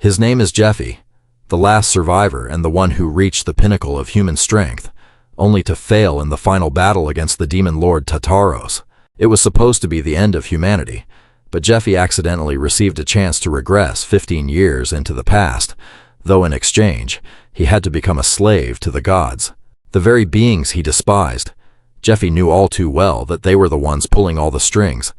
His name is Jeffy, the last survivor and the one who reached the pinnacle of human strength, only to fail in the final battle against the demon lord Tartaros. It was supposed to be the end of humanity, but Jeffy accidentally received a chance to regress 15 years into the past, though in exchange, he had to become a slave to the gods, the very beings he despised. Jeffy knew all too well that they were the ones pulling all the strings,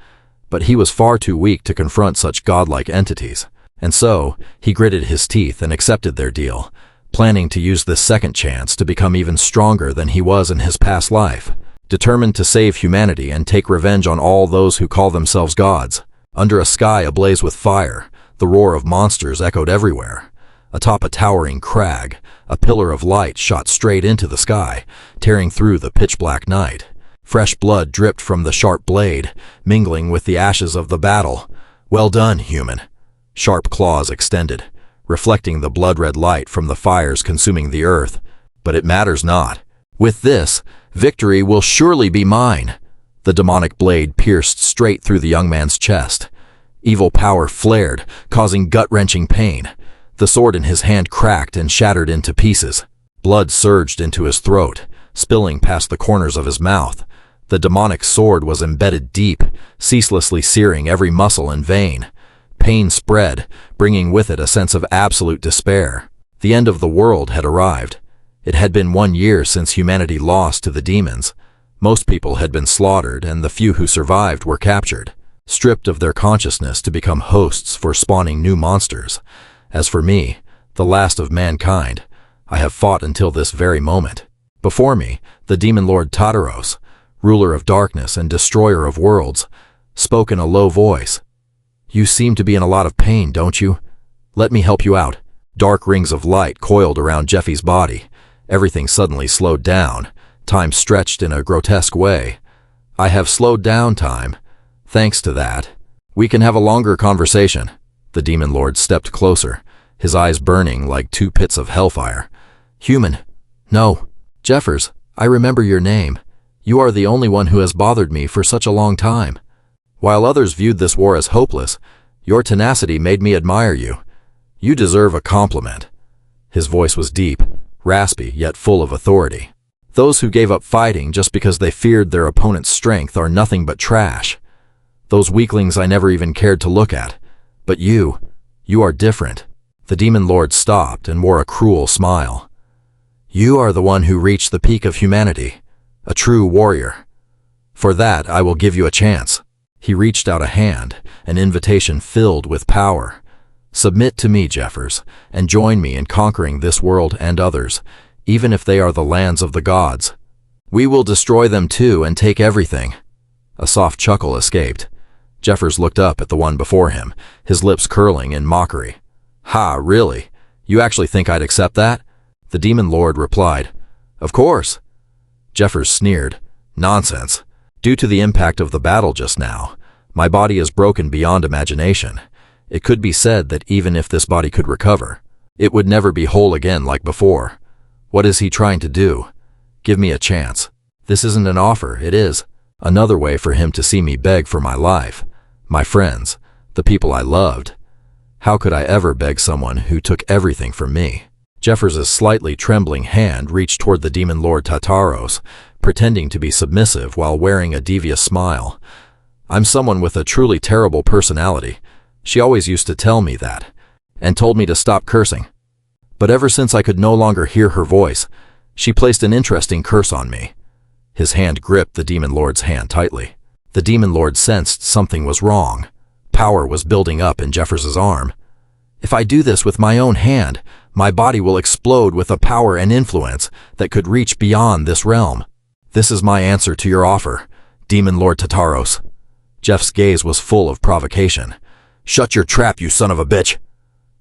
but he was far too weak to confront such godlike entities, and so he gritted his teeth and accepted their deal, planning to use this second chance to become even stronger than he was in his past life, determined to save humanity and take revenge on all those who call themselves gods. Under a sky ablaze with fire, the roar of monsters echoed everywhere. Atop a towering crag, a pillar of light shot straight into the sky, tearing through the pitch-black night. Fresh blood dripped from the sharp blade, mingling with the ashes of the battle. "Well done, human." Sharp claws extended, reflecting the blood-red light from the fires consuming the earth. But it matters not. With this, victory will surely be mine. The demonic blade pierced straight through the young man's chest. Evil power flared, causing gut-wrenching pain. The sword in his hand cracked and shattered into pieces. Blood surged into his throat, spilling past the corners of his mouth. The demonic sword was embedded deep, ceaselessly searing every muscle and vein. Pain spread, bringing with it a sense of absolute despair. The end of the world had arrived. It had been 1 year since humanity lost to the demons. Most people had been slaughtered, and the few who survived were captured, stripped of their consciousness to become hosts for spawning new monsters. As for me, the last of mankind, I have fought until this very moment. Before me, the demon lord Tartaros, ruler of darkness and destroyer of worlds, spoke in a low voice. "You seem to be in a lot of pain, don't you? Let me help you out." Dark rings of light coiled around Jeffy's body. Everything suddenly slowed down. Time stretched in a grotesque way. "I have slowed down time. Thanks to that. We can have a longer conversation." The demon lord stepped closer, his eyes burning like 2 pits of hellfire. "Human. No. Jeffers, I remember your name. You are the only one who has bothered me for such a long time. While others viewed this war as hopeless, your tenacity made me admire you. You deserve a compliment." His voice was deep, raspy, yet full of authority. "Those who gave up fighting just because they feared their opponent's strength are nothing but trash. Those weaklings I never even cared to look at. But you are different." The demon lord stopped and wore a cruel smile. "You are the one who reached the peak of humanity, a true warrior. For that, I will give you a chance." He reached out a hand, an invitation filled with power. "Submit to me, Jeffers, and join me in conquering this world and others, even if they are the lands of the gods. We will destroy them too and take everything." A soft chuckle escaped. Jeffers looked up at the one before him, his lips curling in mockery. "Ha, really? You actually think I'd accept that?" The demon lord replied. "Of course." Jeffers sneered. "Nonsense. Due to the impact of the battle just now, my body is broken beyond imagination. It could be said that even if this body could recover, it would never be whole again like before. What is he trying to do? Give me a chance. This isn't an offer, it is another way for him to see me beg for my life, my friends, the people I loved. How could I ever beg someone who took everything from me?" Jeffers' slightly trembling hand reached toward the demon lord Tartaros, pretending to be submissive while wearing a devious smile. "I'm someone with a truly terrible personality. She always used to tell me that, and told me to stop cursing. But ever since I could no longer hear her voice, she placed an interesting curse on me." His hand gripped the demon lord's hand tightly. The demon lord sensed something was wrong. Power was building up in Jeffers' arm. "If I do this with my own hand, my body will explode with a power and influence that could reach beyond this realm. This is my answer to your offer, demon lord Tartaros." Jeff's gaze was full of provocation. "Shut your trap, you son of a bitch."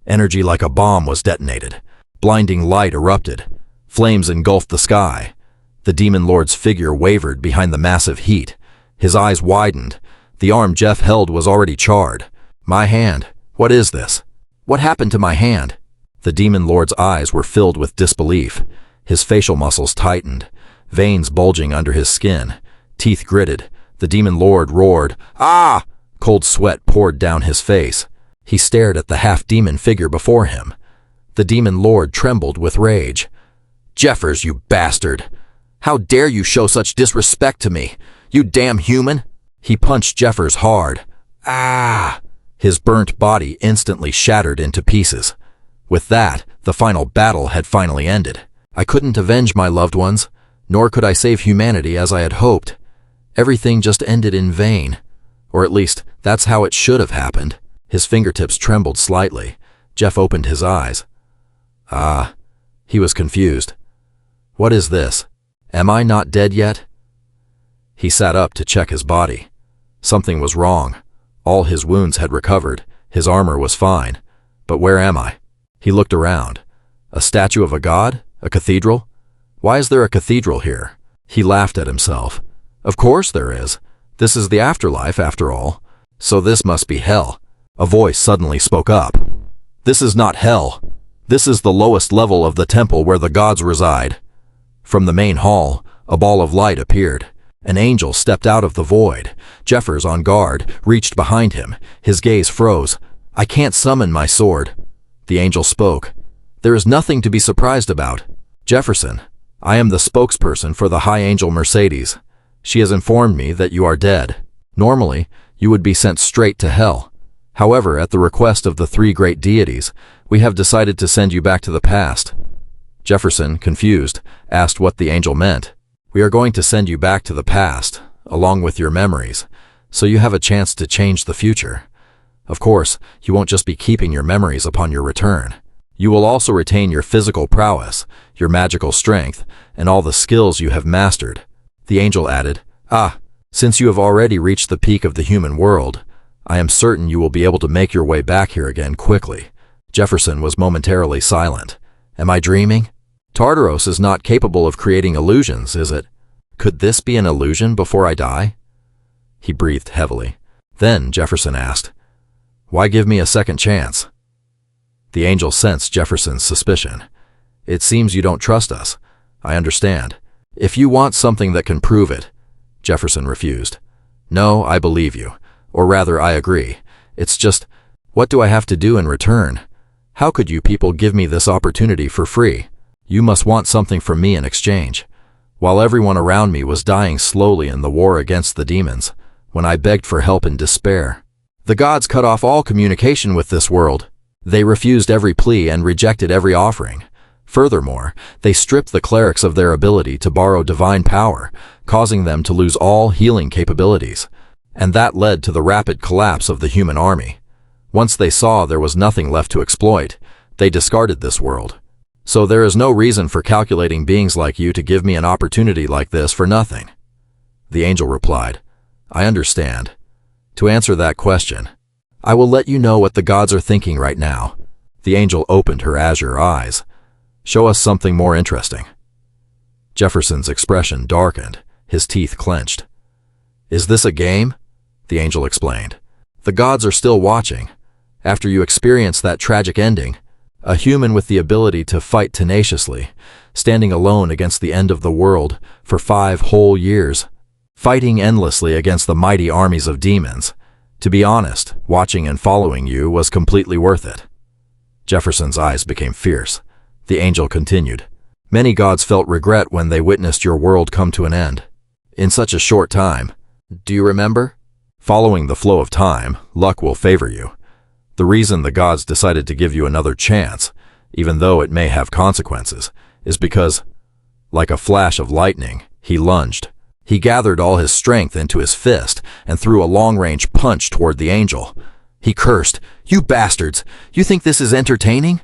Energy like a bomb was detonated. Blinding light erupted. Flames engulfed the sky. The demon lord's figure wavered behind the massive heat. His eyes widened. The arm Jeff held was already charred. "My hand. What is this? What happened to my hand?" The demon lord's eyes were filled with disbelief. His facial muscles tightened, veins bulging under his skin. Teeth gritted. The demon lord roared, "Ah!" Cold sweat poured down his face. He stared at the half-demon figure before him. The demon lord trembled with rage. "Jeffers, you bastard! How dare you show such disrespect to me, you damn human!" He punched Jeffers hard. Ah! His burnt body instantly shattered into pieces. With that, the final battle had finally ended. I couldn't avenge my loved ones, nor could I save humanity as I had hoped. Everything just ended in vain. Or at least, that's how it should have happened. His fingertips trembled slightly. Jeff opened his eyes. Ah, he was confused. What is this? Am I not dead yet? He sat up to check his body. Something was wrong. All his wounds had recovered. His armor was fine. But where am I? He looked around. A statue of a god? A cathedral? Why is there a cathedral here? He laughed at himself. Of course there is. This is the afterlife, after all. So this must be hell. A voice suddenly spoke up. This is not hell. This is the lowest level of the temple where the gods reside. From the main hall, a ball of light appeared. An angel stepped out of the void. Jeffers, on guard, reached behind him. His gaze froze. I can't summon my sword. The angel spoke. There is nothing to be surprised about. Jefferson, I am the spokesperson for the High Angel Mercedes. She has informed me that you are dead. Normally, you would be sent straight to hell. However, at the request of the three great deities, we have decided to send you back to the past. Jefferson, confused, asked what the angel meant. We are going to send you back to the past, along with your memories, so you have a chance to change the future. Of course, you won't just be keeping your memories upon your return. You will also retain your physical prowess, your magical strength, and all the skills you have mastered. The angel added, since you have already reached the peak of the human world, I am certain you will be able to make your way back here again quickly. Jefferson was momentarily silent. Am I dreaming? Tartaros is not capable of creating illusions, is it? Could this be an illusion before I die? He breathed heavily. Then Jefferson asked, Why give me a second chance? The angel sensed Jefferson's suspicion. It seems you don't trust us. I understand. If you want something that can prove it. Jefferson refused. No, I believe you. Or rather, I agree. It's just, what do I have to do in return? How could you people give me this opportunity for free? You must want something from me in exchange. While everyone around me was dying slowly in the war against the demons, when I begged for help in despair, the gods cut off all communication with this world. They refused every plea and rejected every offering. Furthermore, they stripped the clerics of their ability to borrow divine power, causing them to lose all healing capabilities. And that led to the rapid collapse of the human army. Once they saw there was nothing left to exploit, they discarded this world. So there is no reason for calculating beings like you to give me an opportunity like this for nothing. The angel replied, I understand. To answer that question, I will let you know what the gods are thinking right now. The angel opened her azure eyes. Show us something more interesting. Jefferson's expression darkened, his teeth clenched. Is this a game? The angel explained. The gods are still watching. After you experience that tragic ending, a human with the ability to fight tenaciously, standing alone against the end of the world for 5 whole years, fighting endlessly against the mighty armies of demons. To be honest, watching and following you was completely worth it. Jefferson's eyes became fierce. The angel continued. Many gods felt regret when they witnessed your world come to an end. In such a short time. Do you remember? Following the flow of time, luck will favor you. The reason the gods decided to give you another chance, even though it may have consequences, is because, like a flash of lightning, he lunged. He gathered all his strength into his fist and threw a long-range punch toward the angel. He cursed, You bastards! You think this is entertaining?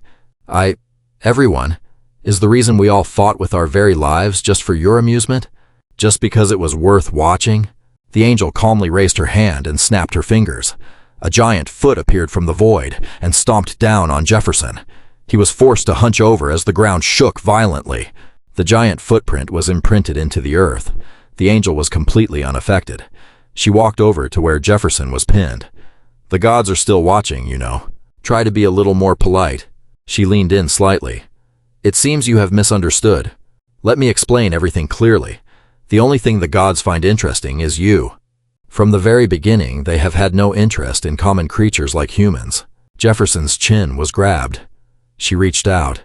Everyone, is the reason we all fought with our very lives just for your amusement? Just because it was worth watching? The angel calmly raised her hand and snapped her fingers. A giant foot appeared from the void and stomped down on Jefferson. He was forced to hunch over as the ground shook violently. The giant footprint was imprinted into the earth. The angel was completely unaffected. She walked over to where Jefferson was pinned. The gods are still watching, you know. Try to be a little more polite. She leaned in slightly. It seems you have misunderstood. Let me explain everything clearly. The only thing the gods find interesting is you. From the very beginning, they have had no interest in common creatures like humans. Jefferson's chin was grabbed. She reached out.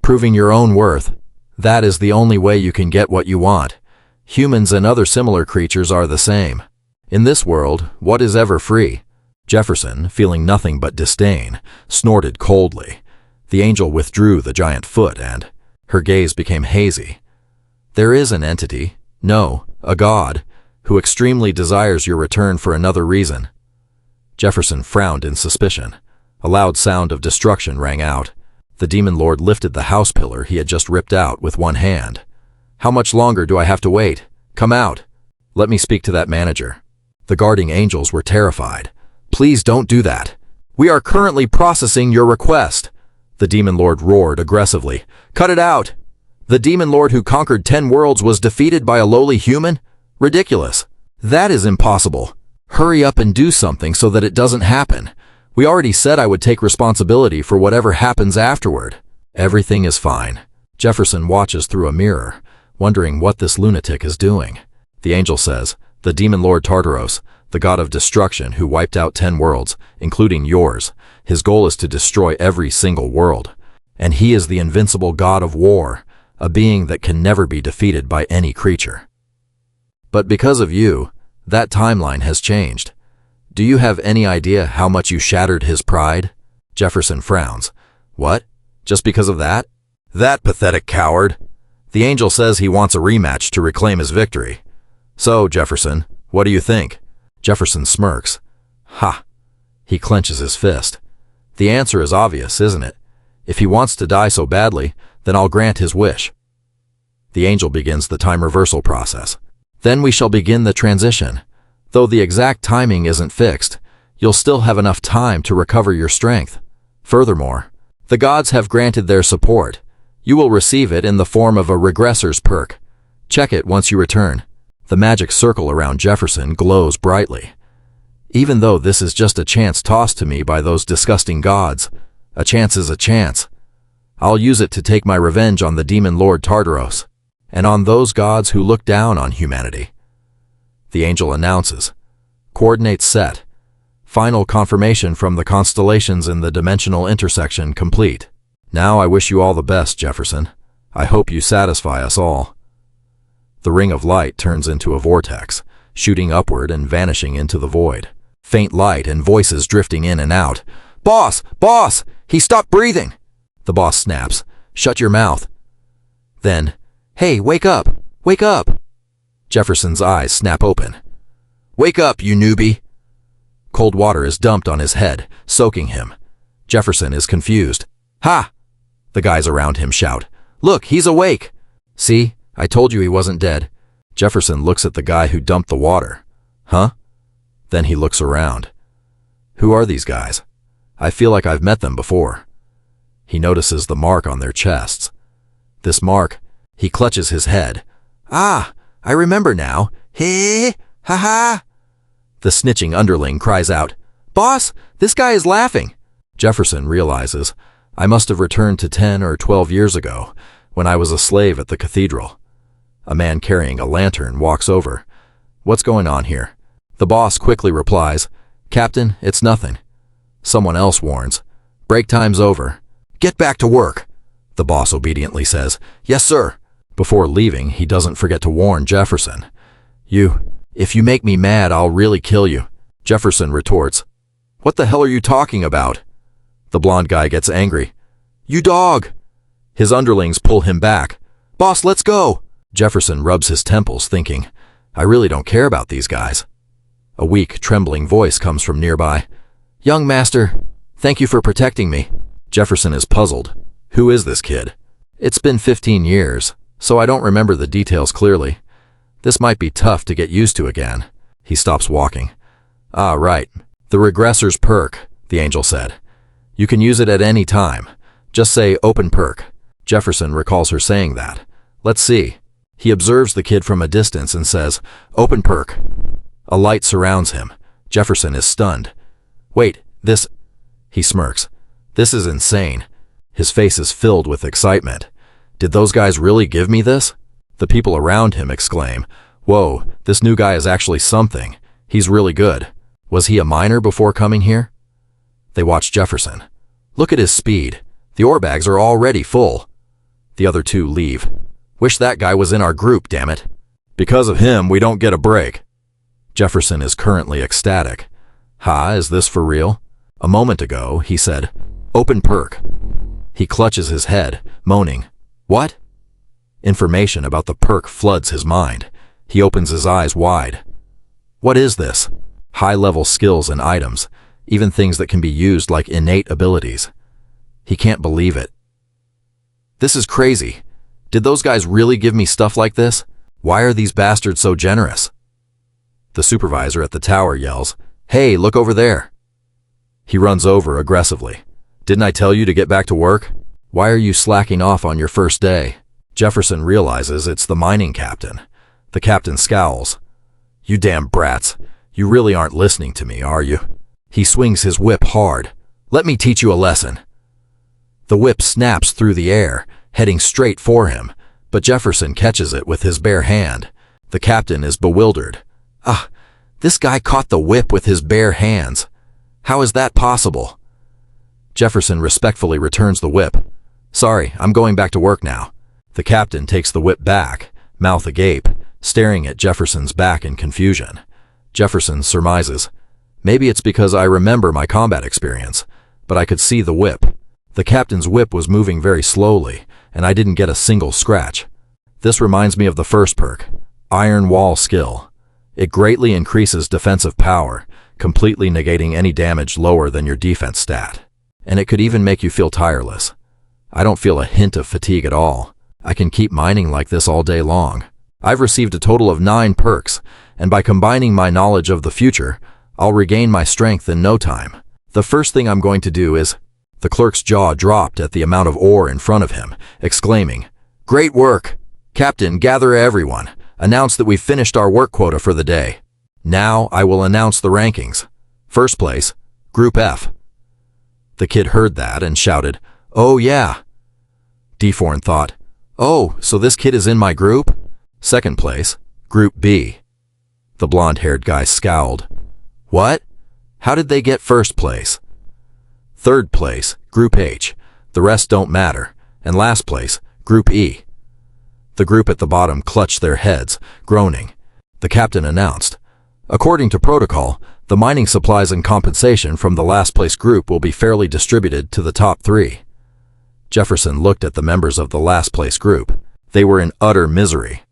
Proving your own worth. That is the only way you can get what you want. Humans and other similar creatures are the same. In this world, what is ever free? Jefferson, feeling nothing but disdain, snorted coldly. The angel withdrew the giant foot and her gaze became hazy. There is an entity, no, a god, who extremely desires your return for another reason. Jefferson frowned in suspicion. A loud sound of destruction rang out. The demon lord lifted the house pillar he had just ripped out with one hand. How much longer do I have to wait? Come out. Let me speak to that manager. The guarding angels were terrified. Please don't do that. We are currently processing your request. The demon lord roared aggressively. Cut it out! The demon lord who conquered 10 worlds was defeated by a lowly human? Ridiculous. That is impossible. Hurry up and do something so that it doesn't happen. We already said I would take responsibility for whatever happens afterward. Everything is fine. Jefferson watches through a mirror, wondering what this lunatic is doing. The angel says, the demon lord Tartaros, the god of destruction who wiped out 10 worlds, including yours. His goal is to destroy every single world. And he is the invincible god of war, a being that can never be defeated by any creature. But because of you, that timeline has changed. Do you have any idea how much you shattered his pride? Jefferson frowns. What? Just because of that? That pathetic coward. The angel says he wants a rematch to reclaim his victory. So, Jefferson, what do you think? Jefferson smirks. Ha! He clenches his fist. The answer is obvious, isn't it? If he wants to die so badly, then I'll grant his wish. The angel begins the time reversal process. Then we shall begin the transition. Though the exact timing isn't fixed, you'll still have enough time to recover your strength. Furthermore, the gods have granted their support. You will receive it in the form of a regressor's perk. Check it once you return. The magic circle around Jefferson glows brightly. Even though this is just a chance tossed to me by those disgusting gods, a chance is a chance. I'll use it to take my revenge on the demon lord Tartaros, and on those gods who look down on humanity. The angel announces. Coordinates set. Final confirmation from the constellations in the dimensional intersection complete. Now I wish you all the best, Jefferson. I hope you satisfy us all. The ring of light turns into a vortex, shooting upward and vanishing into the void. Faint light and voices drifting in and out. Boss! Boss! He stopped breathing! The boss snaps. Shut your mouth. Then, hey, wake up! Wake up! Jefferson's eyes snap open. Wake up, you newbie! Cold water is dumped on his head, soaking him. Jefferson is confused. Ha! The guys around him shout. Look, he's awake! See? I told you he wasn't dead. Jefferson looks at the guy who dumped the water. Huh? Then he looks around. Who are these guys? I feel like I've met them before. He notices the mark on their chests. This mark, he clutches his head. Ah, I remember now. Hey, ha ha. The snitching underling cries out, Boss, this guy is laughing. Jefferson realizes, I must have returned to 10 or 12 years ago, when I was a slave at the cathedral. A man carrying a lantern walks over. What's going on here? The boss quickly replies, Captain, it's nothing. Someone else warns, break time's over. Get back to work. The boss obediently says, Yes, sir. Before leaving, he doesn't forget to warn Jefferson. If you make me mad, I'll really kill you. Jefferson retorts, What the hell are you talking about? The blonde guy gets angry. You dog! His underlings pull him back. Boss, let's go! Jefferson rubs his temples, thinking, I really don't care about these guys. A weak, trembling voice comes from nearby. Young master, thank you for protecting me. Jefferson is puzzled. Who is this kid? It's been 15 years, so I don't remember the details clearly. This might be tough to get used to again. He stops walking. Ah, right. The regressor's perk, the angel said. You can use it at any time. Just say open perk. Jefferson recalls her saying that. Let's see. He observes the kid from a distance and says, Open perk. A light surrounds him. Jefferson is stunned. Wait, this... He smirks. This is insane. His face is filled with excitement. Did those guys really give me this? The people around him exclaim, Whoa, this new guy is actually something. He's really good. Was he a miner before coming here? They watch Jefferson. Look at his speed. The ore bags are already full. The other two leave. Wish that guy was in our group, damn it. Because of him, we don't get a break. Jefferson is currently ecstatic. Ha, is this for real? A moment ago, he said, "Open perk." He clutches his head, moaning, "What?" Information about the perk floods his mind. He opens his eyes wide. What is this? High-level skills and items, even things that can be used like innate abilities. He can't believe it. This is crazy. Did those guys really give me stuff like this? Why are these bastards so generous? The supervisor at the tower yells, "Hey, look over there." He runs over aggressively. "Didn't I tell you to get back to work? Why are you slacking off on your first day?" Jefferson realizes it's the mining captain. The captain scowls. "You damn brats. You really aren't listening to me, are you?" He swings his whip hard. "Let me teach you a lesson." The whip snaps through the air, heading straight for him, but Jefferson catches it with his bare hand. The captain is bewildered. "Ah, this guy caught the whip with his bare hands. How is that possible?" Jefferson respectfully returns the whip. "Sorry, I'm going back to work now." The captain takes the whip back, mouth agape, staring at Jefferson's back in confusion. Jefferson surmises, "Maybe it's because I remember my combat experience, but I could see the whip. The captain's whip was moving very slowly, and I didn't get a single scratch. This reminds me of the first perk, Iron Wall Skill. It greatly increases defensive power, completely negating any damage lower than your defense stat. And it could even make you feel tireless. I don't feel a hint of fatigue at all. I can keep mining like this all day long. I've received a total of 9 perks, and by combining my knowledge of the future, I'll regain my strength in no time. The first thing I'm going to do is..." The clerk's jaw dropped at the amount of ore in front of him, exclaiming, "Great work! Captain, gather everyone. Announce that we've finished our work quota for the day. Now I will announce the rankings. First place, Group F." The kid heard that and shouted, "Oh yeah." Deforn thought, "Oh, so this kid is in my group?" Second place, Group B. The blonde-haired guy scowled. "What? How did they get first place?" Third place, Group H. The rest don't matter. And last place, Group E. The group at the bottom clutched their heads, groaning. The captain announced, "According to protocol, the mining supplies and compensation from the last place group will be fairly distributed to the top 3. Jefferson looked at the members of the last place group. They were in utter misery.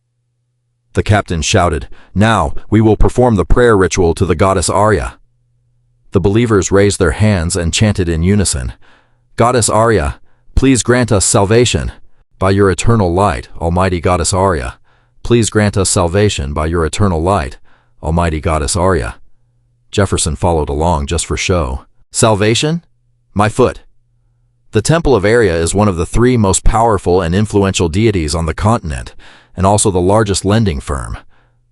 The captain shouted, "Now we will perform the prayer ritual to the goddess Arya." The believers raised their hands and chanted in unison, "Goddess Arya, please grant us salvation. By your eternal light, Almighty Goddess Arya. Please grant us salvation by your eternal light, Almighty Goddess Arya." Jefferson followed along just for show. "Salvation? My foot." The Temple of Arya is one of the 3 most powerful and influential deities on the continent, and also the largest lending firm.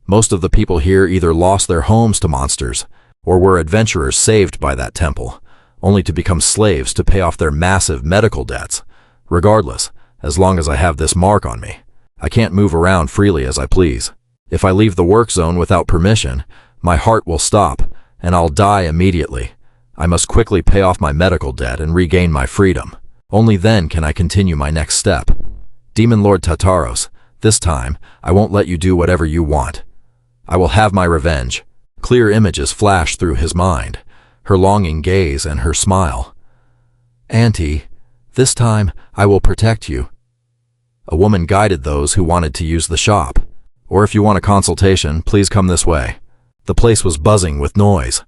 Most of the people here either lost their homes to monsters, or were adventurers saved by that temple, only to become slaves to pay off their massive medical debts. Regardless, as long as I have this mark on me, I can't move around freely as I please. If I leave the work zone without permission, my heart will stop, and I'll die immediately. I must quickly pay off my medical debt and regain my freedom. Only then can I continue my next step. Demon Lord Tartaros, this time, I won't let you do whatever you want. I will have my revenge." Clear images flashed through his mind, her longing gaze and her smile. "Auntie, this time I will protect you." A woman guided those who wanted to use the shop. "Or if you want a consultation, please come this way." The place was buzzing with noise.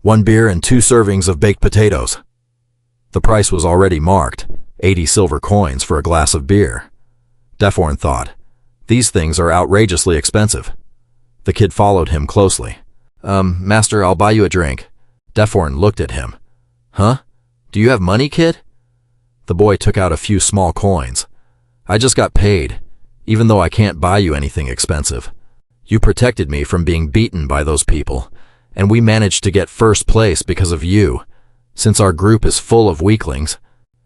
1 beer and 2 servings of baked potatoes. The price was already marked, 80 silver coins for a glass of beer. Deforn thought, "These things are outrageously expensive." The kid followed him closely. Master, I'll buy you a drink." Deforn looked at him. "Huh? Do you have money, kid?" The boy took out a few small coins. "I just got paid, even though I can't buy you anything expensive. You protected me from being beaten by those people, and we managed to get first place because of you. Since our group is full of weaklings,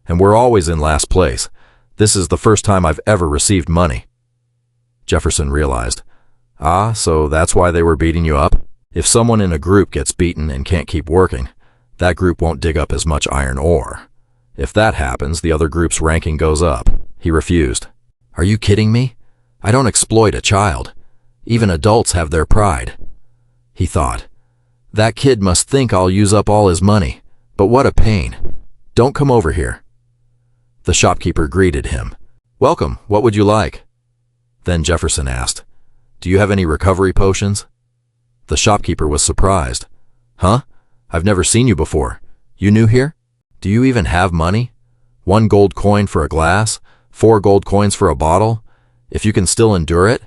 and we're always in last place, this is the first time I've ever received money." Jefferson realized, "Ah, so that's why they were beating you up? If someone in a group gets beaten and can't keep working, That group won't dig up as much iron ore. If that happens, the other group's ranking goes up. He refused. Are you kidding me? I don't exploit a child. Even adults have their pride. He thought. That kid must think I'll use up all his money. But what a pain. Don't come over here. The shopkeeper greeted him. Welcome, what would you like? Then Jefferson asked, Do you have any recovery potions? The shopkeeper was surprised. Huh? I've never seen you before. You new here? Do you even have money? 1 gold coin for a glass? 4 gold coins for a bottle? If you can still endure it,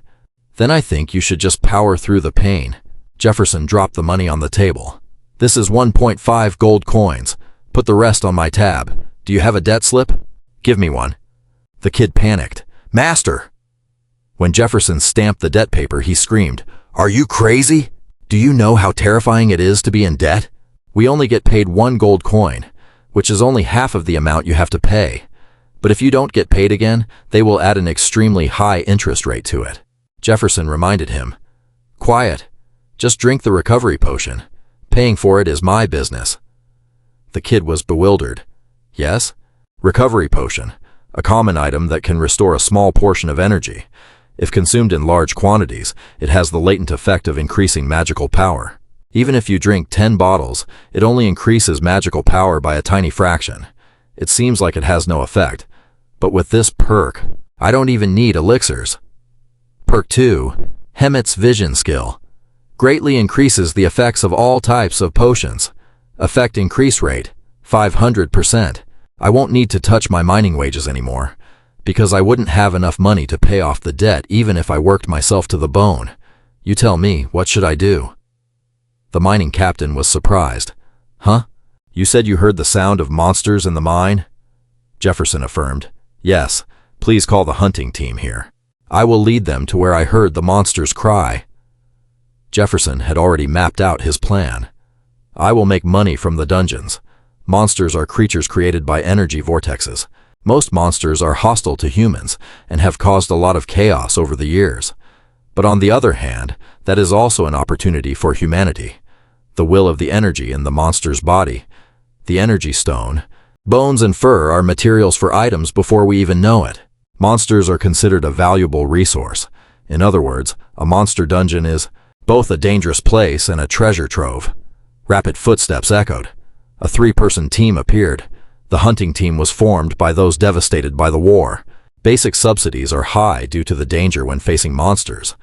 then I think you should just power through the pain. Jefferson dropped the money on the table. This is 1.5 gold coins. Put the rest on my tab. Do you have a debt slip? Give me one. The kid panicked. Master! When Jefferson stamped the debt paper, he screamed, Are you crazy? Do you know how terrifying it is to be in debt? We only get paid 1 gold coin, which is only half of the amount you have to pay. But if you don't get paid again, they will add an extremely high interest rate to it. Jefferson reminded him, Quiet. Just drink the recovery potion. Paying for it is my business. The kid was bewildered. Yes? Recovery potion, a common item that can restore a small portion of energy. If consumed in large quantities, it has the latent effect of increasing magical power. Even if you drink 10 bottles, it only increases magical power by a tiny fraction. It seems like it has no effect. But with this perk, I don't even need elixirs. Perk 2, Hemet's Vision Skill. Greatly increases the effects of all types of potions. Effect increase rate, 500%. I won't need to touch my mining wages anymore, because I wouldn't have enough money to pay off the debt even if I worked myself to the bone. You tell me, what should I do? The mining captain was surprised. Huh? You said you heard the sound of monsters in the mine? Jefferson affirmed. Yes, please call the hunting team here. I will lead them to where I heard the monsters cry. Jefferson had already mapped out his plan. I will make money from the dungeons. Monsters are creatures created by energy vortexes. Most monsters are hostile to humans and have caused a lot of chaos over the years. But on the other hand, that is also an opportunity for humanity. The will of the energy in the monster's body, the energy stone, bones and fur are materials for items before we even know it. Monsters are considered a valuable resource. In other words, a monster dungeon is both a dangerous place and a treasure trove. Rapid footsteps echoed. A 3-person team appeared. The hunting team was formed by those devastated by the war. Basic subsidies are high due to the danger when facing monsters.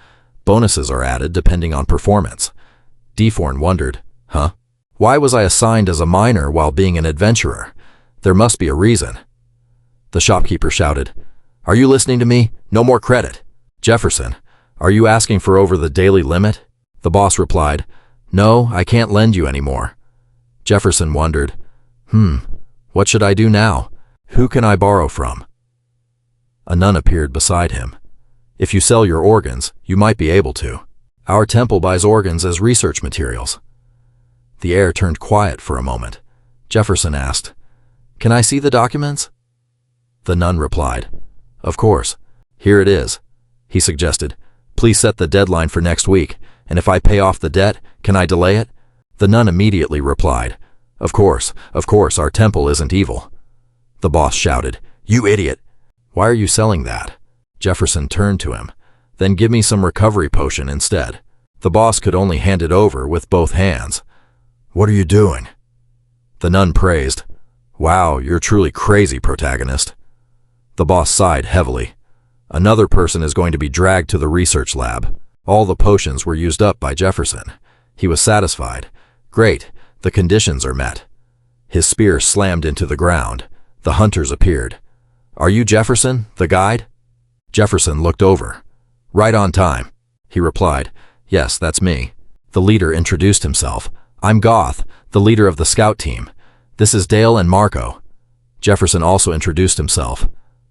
Bonuses are added depending on performance. Deforn wondered, Huh? Why was I assigned as a miner while being an adventurer? There must be a reason. The shopkeeper shouted, Are you listening to me? No more credit. Jefferson, are you asking for over the daily limit? The boss replied, No, I can't lend you any more. Jefferson wondered, What should I do now? Who can I borrow from? A nun appeared beside him. If you sell your organs, you might be able to. Our temple buys organs as research materials. The air turned quiet for a moment. Jefferson asked, Can I see the documents? The nun replied, Of course. Here it is. He suggested, Please set the deadline for next week, and if I pay off the debt, can I delay it? The nun immediately replied, Of course, our temple isn't evil. The boss shouted, You idiot! Why are you selling that? Jefferson turned to him. Then give me some recovery potion instead. The boss could only hand it over with both hands. What are you doing? The nun praised. Wow, you're truly crazy, protagonist. The boss sighed heavily. Another person is going to be dragged to the research lab. All the potions were used up by Jefferson. He was satisfied. Great, the conditions are met. His spear slammed into the ground. The hunters appeared. Are you Jefferson, the guide? Jefferson looked over. Right on time. He replied, Yes, that's me. The leader introduced himself. I'm Goth, the leader of the scout team. This is Dale and Marco. Jefferson also introduced himself.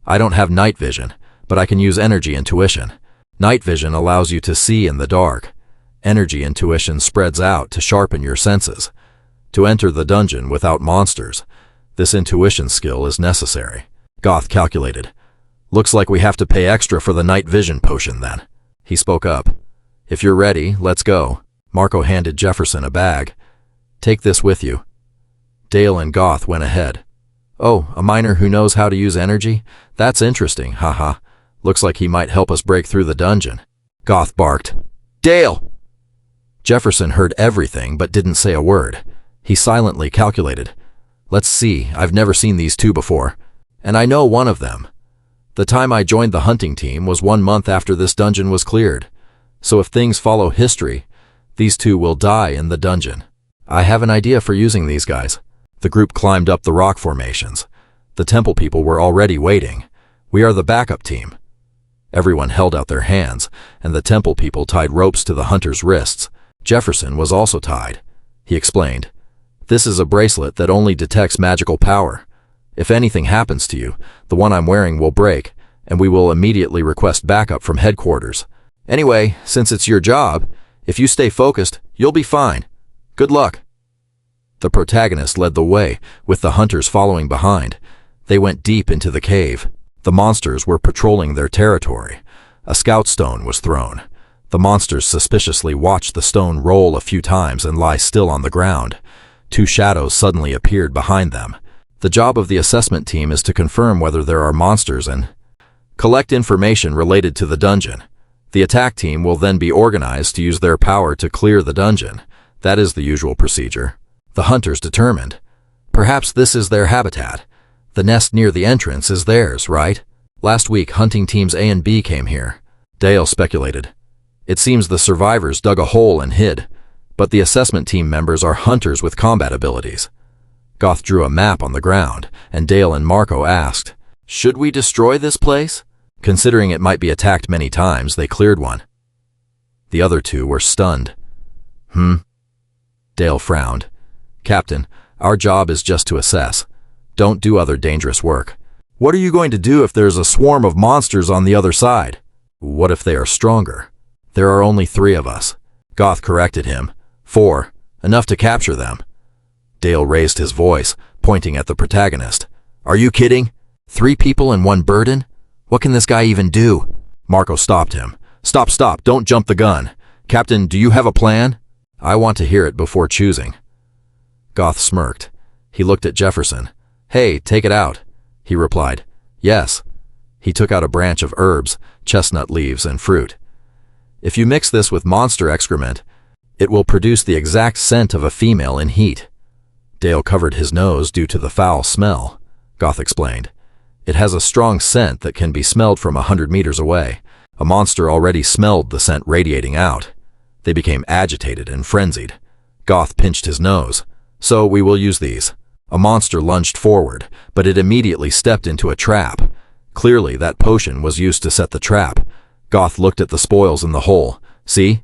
I don't have night vision, but I can use energy intuition. Night vision allows you to see in the dark. Energy intuition spreads out to sharpen your senses. To enter the dungeon without monsters, this intuition skill is necessary. Goth calculated. Looks like we have to pay extra for the night vision potion then. He spoke up. If you're ready, let's go. Marco handed Jefferson a bag. Take this with you. Dale and Goth went ahead. Oh, a miner who knows how to use energy? That's interesting, haha. Looks like he might help us break through the dungeon. Goth barked. Dale! Jefferson heard everything but didn't say a word. He silently calculated. Let's see, I've never seen these two before. And I know one of them. The time I joined the hunting team was 1 month after this dungeon was cleared. So if things follow history, these two will die in the dungeon. I have an idea for using these guys. The group climbed up the rock formations. The temple people were already waiting. We are the backup team. Everyone held out their hands, and the temple people tied ropes to the hunter's wrists. Jefferson was also tied. He explained, This is a bracelet that only detects magical power. If anything happens to you, the one I'm wearing will break, and we will immediately request backup from headquarters. Anyway, since it's your job, if you stay focused, you'll be fine. Good luck. The protagonist led the way, with the hunters following behind. They went deep into the cave. The monsters were patrolling their territory. A scout stone was thrown. The monsters suspiciously watched the stone roll a few times and lie still on the ground. 2 shadows suddenly appeared behind them. The job of the assessment team is to confirm whether there are monsters and collect information related to the dungeon. The attack team will then be organized to use their power to clear the dungeon. That is the usual procedure. The hunters determined. Perhaps this is their habitat. The nest near the entrance is theirs, right? Last week, hunting teams A and B came here. Dale speculated. It seems the survivors dug a hole and hid, but the assessment team members are hunters with combat abilities. Goth drew a map on the ground, and Dale and Marco asked, Should we destroy this place? Considering it might be attacked many times, they cleared one. The other two were stunned. Dale frowned. Captain, our job is just to assess. Don't do other dangerous work. What are you going to do if there's a swarm of monsters on the other side? What if they are stronger? There are only 3 of us. Goth corrected him. 4. Enough to capture them. Dale raised his voice, pointing at the protagonist. Are you kidding? 3 people and 1 burden? What can this guy even do? Marco stopped him. Stop, don't jump the gun. Captain, do you have a plan? I want to hear it before choosing. Goth smirked. He looked at Jefferson. Hey, take it out. He replied. Yes. He took out a branch of herbs, chestnut leaves, and fruit. If you mix this with monster excrement, it will produce the exact scent of a female in heat. Dale covered his nose due to the foul smell. Goth explained. It has a strong scent that can be smelled from 100 meters away. A monster already smelled the scent radiating out. They became agitated and frenzied. Goth pinched his nose. So we will use these. A monster lunged forward, but it immediately stepped into a trap. Clearly, that potion was used to set the trap. Goth looked at the spoils in the hole. See?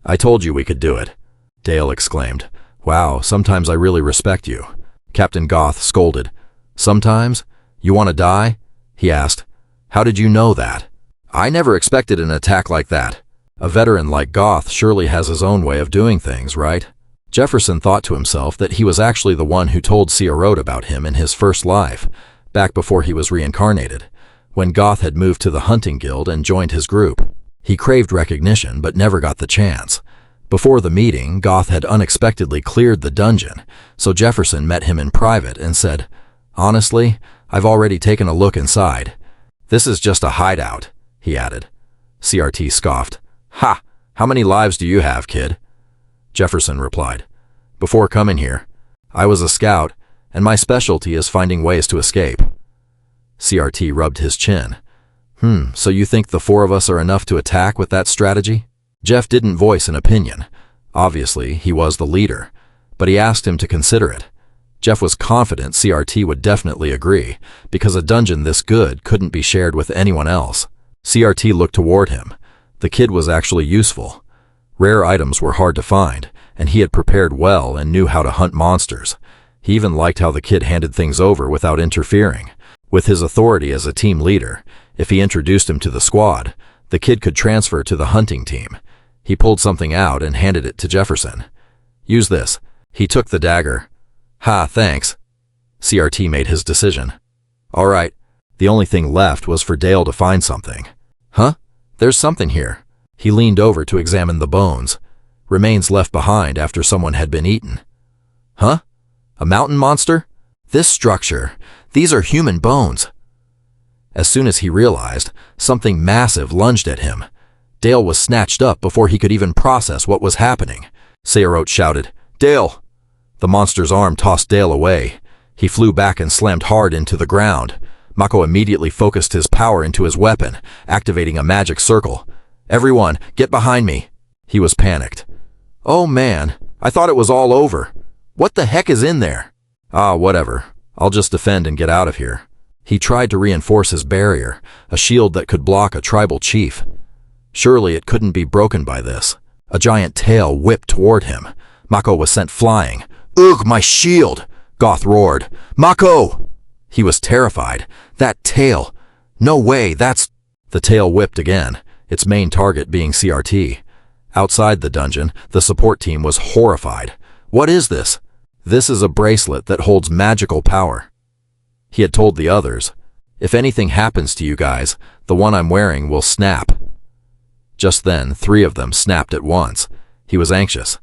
I told you we could do it. Dale exclaimed. Wow, sometimes I really respect you. Captain Goth scolded. Sometimes? You want to die? He asked. How did you know that? I never expected an attack like that. A veteran like Goth surely has his own way of doing things, right? Jefferson thought to himself that he was actually the one who told Ciarot about him in his first life, back before he was reincarnated, when Goth had moved to the hunting guild and joined his group. He craved recognition but never got the chance. Before the meeting, Goth had unexpectedly cleared the dungeon, so Jefferson met him in private and said, Honestly, I've already taken a look inside. This is just a hideout, he added. CRT scoffed. Ha! How many lives do you have, kid? Jefferson replied. Before coming here, I was a scout, and my specialty is finding ways to escape. CRT rubbed his chin. So you think the 4 of us are enough to attack with that strategy? Jeff didn't voice an opinion. Obviously, he was the leader, but he asked him to consider it. Jeff was confident CRT would definitely agree, because a dungeon this good couldn't be shared with anyone else. CRT looked toward him. The kid was actually useful. Rare items were hard to find, and he had prepared well and knew how to hunt monsters. He even liked how the kid handed things over without interfering. With his authority as a team leader, if he introduced him to the squad, the kid could transfer to the hunting team. He pulled something out and handed it to Jefferson. Use this. He took the dagger. Ha, thanks. CRT made his decision. All right, the only thing left was for Dale to find something. Huh? There's something here. He leaned over to examine the bones. Remains left behind after someone had been eaten. Huh? A mountain monster? This structure, these are human bones. As soon as he realized, something massive lunged at him. Dale was snatched up before he could even process what was happening. Sayarot shouted, "Dale!" The monster's arm tossed Dale away. He flew back and slammed hard into the ground. Mako immediately focused his power into his weapon, activating a magic circle. "Everyone, get behind me!" He was panicked. "Oh man, I thought it was all over. What the heck is in there?" "Ah, whatever. I'll just defend and get out of here." He tried to reinforce his barrier, a shield that could block a tribal chief. Surely it couldn't be broken by this. A giant tail whipped toward him. Mako was sent flying. "Ugh, my shield!" Goth roared. "Mako!" He was terrified. That tail! No way, that's... The tail whipped again, its main target being CRT. Outside the dungeon, the support team was horrified. "What is this?" "This is a bracelet that holds magical power." He had told the others, "If anything happens to you guys, the one I'm wearing will snap." Just then, 3 of them snapped at once. He was anxious.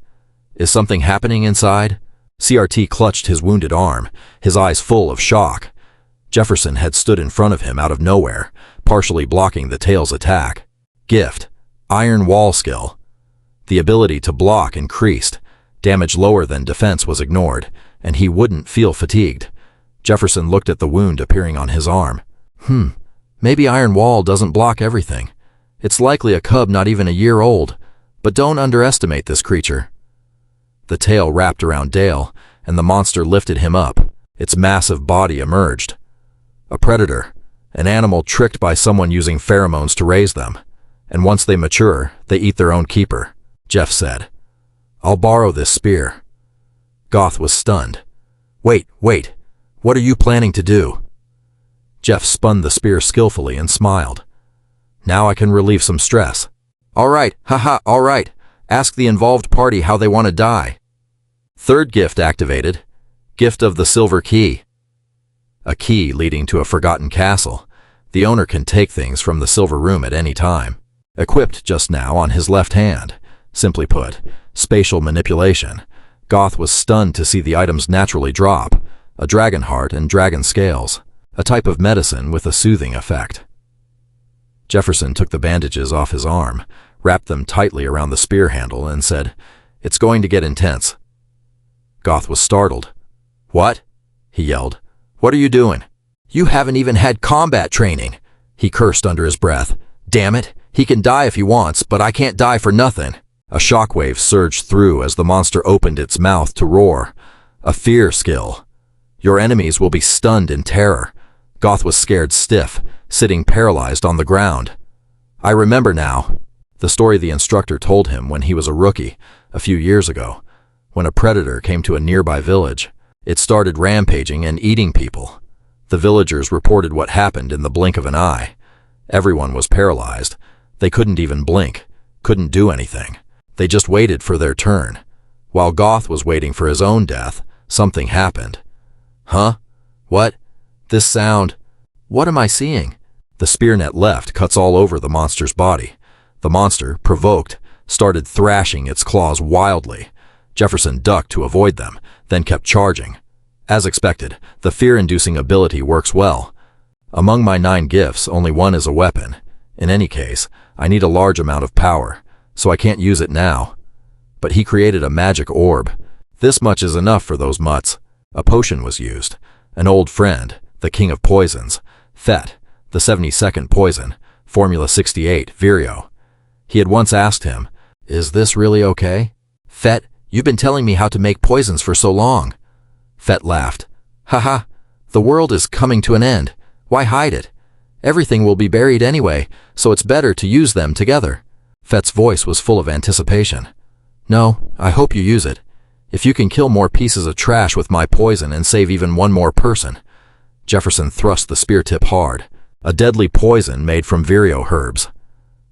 Is something happening inside? CRT clutched his wounded arm, his eyes full of shock. Jefferson had stood in front of him out of nowhere, partially blocking the tail's attack. Gift. Iron wall skill. The ability to block increased. Damage lower than defense was ignored, and he wouldn't feel fatigued. Jefferson looked at the wound appearing on his arm. Maybe Iron Wall doesn't block everything. It's likely a cub not even a year old, but don't underestimate this creature. The tail wrapped around Dale, and the monster lifted him up. Its massive body emerged. A predator, an animal tricked by someone using pheromones to raise them. And once they mature, they eat their own keeper, Jeff said. "I'll borrow this spear." Goth was stunned. Wait, what are you planning to do?" Jeff spun the spear skillfully and smiled. "Now I can relieve some stress." "All right, all right. Ask the involved party how they want to die." Third gift activated. Gift of the Silver Key. A key leading to a forgotten castle. The owner can take things from the Silver Room at any time. Equipped just now on his left hand. Simply put, spatial manipulation. Goth was stunned to see the items naturally drop. A dragon heart and dragon scales. A type of medicine with a soothing effect. Jefferson took the bandages off his arm, wrapped them tightly around the spear handle, and said, "It's going to get intense." Goth was startled. "What?" he yelled. "What are you doing?" "You haven't even had combat training," he cursed under his breath. "Damn it, he can die if he wants, but I can't die for nothing." A shockwave surged through as the monster opened its mouth to roar. A fear skill. Your enemies will be stunned in terror. Goth was scared stiff, sitting paralyzed on the ground. "I remember now." The story the instructor told him when he was a rookie, a few years ago, when a predator came to a nearby village. It started rampaging and eating people. The villagers reported what happened in the blink of an eye. Everyone was paralyzed. They couldn't even blink, couldn't do anything. They just waited for their turn. While Goth was waiting for his own death, something happened. "Huh? What? This sound? What am I seeing?" The spear net left cuts all over the monster's body. The monster, provoked, started thrashing its claws wildly. Jefferson ducked to avoid them, then kept charging. As expected, the fear-inducing ability works well. Among my 9 gifts, only 1 is a weapon. In any case, I need a large amount of power, so I can't use it now. But he created a magic orb. This much is enough for those mutts. A potion was used. An old friend, the king of poisons, Fet, the 72nd poison, Formula 68, Vireo. He had once asked him, "Is this really okay?" "Fet, you've been telling me how to make poisons for so long." Fet laughed. "Haha, the world is coming to an end. Why hide it? Everything will be buried anyway, so it's better to use them together." Fet's voice was full of anticipation. "No, I hope you use it. If you can kill more pieces of trash with my poison and save even one more person." Jefferson thrust the spear tip hard. A deadly poison made from vireo herbs.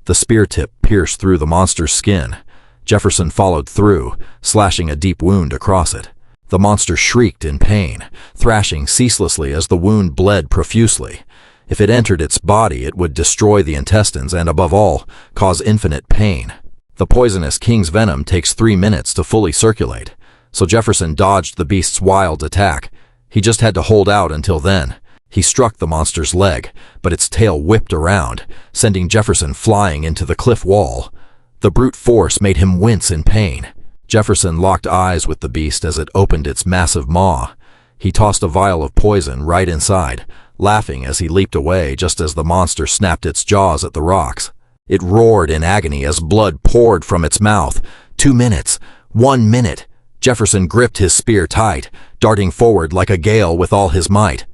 The spear tip pierced through the monster's skin. Jefferson followed through, slashing a deep wound across it. The monster shrieked in pain, thrashing ceaselessly as the wound bled profusely. If it entered its body, it would destroy the intestines and, above all, cause infinite pain. The poisonous king's venom takes 3 minutes to fully circulate. so Jefferson dodged the beast's wild attack. He just had to hold out until then. He struck the monster's leg, but its tail whipped around, sending Jefferson flying into the cliff wall. The brute force made him wince in pain. Jefferson locked eyes with the beast as it opened its massive maw. He tossed a vial of poison right inside, laughing as he leaped away just as the monster snapped its jaws at the rocks. It roared in agony as blood poured from its mouth. 2 minutes. 1 minute. Jefferson gripped his spear tight, darting forward like a gale with all his might.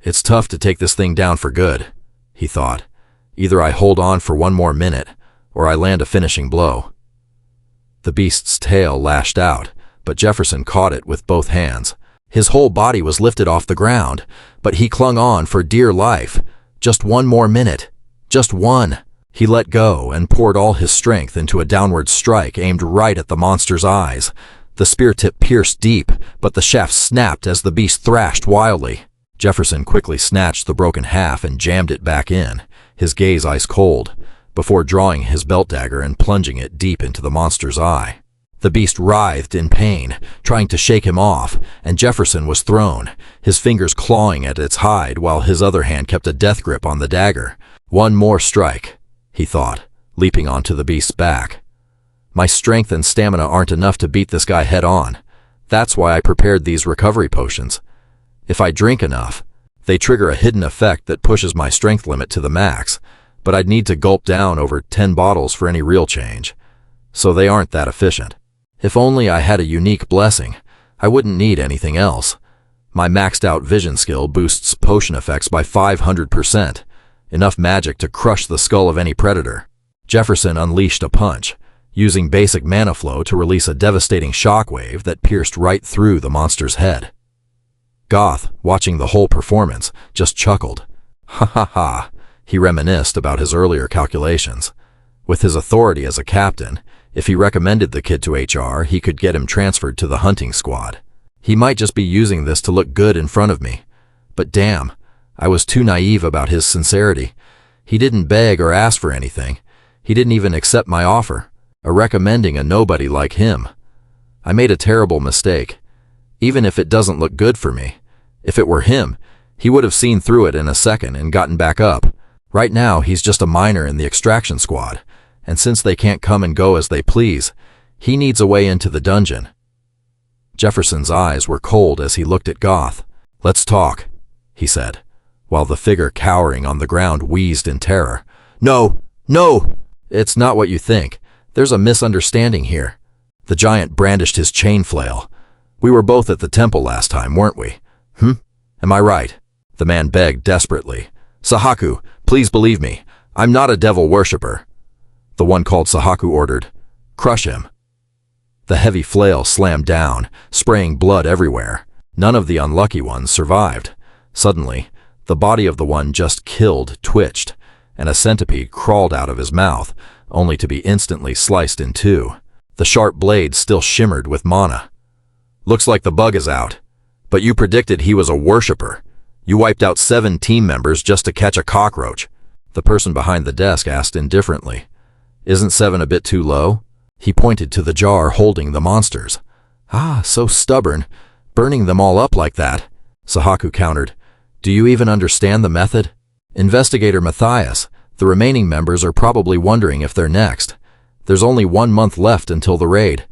It's tough to take this thing down for good, he thought. Either I hold on for 1 more minute, or I land a finishing blow. The beast's tail lashed out, but Jefferson caught it with both hands. His whole body was lifted off the ground, but he clung on for dear life. Just 1 more minute. Just one. He let go and poured all his strength into a downward strike aimed right at the monster's eyes. The spear tip pierced deep, but the shaft snapped as the beast thrashed wildly. Jefferson quickly snatched the broken half and jammed it back in, his gaze ice cold, before drawing his belt dagger and plunging it deep into the monster's eye. The beast writhed in pain, trying to shake him off, and Jefferson was thrown, his fingers clawing at its hide while his other hand kept a death grip on the dagger. 1 more strike, he thought, leaping onto the beast's back. My strength and stamina aren't enough to beat this guy head on. That's why I prepared these recovery potions. If I drink enough, they trigger a hidden effect that pushes my strength limit to the max, but I'd need to gulp down over 10 bottles for any real change. So they aren't that efficient. If only I had a unique blessing, I wouldn't need anything else. My maxed out vision skill boosts potion effects by 500%, enough magic to crush the skull of any predator. Jefferson unleashed a punch, using basic mana flow to release a devastating shockwave that pierced right through the monster's head. Goth, watching the whole performance, just chuckled. Ha ha ha, he reminisced about his earlier calculations. With his authority as a captain, if he recommended the kid to HR, he could get him transferred to the hunting squad. He might just be using this to look good in front of me. But damn, I was too naive about his sincerity. He didn't beg or ask for anything. He didn't even accept my offer, recommending a nobody like him. I made a terrible mistake. Even if it doesn't look good for me, if it were him, he would have seen through it in a second and gotten back up. Right now, he's just a miner in the extraction squad, and since they can't come and go as they please, he needs a way into the dungeon. Jefferson's eyes were cold as he looked at Goth. Let's talk, he said, while the figure cowering on the ground wheezed in terror. No, no, it's not what you think. There's a misunderstanding here. The giant brandished his chain flail. We were both at the temple last time, weren't we? Am I right? The man begged desperately. Sahaku, please believe me. I'm not a devil worshipper. The one called Sahaku ordered. Crush him. The heavy flail slammed down, spraying blood everywhere. None of the unlucky ones survived. Suddenly, the body of the one just killed twitched, and a centipede crawled out of his mouth, only to be instantly sliced in two. The sharp blade still shimmered with mana. Looks like the bug is out. But you predicted he was a worshipper. You wiped out 7 team members just to catch a cockroach. The person behind the desk asked indifferently. Isn't 7 a bit too low? He pointed to the jar holding the monsters. Ah, so stubborn, burning them all up like that. Sahaku countered. Do you even understand the method? Investigator Matthias, the remaining members are probably wondering if they're next. There's only 1 month left until the raid.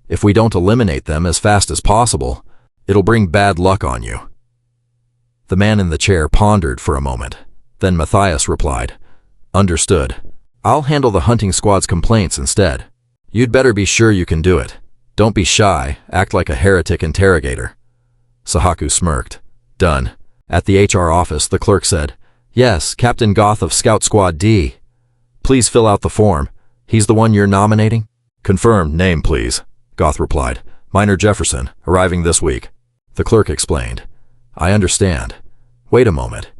If we don't eliminate them as fast as possible, it'll bring bad luck on you. The man in the chair pondered for a moment. Then Matthias replied, Understood. I'll handle the hunting squad's complaints instead. You'd better be sure you can do it. Don't be shy, act like a heretic interrogator. Sahaku smirked. Done. At the HR office, the clerk said, Yes, Captain Goth of Scout Squad D. Please fill out the form. He's the one you're nominating? Confirmed name, please, Goth replied. Minor Jefferson, arriving this week. The clerk explained. I understand. Wait a moment.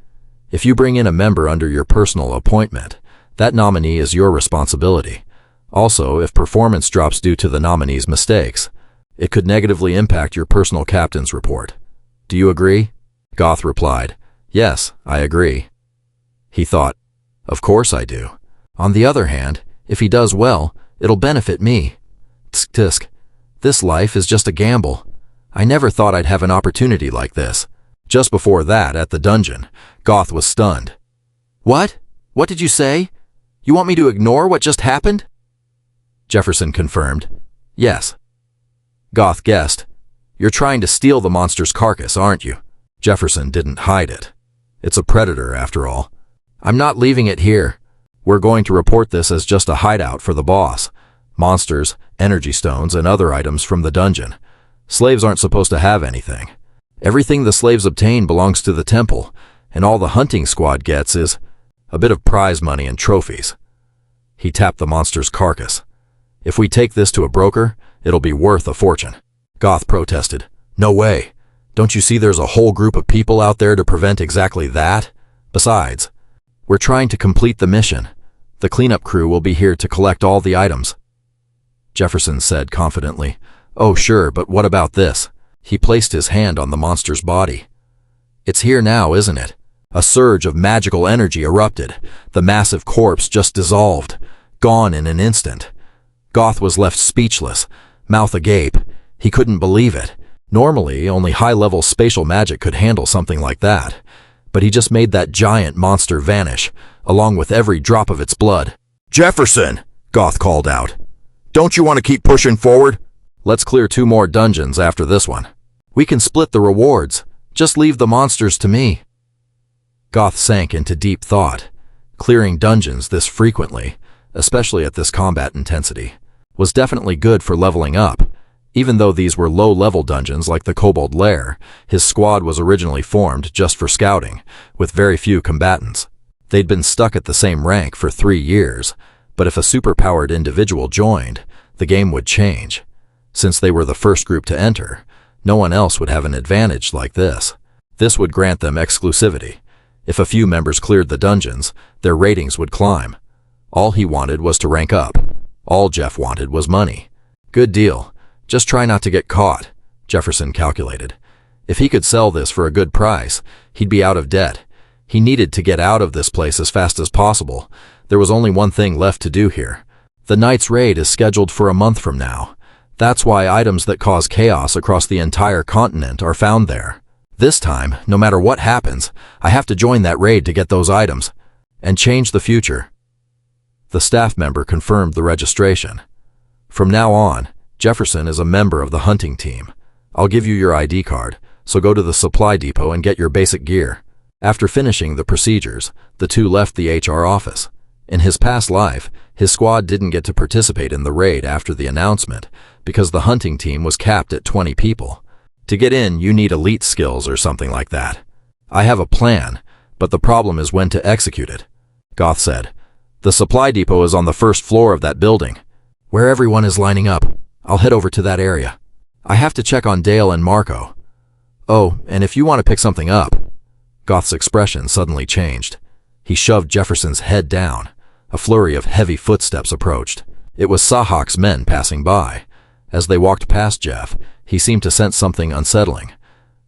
If you bring in a member under your personal appointment, that nominee is your responsibility. Also, if performance drops due to the nominee's mistakes, it could negatively impact your personal captain's report. Do you agree? Goth replied. Yes, I agree. He thought, Of course I do. On the other hand, if he does well, it'll benefit me. Tsk tisk. This life is just a gamble. I never thought I'd have an opportunity like this. Just before that, at the dungeon, Goth was stunned. What? What did you say? You want me to ignore what just happened? Jefferson confirmed. Yes. Goth guessed. You're trying to steal the monster's carcass, aren't you? Jefferson didn't hide it. It's a predator, after all. I'm not leaving it here. We're going to report this as just a hideout for the boss. Monsters, energy stones, and other items from the dungeon. Slaves aren't supposed to have anything. Everything the slaves obtain belongs to the temple, and all the hunting squad gets is a bit of prize money and trophies. He tapped the monster's carcass. If we take this to a broker, it'll be worth a fortune. Goth protested. No way. Don't you see there's a whole group of people out there to prevent exactly that? Besides, we're trying to complete the mission. The cleanup crew will be here to collect all the items. Jefferson said confidently. Oh, sure, but what about this? He placed his hand on the monster's body. It's here now, isn't it? A surge of magical energy erupted. The massive corpse just dissolved, gone in an instant. Goth was left speechless, mouth agape. He couldn't believe it. Normally, only high-level spatial magic could handle something like that. But he just made that giant monster vanish, along with every drop of its blood. Jefferson, Goth called out. Don't you want to keep pushing forward? Let's clear 2 more dungeons after this one. We can split the rewards. Just leave the monsters to me. Goth sank into deep thought. Clearing dungeons this frequently, especially at this combat intensity, was definitely good for leveling up. Even though these were low-level dungeons like the Kobold Lair, his squad was originally formed just for scouting, with very few combatants. They'd been stuck at the same rank for 3 years, but if a superpowered individual joined, the game would change. Since they were the first group to enter, no one else would have an advantage like this. This would grant them exclusivity. If a few members cleared the dungeons, their ratings would climb. All he wanted was to rank up. All Jeff wanted was money. Good deal. Just try not to get caught, Jefferson calculated. If he could sell this for a good price, he'd be out of debt. He needed to get out of this place as fast as possible. There was only one thing left to do here. The night's raid is scheduled for a month from now. That's why items that cause chaos across the entire continent are found there. This time, no matter what happens, I have to join that raid to get those items and change the future. The staff member confirmed the registration. From now on, Jefferson is a member of the hunting team. I'll give you your ID card, so go to the supply depot and get your basic gear. After finishing the procedures, the two left the HR office. In his past life, his squad didn't get to participate in the raid after the announcement because the hunting team was capped at 20 people. To get in, you need elite skills or something like that. I have a plan, but the problem is when to execute it. Goth said. The supply depot is on the first floor of that building. Where everyone is lining up, I'll head over to that area. I have to check on Dale and Marco. Oh, and if you want to pick something up. Goth's expression suddenly changed. He shoved Jefferson's head down. A flurry of heavy footsteps approached. It was Sahak's men passing by. As they walked past Jeff, he seemed to sense something unsettling.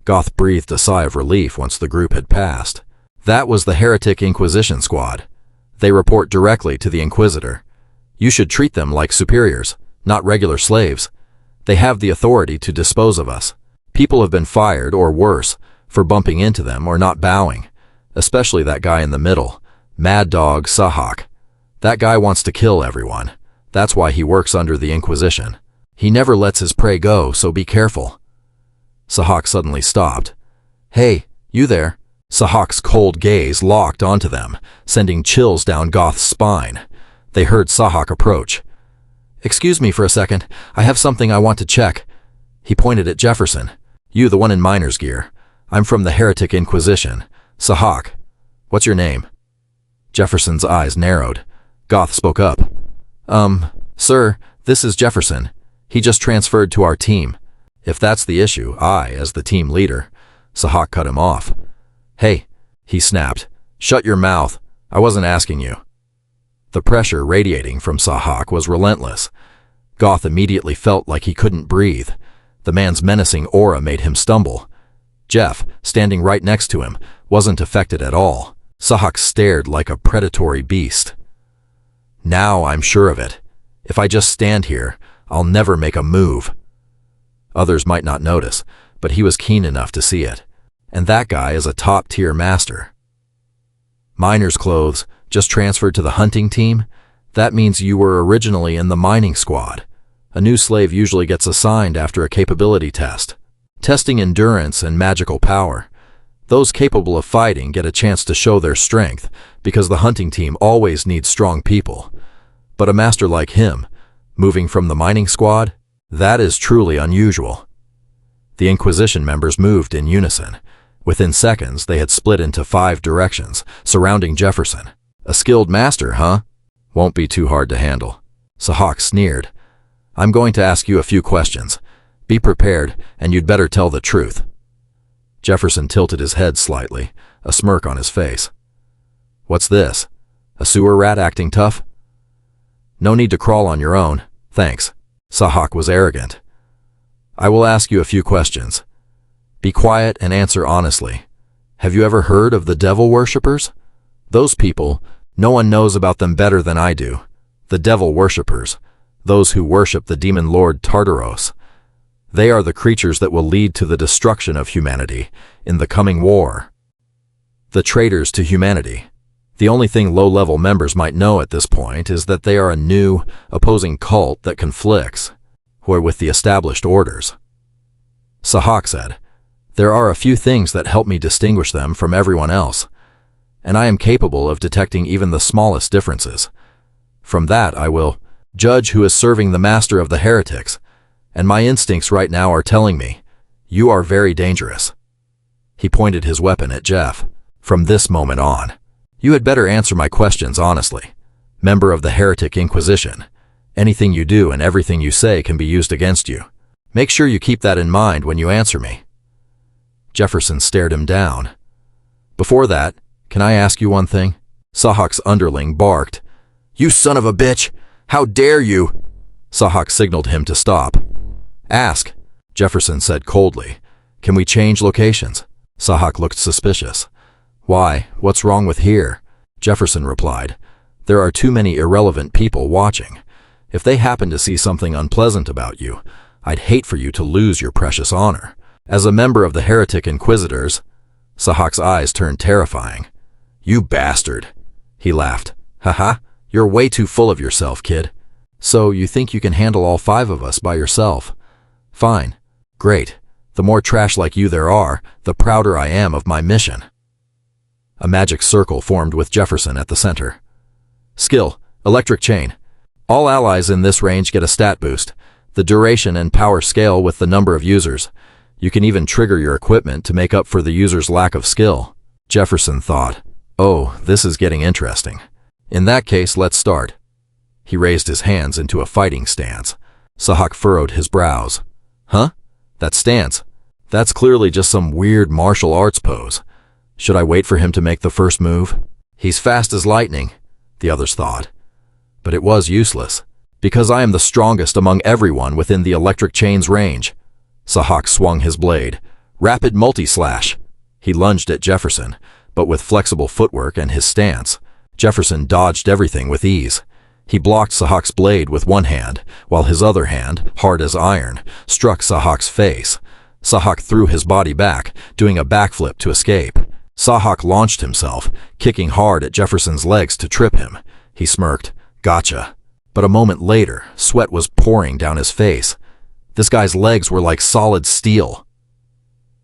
Goth breathed a sigh of relief once the group had passed. That was the Heretic Inquisition Squad. They report directly to the Inquisitor. You should treat them like superiors, not regular slaves. They have the authority to dispose of us. People have been fired, or worse, for bumping into them or not bowing. Especially that guy in the middle, Mad Dog Sahak. That guy wants to kill everyone. That's why he works under the Inquisition. He never lets his prey go, so be careful. Sahak suddenly stopped. Hey, you there? Sahak's cold gaze locked onto them, sending chills down Goth's spine. They heard Sahak approach. Excuse me for a second. I have something I want to check. He pointed at Jefferson. You, the one in miner's gear. I'm from the Heretic Inquisition. Sahak. What's your name? Jefferson's eyes narrowed. Goth spoke up. Sir, this is Jefferson. He just transferred to our team. If that's the issue, I, as the team leader. Sahak cut him off. Hey, he snapped. Shut your mouth. I wasn't asking you. The pressure radiating from Sahak was relentless. Goth immediately felt like he couldn't breathe. The man's menacing aura made him stumble. Jeff, standing right next to him, wasn't affected at all. Sahak stared like a predatory beast. Now I'm sure of it. If I just stand here, I'll never make a move. Others might not notice, but he was keen enough to see it. And that guy is a top-tier master. Miner's clothes, just transferred to the hunting team? That means you were originally in the mining squad. A new slave usually gets assigned after a capability test, testing endurance and magical power. Those capable of fighting get a chance to show their strength, because the hunting team always needs strong people. But a master like him, moving from the mining squad, that is truly unusual. The Inquisition members moved in unison. Within seconds, they had split into 5 directions, surrounding Jefferson. A skilled master, huh? Won't be too hard to handle. Sahak sneered. I'm going to ask you a few questions. Be prepared, and you'd better tell the truth. Jefferson tilted his head slightly, a smirk on his face. What's this? A sewer rat acting tough? No need to crawl on your own, thanks. Sahak was arrogant. I will ask you a few questions. Be quiet and answer honestly. Have you ever heard of the devil worshippers? Those people, no one knows about them better than I do. The devil worshippers, those who worship the demon lord Tartaros. They are the creatures that will lead to the destruction of humanity in the coming war. The traitors to humanity. The only thing low-level members might know at this point is that they are a new, opposing cult that conflicts with the established orders. Sahak said, there are a few things that help me distinguish them from everyone else, and I am capable of detecting even the smallest differences. From that I will judge who is serving the master of the heretics, and my instincts right now are telling me, you are very dangerous. He pointed his weapon at Jeff. From this moment on, you had better answer my questions honestly. Member of the Heretic Inquisition, anything you do and everything you say can be used against you. Make sure you keep that in mind when you answer me. Jefferson stared him down. Before that, can I ask you one thing? Sahak's underling barked. You son of a bitch! How dare you! Sahak signaled him to stop. Ask, Jefferson said coldly. Can we change locations? Sahak looked suspicious. Why, what's wrong with here? Jefferson replied. There are too many irrelevant people watching. If they happen to see something unpleasant about you, I'd hate for you to lose your precious honor. As a member of the Heretic Inquisitors, Sahak's eyes turned terrifying. You bastard, he laughed. Haha, you're way too full of yourself, kid. So you think you can handle all 5 of us by yourself? Fine. Great. The more trash like you there are, the prouder I am of my mission. A magic circle formed with Jefferson at the center. Skill, electric chain. All allies in this range get a stat boost. The duration and power scale with the number of users. You can even trigger your equipment to make up for the user's lack of skill. Jefferson thought, oh, this is getting interesting. In that case, let's start. He raised his hands into a fighting stance. Sahak furrowed his brows. Huh? That stance? That's clearly just some weird martial arts pose. Should I wait for him to make the first move? He's fast as lightning, the others thought. But it was useless, because I am the strongest among everyone within the electric chain's range. Sahak swung his blade. Rapid multi-slash. He lunged at Jefferson, but with flexible footwork and his stance, Jefferson dodged everything with ease. He blocked Sahak's blade with one hand, while his other hand, hard as iron, struck Sahak's face. Sahak threw his body back, doing a backflip to escape. Sahak launched himself, kicking hard at Jefferson's legs to trip him. He smirked, gotcha. But a moment later, sweat was pouring down his face. This guy's legs were like solid steel.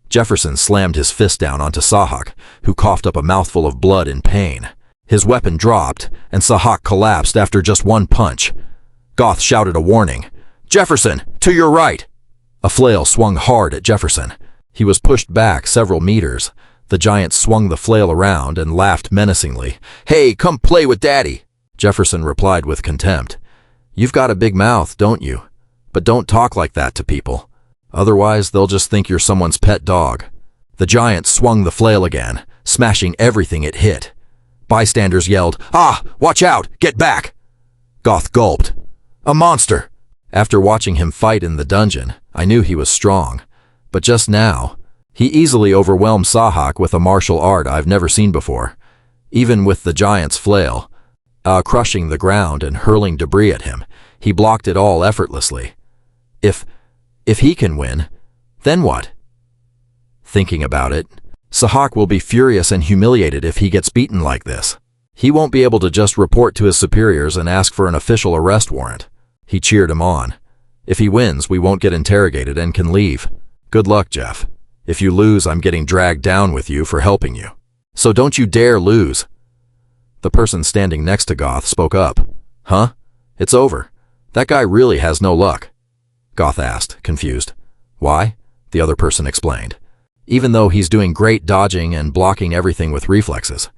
Jefferson slammed his fist down onto Sahak, who coughed up a mouthful of blood in pain. His weapon dropped, and Sahak collapsed after just one punch. Goth shouted a warning. Jefferson, to your right! A flail swung hard at Jefferson. He was pushed back several meters. The giant swung the flail around and laughed menacingly. Hey, come play with Daddy! Jefferson replied with contempt. You've got a big mouth, don't you? But don't talk like that to people. Otherwise, they'll just think you're someone's pet dog. The giant swung the flail again, smashing everything it hit. Bystanders yelled, Ah, watch out, get back! Goth gulped. A monster! After watching him fight in the dungeon, I knew he was strong. But just now, he easily overwhelmed Sahak with a martial art I've never seen before. Even with the giant's flail, crushing the ground and hurling debris at him, he blocked it all effortlessly. If If he can win, then what? Thinking about it, Sahak will be furious and humiliated if he gets beaten like this. He won't be able to just report to his superiors and ask for an official arrest warrant. He cheered him on. If he wins, we won't get interrogated and can leave. Good luck, Jeff. If you lose, I'm getting dragged down with you for helping you. So don't you dare lose. The person standing next to Goth spoke up. Huh? It's over. That guy really has no luck. Goth asked, confused. Why? The other person explained. Even though he's doing great dodging and blocking everything with reflexes.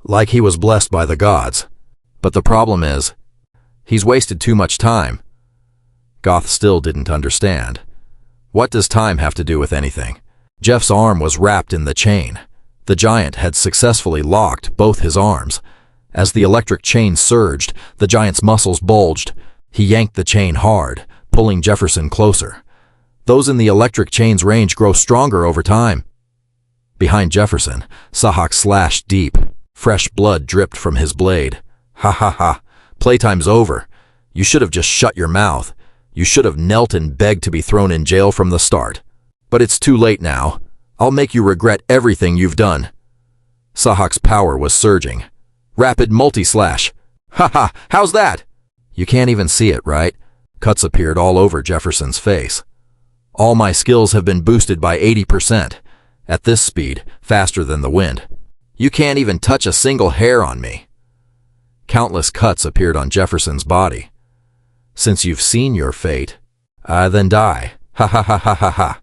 Like he was blessed by the gods. But the problem is, he's wasted too much time. Goth still didn't understand. What does time have to do with anything? Jeff's arm was wrapped in the chain. The giant had successfully locked both his arms. As the electric chain surged, the giant's muscles bulged. He yanked the chain hard, pulling Jefferson closer. Those in the electric chain's range grow stronger over time. Behind Jefferson, Sahak slashed deep. Fresh blood dripped from his blade. Ha ha ha. Playtime's over. You should have just shut your mouth. You should have knelt and begged to be thrown in jail from the start. But it's too late now. I'll make you regret everything you've done. Sahak's power was surging. Rapid multi-slash. Ha ha, how's that? You can't even see it, right? Cuts appeared all over Jefferson's face. All my skills have been boosted by 80%. At this speed, faster than the wind. You can't even touch a single hair on me. Countless cuts appeared on Jefferson's body. Since you've seen your fate, then die. Ha ha ha ha ha ha.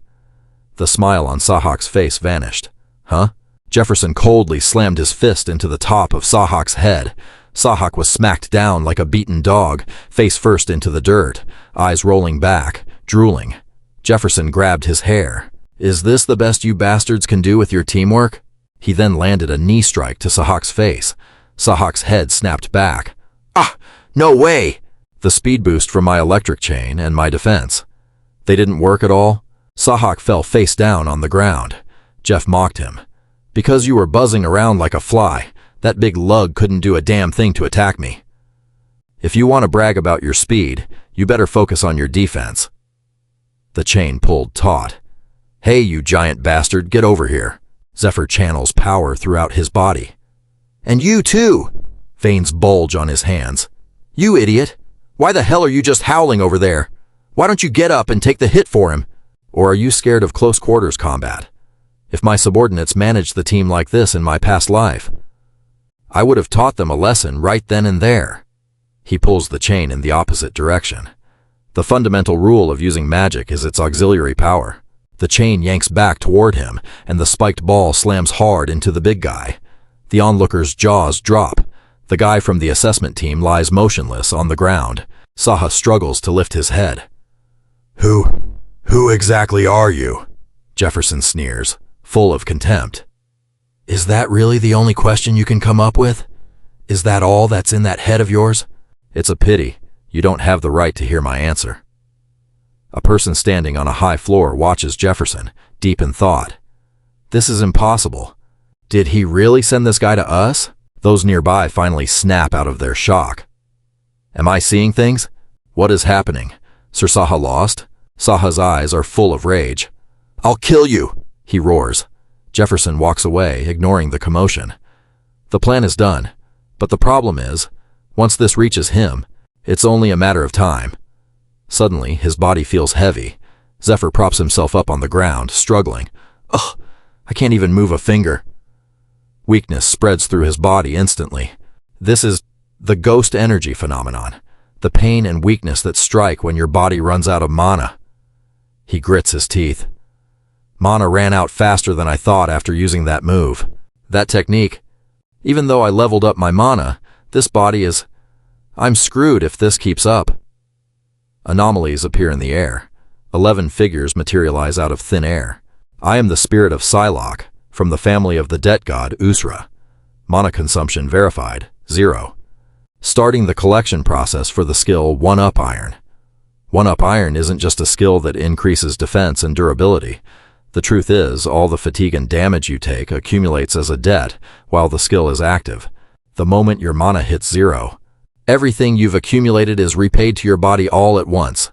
The smile on Sahak's face vanished. Huh? Jefferson coldly slammed his fist into the top of Sahak's head. Sahak was smacked down like a beaten dog, face first into the dirt, eyes rolling back, drooling. Jefferson grabbed his hair. Is this the best you bastards can do with your teamwork? He then landed a knee strike to Sahak's face. Sahak's head snapped back. Ah! No way! The speed boost from my electric chain and my defense. They didn't work at all? Sahak fell face down on the ground. Jeff mocked him. Because you were buzzing around like a fly, that big lug couldn't do a damn thing to attack me. If you want to brag about your speed, you better focus on your defense. The chain pulled taut. Hey, you giant bastard, get over here. Zephyr channels power throughout his body. And you too! Veins bulge on his hands. You idiot! Why the hell are you just howling over there? Why don't you get up and take the hit for him? Or are you scared of close quarters combat? If my subordinates managed the team like this in my past life, I would have taught them a lesson right then and there. He pulls the chain in the opposite direction. The fundamental rule of using magic is its auxiliary power. The chain yanks back toward him, and the spiked ball slams hard into the big guy. The onlooker's jaws drop. The guy from the assessment team lies motionless on the ground. Saha struggles to lift his head. Who exactly are you? Jefferson sneers, full of contempt. Is that really the only question you can come up with? Is that all that's in that head of yours? It's a pity. You don't have the right to hear my answer. A person standing on a high floor watches Jefferson, deep in thought. This is impossible. Did he really send this guy to us? Those nearby finally snap out of their shock. Am I seeing things? What is happening? Sir Saha lost? Saha's eyes are full of rage. I'll kill you, he roars. Jefferson walks away, ignoring the commotion. The plan is done, but the problem is, once this reaches him, it's only a matter of time. Suddenly, his body feels heavy. Zephyr props himself up on the ground, struggling. Ugh, I can't even move a finger. Weakness spreads through his body instantly. This is the ghost energy phenomenon, the pain and weakness that strike when your body runs out of mana. He grits his teeth. Mana ran out faster than I thought after using that move. That technique. Even though I leveled up my mana, this body is... I'm screwed if this keeps up. Anomalies appear in the air. 11 figures materialize out of thin air. I am the spirit of Psylocke, from the family of the debt god Usra. Mana consumption verified, 0. Starting the collection process for the skill 1-Up Iron. 1-Up Iron isn't just a skill that increases defense and durability. The truth is, all the fatigue and damage you take accumulates as a debt while the skill is active. The moment your mana hits 0, everything you've accumulated is repaid to your body all at once.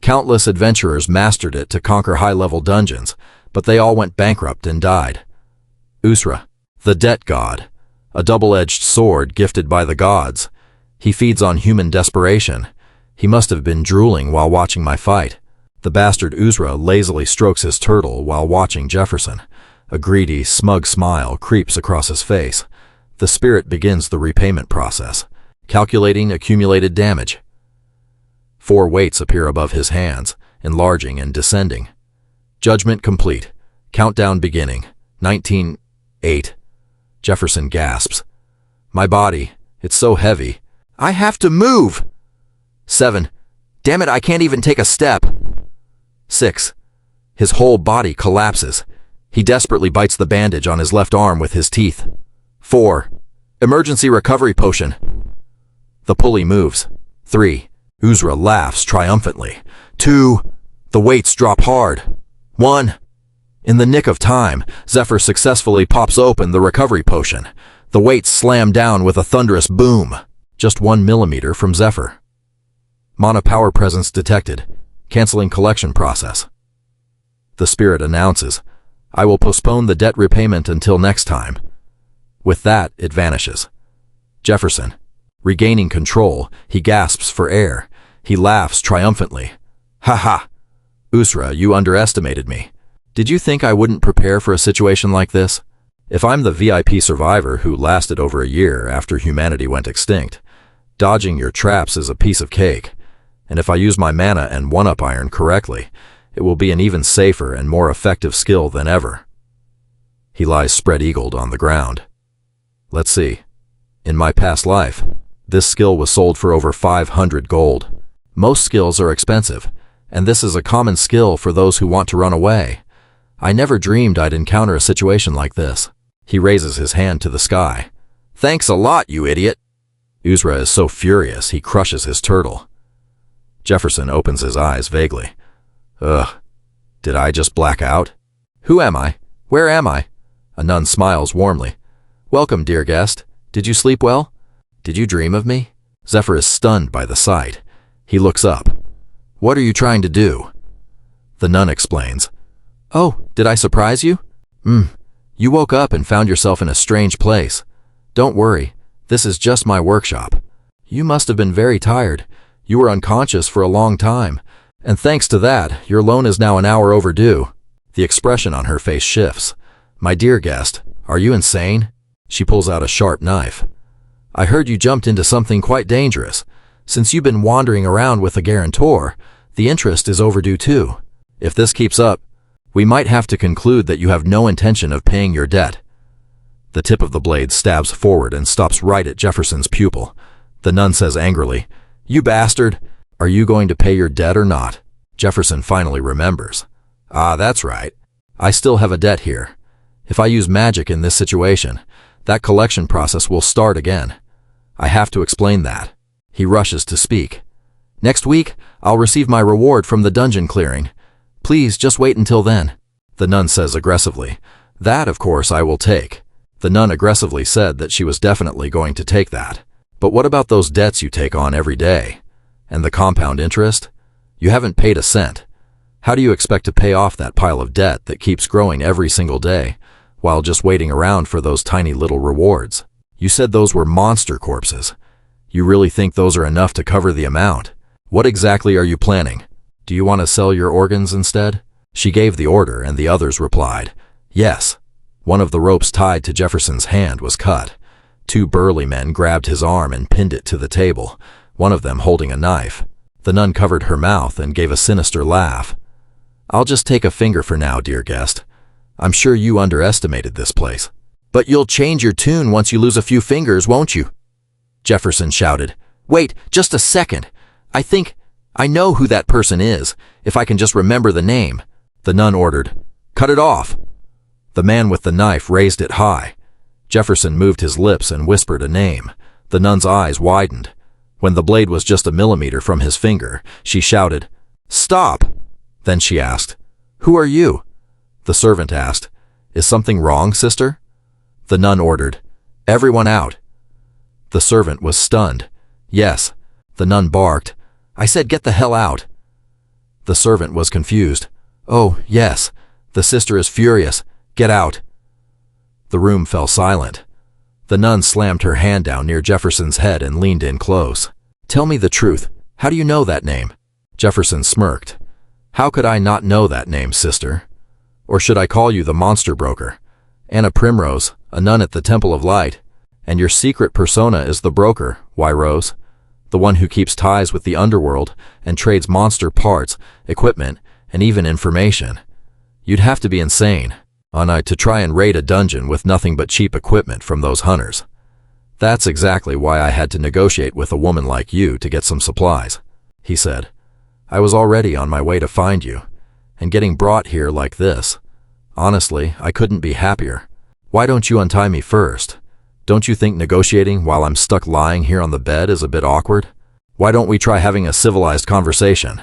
Countless adventurers mastered it to conquer high-level dungeons, but they all went bankrupt and died. Usra, the debt god, a double-edged sword gifted by the gods. He feeds on human desperation. He must have been drooling while watching my fight. The bastard Usra lazily strokes his turtle while watching Jefferson. A greedy, smug smile creeps across his face. The spirit begins the repayment process, calculating accumulated damage. 4 weights appear above his hands, enlarging and descending. Judgment complete. Countdown beginning. 19, 8. Jefferson gasps. My body, it's so heavy. I have to move! 7. Damn it, I can't even take a step. 6. His whole body collapses. He desperately bites the bandage on his left arm with his teeth. 4. Emergency recovery potion. The pulley moves. 3. Usra laughs triumphantly. 2. The weights drop hard. 1. In the nick of time, Zephyr successfully pops open the recovery potion. The weights slam down with a thunderous boom, just 1 millimeter from Zephyr. Mana power presence detected. Canceling collection process. The spirit announces, I will postpone the debt repayment until next time. With that, it vanishes. Jefferson. Regaining control, he gasps for air. He laughs triumphantly. Ha ha! Usra, you underestimated me. Did you think I wouldn't prepare for a situation like this? If I'm the VIP survivor who lasted over a year after humanity went extinct, dodging your traps is a piece of cake. And if I use my mana and one-up iron correctly, it will be an even safer and more effective skill than ever. He lies spread-eagled on the ground. Let's see. In my past life, this skill was sold for over 500 gold. Most skills are expensive, and this is a common skill for those who want to run away. I never dreamed I'd encounter a situation like this. He raises his hand to the sky. Thanks a lot, you idiot. Usra is so furious he crushes his turtle. Jefferson opens his eyes vaguely. Ugh, did I just black out? Who am I? Where am I? A nun smiles warmly. Welcome, dear guest. Did you sleep well? Did you dream of me? Zephyr is stunned by the sight. He looks up. What are you trying to do? The nun explains. Oh, did I surprise you? You woke up and found yourself in a strange place. Don't worry, this is just my workshop. You must have been very tired. You were unconscious for a long time, and thanks to that, your loan is now an hour overdue. The expression on her face shifts. My dear guest, are you insane? She pulls out a sharp knife. I heard you jumped into something quite dangerous. Since you've been wandering around with a guarantor, the interest is overdue too. If this keeps up, we might have to conclude that you have no intention of paying your debt. The tip of the blade stabs forward and stops right at Jefferson's pupil. The nun says angrily, You bastard! Are you going to pay your debt or not? Jefferson finally remembers. Ah, that's right. I still have a debt here. If I use magic in this situation, that collection process will start again. I have to explain that. He rushes to speak. Next week, I'll receive my reward from the dungeon clearing. Please just wait until then. The nun says aggressively. That, of course, I will take. The nun aggressively said that she was definitely going to take that. But what about those debts you take on every day? And the compound interest? You haven't paid a cent. How do you expect to pay off that pile of debt that keeps growing every single day, while just waiting around for those tiny little rewards? You said those were monster corpses. You really think those are enough to cover the amount? What exactly are you planning? Do you want to sell your organs instead? She gave the order and the others replied, Yes. One of the ropes tied to Jefferson's hand was cut. 2 burly men grabbed his arm and pinned it to the table, one of them holding a knife. The nun covered her mouth and gave a sinister laugh. I'll just take a finger for now, dear guest. I'm sure you underestimated this place. But you'll change your tune once you lose a few fingers, won't you? Jefferson shouted. Wait, just a second. I know who that person is, if I can just remember the name. The nun ordered. Cut it off. The man with the knife raised it high. Jefferson moved his lips and whispered a name. The nun's eyes widened. When the blade was just a millimeter from his finger, she shouted, Stop! Then she asked, Who are you? The servant asked, Is something wrong, sister? The nun ordered, Everyone out. The servant was stunned. Yes. The nun barked, I said get the hell out. The servant was confused. "Oh, yes. The sister is furious. Get out." The room fell silent. The nun slammed her hand down near Jefferson's head and leaned in close. "Tell me the truth. How do you know that name?" Jefferson smirked. "How could I not know that name, sister? Or should I call you the monster broker? Anna Primrose, a nun at the Temple of Light. And your secret persona is the broker, why, Rose? The one who keeps ties with the underworld and trades monster parts, equipment, and even information. You'd have to be insane, Anna, to try and raid a dungeon with nothing but cheap equipment from those hunters. That's exactly why I had to negotiate with a woman like you to get some supplies," he said. "I was already on my way to find you, and getting brought here like this. Honestly, I couldn't be happier. Why don't you untie me first? Don't you think negotiating while I'm stuck lying here on the bed is a bit awkward? Why don't we try having a civilized conversation?"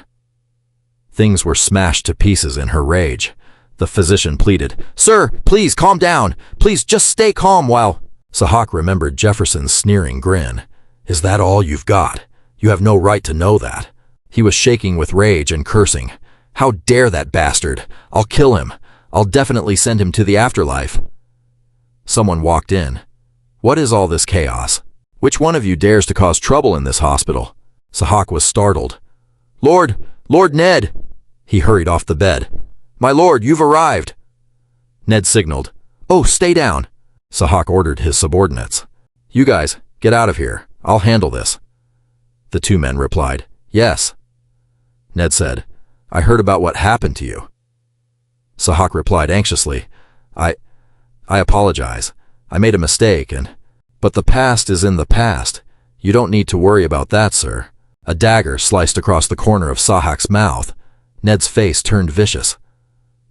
Things were smashed to pieces in her rage. The physician pleaded, "Sir, please calm down. Please just stay calm while—" Sahak remembered Jefferson's sneering grin. "Is that all you've got? You have no right to know that." He was shaking with rage and cursing. "How dare that bastard? I'll kill him. I'll definitely send him to the afterlife." Someone walked in. "What is all this chaos? Which one of you dares to cause trouble in this hospital?" Sahak was startled. Lord Ned!" He hurried off the bed. "My lord, you've arrived." Ned signaled. "Oh, stay down." Sahak ordered his subordinates. "You guys, get out of here. I'll handle this." The two men replied, "Yes." Ned said, "I heard about what happened to you." Sahak replied anxiously, I apologize. I made a mistake but the past is in the past. You don't need to worry about that, sir." A dagger sliced across the corner of Sahak's mouth. Ned's face turned vicious.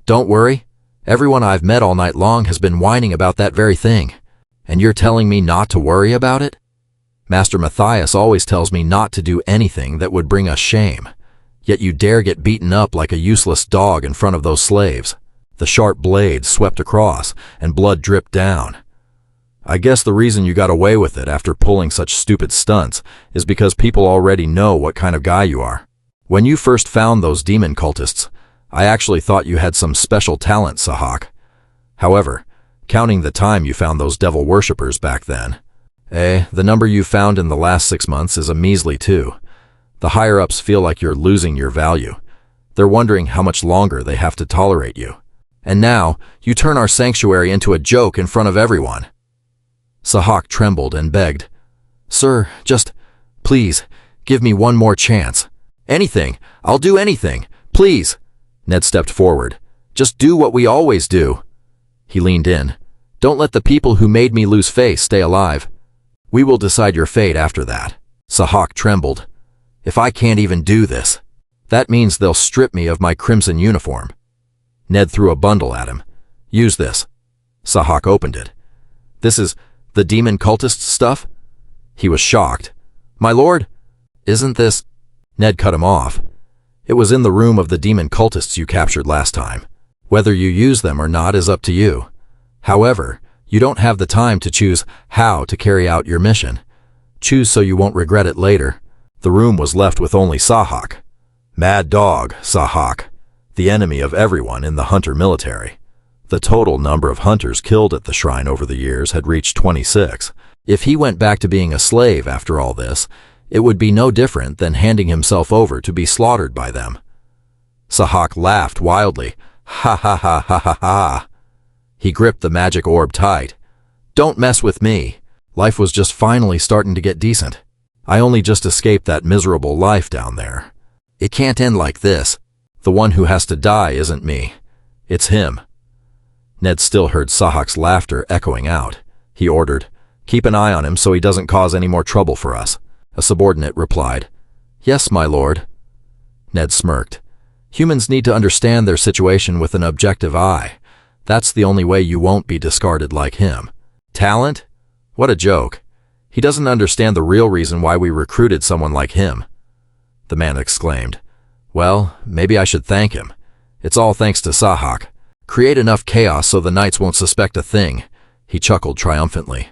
"Don't worry. Everyone I've met all night long has been whining about that very thing. And you're telling me not to worry about it? Master Matthias always tells me not to do anything that would bring us shame. Yet you dare get beaten up like a useless dog in front of those slaves." The sharp blade swept across, and blood dripped down. "I guess the reason you got away with it after pulling such stupid stunts is because people already know what kind of guy you are. When you first found those demon cultists, I actually thought you had some special talent, Sahak. However, counting the time you found those devil worshippers back then, the number you found in the last 6 months is a measly 2. The higher-ups feel like you're losing your value. They're wondering how much longer they have to tolerate you. And now, you turn our sanctuary into a joke in front of everyone." Sahak trembled and begged, "Sir, just, please, give me one more chance. Anything, I'll do anything, please." Ned stepped forward. "Just do what we always do." He leaned in. "Don't let the people who made me lose face stay alive. We will decide your fate after that." Sahak trembled. "If I can't even do this, that means they'll strip me of my crimson uniform." Ned threw a bundle at him. "Use this." Sahak opened it. "This is the demon cultist stuff?" He was shocked. "My lord, isn't this—" Ned cut him off. "It was in the room of the demon cultists you captured last time. Whether you use them or not is up to you. However, you don't have the time to choose how to carry out your mission. Choose so you won't regret it later." The room was left with only Sahak. Mad dog, Sahak, the enemy of everyone in the hunter military. The total number of hunters killed at the shrine over the years had reached 26. If he went back to being a slave after all this, it would be no different than handing himself over to be slaughtered by them. Sahak laughed wildly. "Ha ha ha ha ha ha." He gripped the magic orb tight. "Don't mess with me. Life was just finally starting to get decent. I only just escaped that miserable life down there. It can't end like this. The one who has to die isn't me. It's him." Ned still heard Sahak's laughter echoing out. He ordered, "Keep an eye on him so he doesn't cause any more trouble for us." A subordinate replied, "Yes, my lord." Ned smirked. "Humans need to understand their situation with an objective eye. That's the only way you won't be discarded like him. Talent? What a joke. He doesn't understand the real reason why we recruited someone like him." The man exclaimed, "Well, maybe I should thank him. It's all thanks to Sahak. Create enough chaos so the knights won't suspect a thing." He chuckled triumphantly.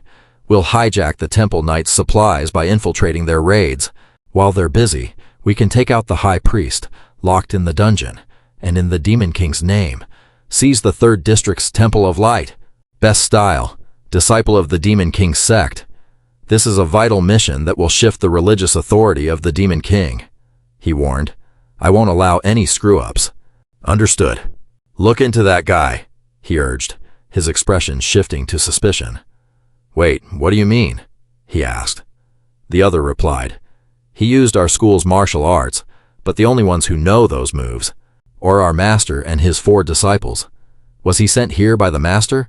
"We'll hijack the temple knights' supplies by infiltrating their raids. While they're busy, we can take out the high priest, locked in the dungeon, and in the Demon King's name. Seize the 3rd District's Temple of Light. Best style, disciple of the Demon King's sect. This is a vital mission that will shift the religious authority of the Demon King, he warned. I won't allow any screw-ups. Understood. Look into that guy, he urged, his expression shifting to suspicion. Wait, what do you mean? He asked. The other replied. He used our school's martial arts, but the only ones who know those moves are our master and his 4 disciples. Was he sent here by the master?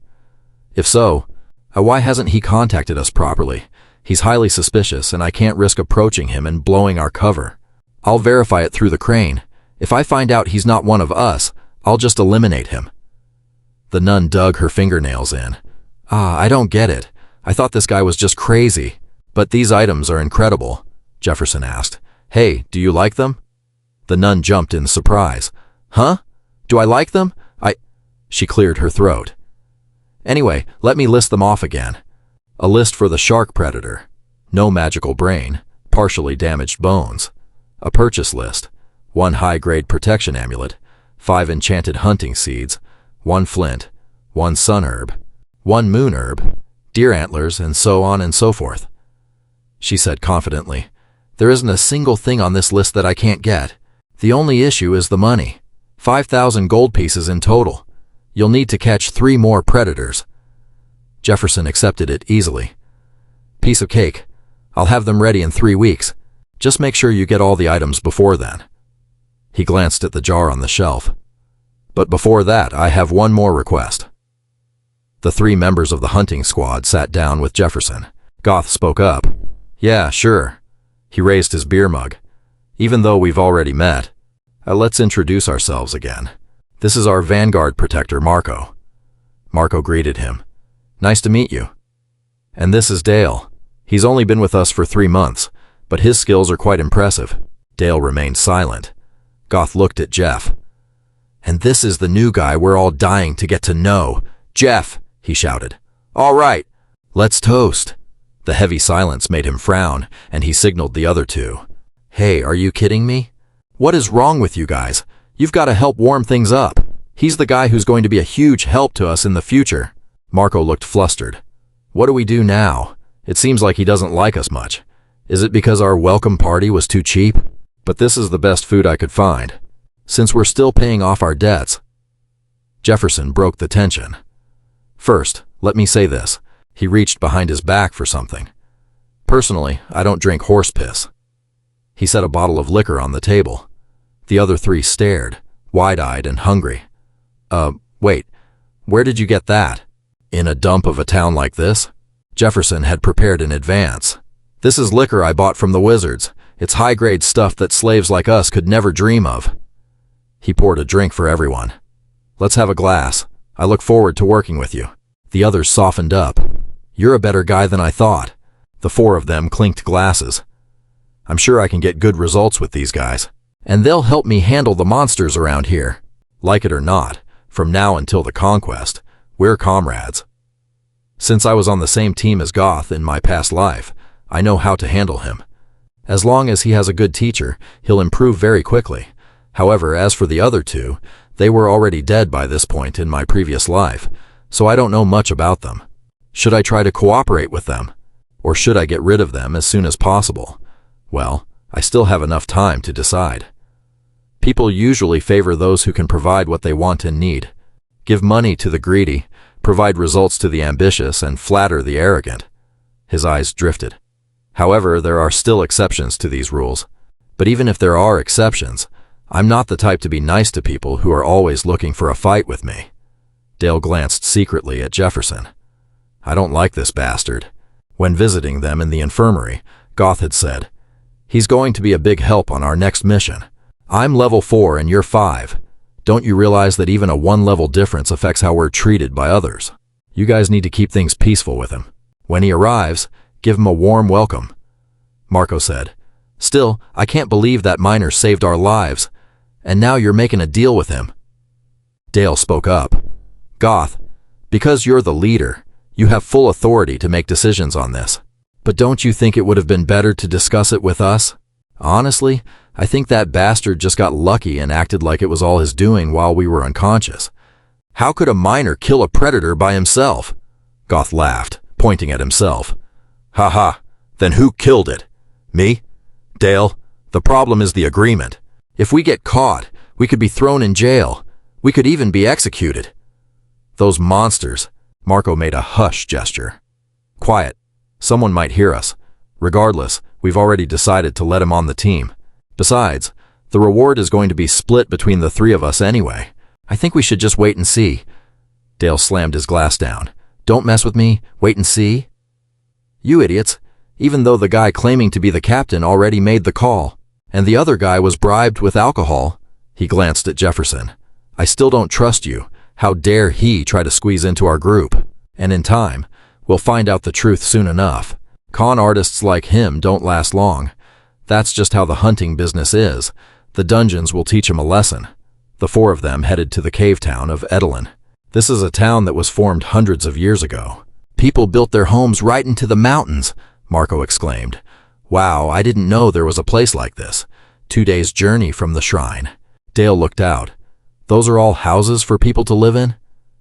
If so, why hasn't he contacted us properly? He's highly suspicious, and I can't risk approaching him and blowing our cover. I'll verify it through the crane. If I find out he's not one of us, I'll just eliminate him. The nun dug her fingernails in. I don't get it. I thought this guy was just crazy. But these items are incredible, Jefferson asked. Hey, do you like them? The nun jumped in surprise. Huh? Do I like them? She cleared her throat. Anyway, let me list them off again. A list for the shark predator. No magical brain. Partially damaged bones. A purchase list. 1 high-grade protection amulet. 5 enchanted hunting seeds. 1 flint. 1 sun herb. 1 moon herb. Deer antlers, and so on and so forth. She said confidently. There isn't a single thing on this list that I can't get. The only issue is the money. 5,000 gold pieces in total. You'll need to catch 3 more predators. Jefferson accepted it easily. Piece of cake. I'll have them ready in 3 weeks. Just make sure you get all the items before then. He glanced at the jar on the shelf. But before that, I have one more request. The 3 members of the hunting squad sat down with Jefferson. Goth spoke up. Yeah, sure. He raised his beer mug. Even though we've already met, let's introduce ourselves again. This is our Vanguard protector, Marco. Marco greeted him. Nice to meet you. And this is Dale. He's only been with us for 3 months, but his skills are quite impressive. Dale remained silent. Goth looked at Jeff. And this is the new guy we're all dying to get to know. Jeff, he shouted. All right, let's toast. The heavy silence made him frown, and he signaled the other 2. Hey, are you kidding me? What is wrong with you guys? You've got to help warm things up. He's the guy who's going to be a huge help to us in the future. Marco looked flustered. What do we do now? It seems like he doesn't like us much. Is it because our welcome party was too cheap? But this is the best food I could find. Since we're still paying off our debts. Jefferson broke the tension. First, let me say this. He reached behind his back for something. Personally, I don't drink horse piss. He set a bottle of liquor on the table. The other 3 stared, wide-eyed and hungry. Wait, where did you get that? In a dump of a town like this? Jefferson had prepared in advance. This is liquor I bought from the wizards. It's high-grade stuff that slaves like us could never dream of. He poured a drink for everyone. Let's have a glass. I look forward to working with you. The others softened up. You're a better guy than I thought. The 4 of them clinked glasses. I'm sure I can get good results with these guys. And they'll help me handle the monsters around here. Like it or not, from now until the conquest, we're comrades. Since I was on the same team as Goth in my past life, I know how to handle him. As long as he has a good teacher, he'll improve very quickly. However, as for the other 2, they were already dead by this point in my previous life, so I don't know much about them. Should I try to cooperate with them? Or should I get rid of them as soon as possible? Well, I still have enough time to decide. People usually favor those who can provide what they want and need. Give money to the greedy, provide results to the ambitious, and flatter the arrogant. His eyes drifted. However, there are still exceptions to these rules. But even if there are exceptions, I'm not the type to be nice to people who are always looking for a fight with me. Dale glanced secretly at Jefferson. I don't like this bastard. When visiting them in the infirmary, Goth had said, He's going to be a big help on our next mission. I'm level 4 and you're 5. Don't you realize that even a 1-level difference affects how we're treated by others? You guys need to keep things peaceful with him. When he arrives, give him a warm welcome. Marco said, Still, I can't believe that miner saved our lives. And now you're making a deal with him. Dale spoke up. Goth, because you're the leader, you have full authority to make decisions on this. But don't you think it would have been better to discuss it with us? Honestly, I think that bastard just got lucky and acted like it was all his doing while we were unconscious. How could a miner kill a predator by himself? Goth laughed, pointing at himself. Ha ha, then who killed it? Me? Dale, the problem is the agreement. If we get caught, we could be thrown in jail. We could even be executed. Those monsters. Marco made a hush gesture. Quiet. Someone might hear us. Regardless, we've already decided to let him on the team. Besides, the reward is going to be split between the three of us anyway. I think we should just wait and see. Dale slammed his glass down. Don't mess with me. Wait and see. You idiots. Even though the guy claiming to be the captain already made the call, and the other guy was bribed with alcohol. He glanced at Jefferson. I still don't trust you. How dare he try to squeeze into our group? And in time, we'll find out the truth soon enough. Con artists like him don't last long. That's just how the hunting business is. The dungeons will teach him a lesson. The four of them headed to the cave town of Edelin. This is a town that was formed hundreds of years ago. People built their homes right into the mountains, Marco exclaimed. Wow, I didn't know there was a place like this. 2 days' journey from the shrine. Dale looked out. Those are all houses for people to live in?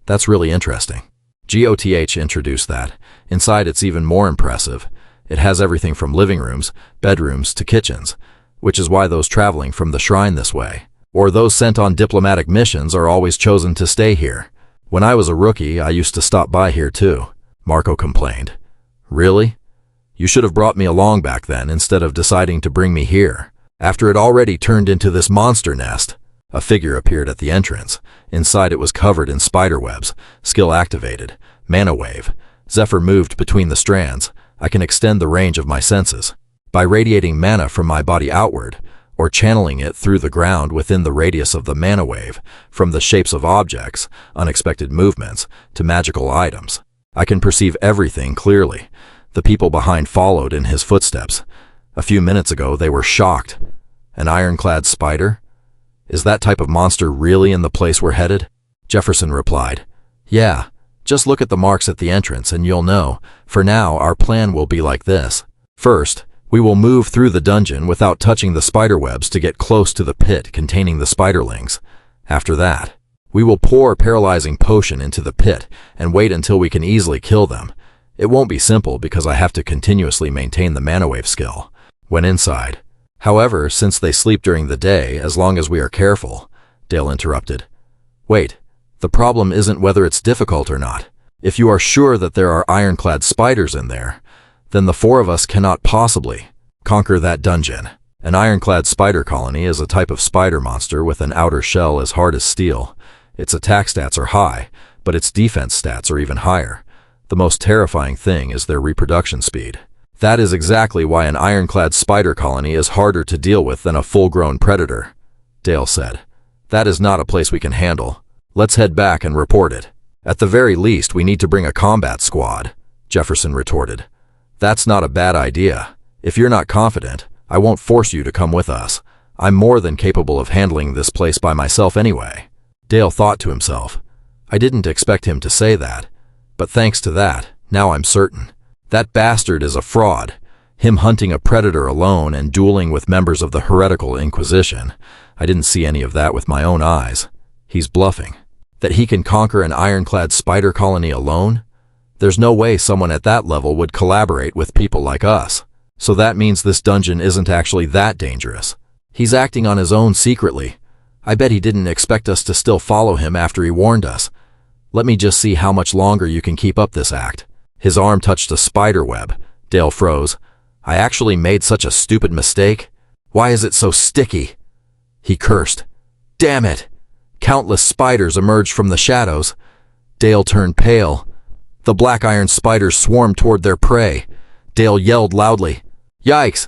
That's really interesting. GOTH introduced that. Inside it's even more impressive. It has everything from living rooms, bedrooms to kitchens, which is why those traveling from the shrine this way, or those sent on diplomatic missions, are always chosen to stay here. When I was a rookie, I used to stop by here too, Marco complained. Really? You should have brought me along back then instead of deciding to bring me here. After it already turned into this monster nest. A figure appeared at the entrance. Inside it was covered in spider webs, skill activated, mana wave. Zephyr moved between the strands. I can extend the range of my senses by radiating mana from my body outward, or channeling it through the ground within the radius of the mana wave, from the shapes of objects, unexpected movements, to magical items. I can perceive everything clearly. The people behind followed in his footsteps. A few minutes ago they were shocked. An ironclad spider? Is that type of monster really in the place we're headed? Jefferson replied. Yeah, just look at the marks at the entrance and you'll know. For now, our plan will be like this. First, we will move through the dungeon without touching the spider webs to get close to the pit containing the spiderlings. After that, we will pour paralyzing potion into the pit and wait until we can easily kill them. It won't be simple because I have to continuously maintain the mana wave skill when inside. However, since they sleep during the day, as long as we are careful, Dale interrupted. Wait, the problem isn't whether it's difficult or not. If you are sure that there are ironclad spiders in there, then the four of us cannot possibly conquer that dungeon. An ironclad spider colony is a type of spider monster with an outer shell as hard as steel. Its attack stats are high, but its defense stats are even higher. The most terrifying thing is their reproduction speed. That is exactly why an ironclad spider colony is harder to deal with than a full-grown predator, Dale said. That is not a place we can handle. Let's head back and report it. At the very least, we need to bring a combat squad, Jefferson retorted. That's not a bad idea. If you're not confident, I won't force you to come with us. I'm more than capable of handling this place by myself anyway. Dale thought to himself. I didn't expect him to say that, but thanks to that, now I'm certain. That bastard is a fraud. Him hunting a predator alone and dueling with members of the heretical Inquisition. I didn't see any of that with my own eyes. He's bluffing. That he can conquer an ironclad spider colony alone? There's no way someone at that level would collaborate with people like us. So that means this dungeon isn't actually that dangerous. He's acting on his own secretly. I bet he didn't expect us to still follow him after he warned us. Let me just see how much longer you can keep up this act. His arm touched a spider web. Dale froze. I actually made such a stupid mistake. Why is it so sticky? He cursed. Damn it! Countless spiders emerged from the shadows. Dale turned pale. The black iron spiders swarmed toward their prey. Dale yelled loudly. Yikes!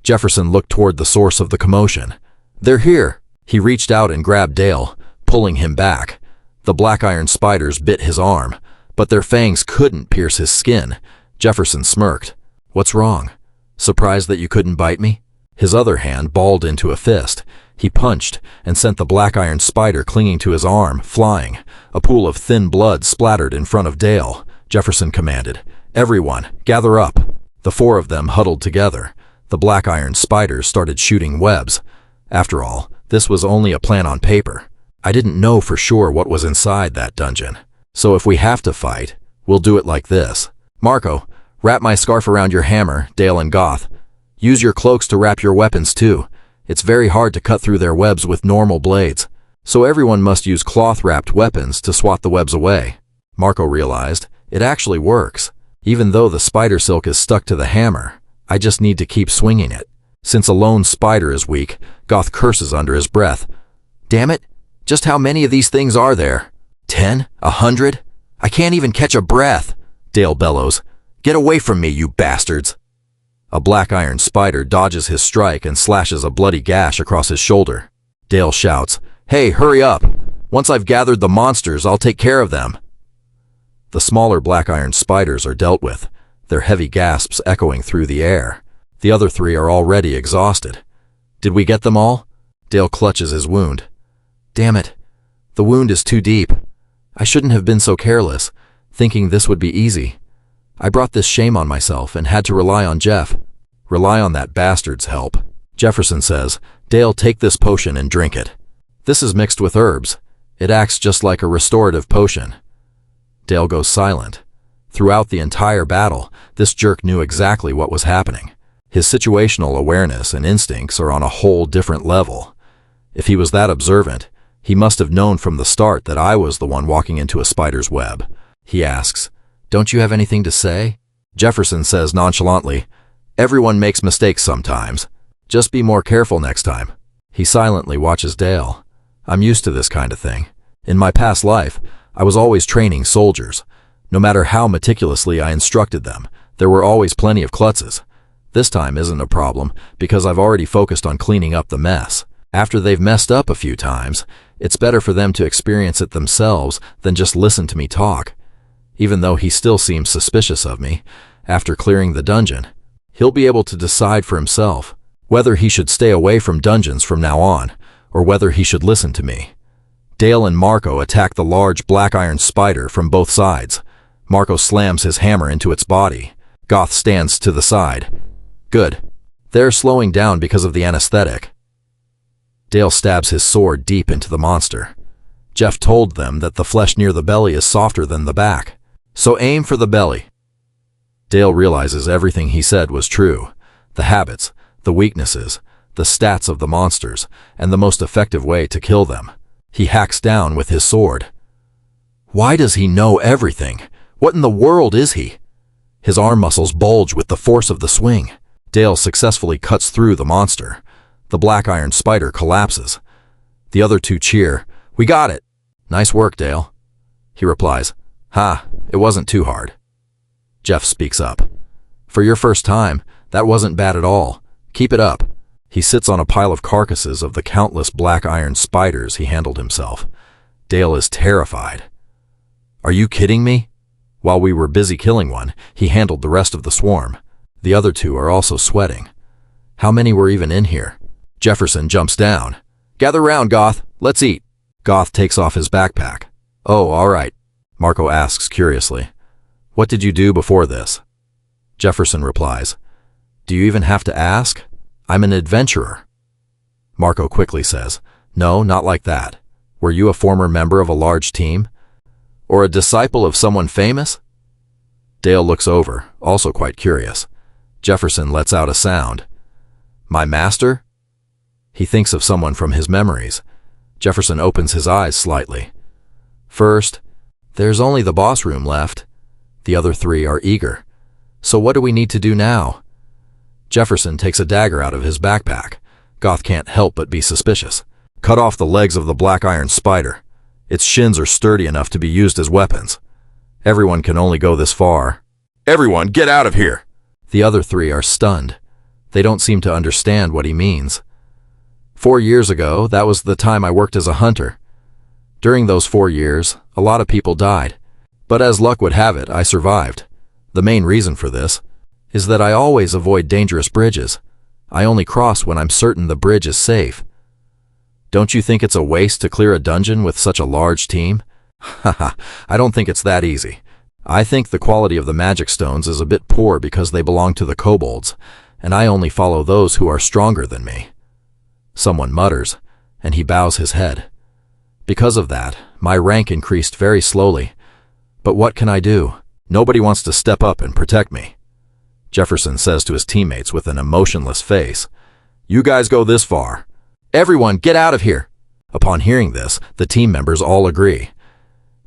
Jefferson looked toward the source of the commotion. They're here. He reached out and grabbed Dale, pulling him back. The black iron spiders bit his arm, but their fangs couldn't pierce his skin. Jefferson smirked. What's wrong? Surprised that you couldn't bite me? His other hand balled into a fist. He punched and sent the black iron spider clinging to his arm flying. A pool of thin blood splattered in front of Dale. Jefferson commanded, Everyone, gather up. The four of them huddled together. The black iron spiders started shooting webs. After all, this was only a plan on paper. I didn't know for sure what was inside that dungeon. So if we have to fight, we'll do it like this. Marco, wrap my scarf around your hammer, Dale and Goth. Use your cloaks to wrap your weapons too. It's very hard to cut through their webs with normal blades. So everyone must use cloth-wrapped weapons to swat the webs away. Marco realized it actually works. Even though the spider silk is stuck to the hammer, I just need to keep swinging it. Since a lone spider is weak, Goth curses under his breath. Damn it! Just how many of these things are there? 10? 100? I can't even catch a breath! Dale bellows. Get away from me, you bastards! A black iron spider dodges his strike and slashes a bloody gash across his shoulder. Dale shouts, Hey, hurry up! Once I've gathered the monsters, I'll take care of them. The smaller black iron spiders are dealt with, their heavy gasps echoing through the air. The other three are already exhausted. Did we get them all? Dale clutches his wound. Damn it. The wound is too deep. I shouldn't have been so careless, thinking this would be easy. I brought this shame on myself and had to rely on Jeff. Rely on that bastard's help. Jefferson says, Dale, take this potion and drink it. This is mixed with herbs. It acts just like a restorative potion. Dale goes silent. Throughout the entire battle, this jerk knew exactly what was happening. His situational awareness and instincts are on a whole different level. If he was that observant, he must have known from the start that I was the one walking into a spider's web. He asks, Don't you have anything to say? Jefferson says nonchalantly, Everyone makes mistakes sometimes. Just be more careful next time. He silently watches Dale. I'm used to this kind of thing. In my past life, I was always training soldiers. No matter how meticulously I instructed them, there were always plenty of klutzes. This time isn't a problem because I've already focused on cleaning up the mess. After they've messed up a few times, it's better for them to experience it themselves than just listen to me talk. Even though he still seems suspicious of me, after clearing the dungeon, he'll be able to decide for himself whether he should stay away from dungeons from now on, or whether he should listen to me. Dale and Marco attack the large black iron spider from both sides. Marco slams his hammer into its body. Goth stands to the side. Good. They're slowing down because of the anesthetic. Dale stabs his sword deep into the monster. Jeff told them that the flesh near the belly is softer than the back, so aim for the belly. Dale realizes everything he said was true. The habits, the weaknesses, the stats of the monsters, and the most effective way to kill them. He hacks down with his sword. Why does he know everything? What in the world is he? His arm muscles bulge with the force of the swing. Dale successfully cuts through the monster. The black iron spider collapses. The other two cheer. We got it. Nice work, Dale. He replies, Ha, it wasn't too hard. Jeff speaks up. For your first time, that wasn't bad at all. Keep it up. He sits on a pile of carcasses of the countless black iron spiders he handled himself. Dale is terrified. Are you kidding me? While we were busy killing one, he handled the rest of the swarm. The other two are also sweating. How many were even in here? Jefferson jumps down. Gather round, Goth. Let's eat. Goth takes off his backpack. Oh, all right. Marco asks curiously. What did you do before this? Jefferson replies. Do you even have to ask? I'm an adventurer. Marco quickly says. No, not like that. Were you a former member of a large team? Or a disciple of someone famous? Dale looks over, also quite curious. Jefferson lets out a sound. My master? He thinks of someone from his memories. Jefferson opens his eyes slightly. First, there's only the boss room left. The other three are eager. So what do we need to do now? Jefferson takes a dagger out of his backpack. Goth can't help but be suspicious. Cut off the legs of the black iron spider. Its shins are sturdy enough to be used as weapons. Everyone can only go this far. Everyone, get out of here! The other three are stunned. They don't seem to understand what he means. 4 years ago, that was the time I worked as a hunter. During those 4 years, a lot of people died. But as luck would have it, I survived. The main reason for this is that I always avoid dangerous bridges. I only cross when I'm certain the bridge is safe. Don't you think it's a waste to clear a dungeon with such a large team? Haha, I don't think it's that easy. I think the quality of the magic stones is a bit poor because they belong to the kobolds, and I only follow those who are stronger than me. someone mutters, and he bows his head. Because of that, my rank increased very slowly. But what can I do? Nobody wants to step up and protect me. Jefferson says to his teammates with an emotionless face, "You guys go this far. Everyone, get out of here." Upon hearing this, the team members all agree.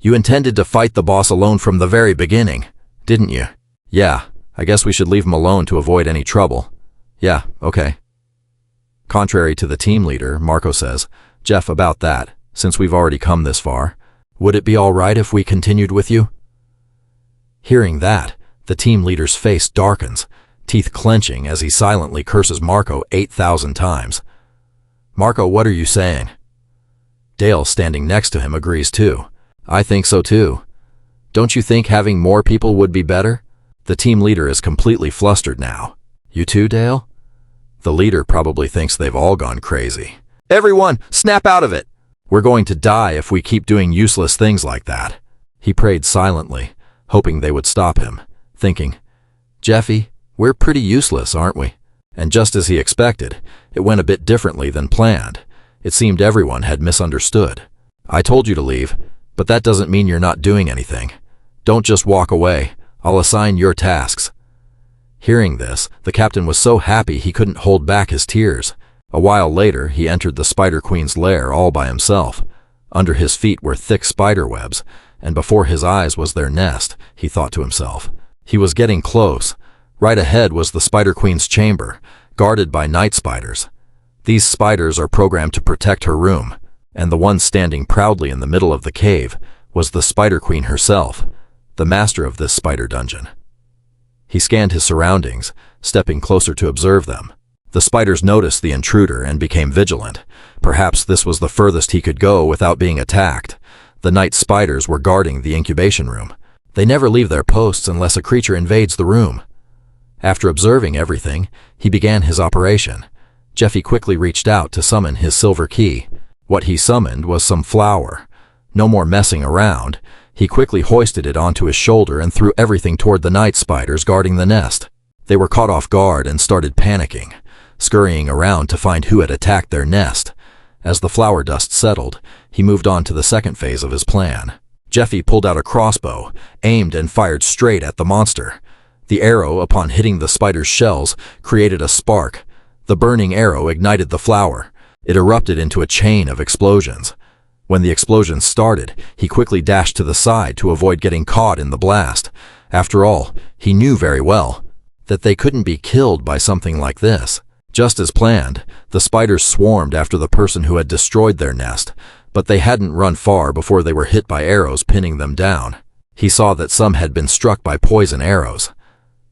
"You intended to fight the boss alone from the very beginning, didn't you?" "Yeah, I guess we should leave him alone to avoid any trouble." "Yeah, okay." Contrary to the team leader, Marco says, "Jeff, about that, since we've already come this far, would it be all right if we continued with you?" Hearing that, the team leader's face darkens, teeth clenching as he silently curses Marco 8,000 times. "Marco, what are you saying?" Dale, standing next to him, agrees too. "I think so too. Don't you think having more people would be better?" The team leader is completely flustered now. "You too, Dale?" The leader probably thinks they've all gone crazy. "Everyone, snap out of it! We're going to die if we keep doing useless things like that." He prayed silently, hoping they would stop him, thinking, "Jeffy, we're pretty useless, aren't we?" And just as he expected, it went a bit differently than planned. It seemed everyone had misunderstood. "I told you to leave, but that doesn't mean you're not doing anything. Don't just walk away. I'll assign your tasks." Hearing this, the captain was so happy he couldn't hold back his tears. A while later, he entered the Spider Queen's lair all by himself. Under his feet were thick spider webs, and before his eyes was their nest, he thought to himself. He was getting close. Right ahead was the Spider Queen's chamber, guarded by night spiders. These spiders are programmed to protect her room, and the one standing proudly in the middle of the cave was the Spider Queen herself, the master of this spider dungeon. He scanned his surroundings, stepping closer to observe them. The spiders noticed the intruder and became vigilant. Perhaps this was the furthest he could go without being attacked. The night spiders were guarding the incubation room. They never leave their posts unless a creature invades the room. After observing everything, he began his operation. Jeffy quickly reached out to summon his silver key. What he summoned was some flour. No more messing around. He quickly hoisted it onto his shoulder and threw everything toward the night spiders guarding the nest. They were caught off guard and started panicking, scurrying around to find who had attacked their nest. As the flour dust settled, he moved on to the second phase of his plan. Jeffy pulled out a crossbow, aimed and fired straight at the monster. The arrow, upon hitting the spider's shells, created a spark. The burning arrow ignited the flour. It erupted into a chain of explosions. When the explosion started, he quickly dashed to the side to avoid getting caught in the blast. After all, he knew very well that they couldn't be killed by something like this. Just as planned, the spiders swarmed after the person who had destroyed their nest, but they hadn't run far before they were hit by arrows pinning them down. He saw that some had been struck by poison arrows.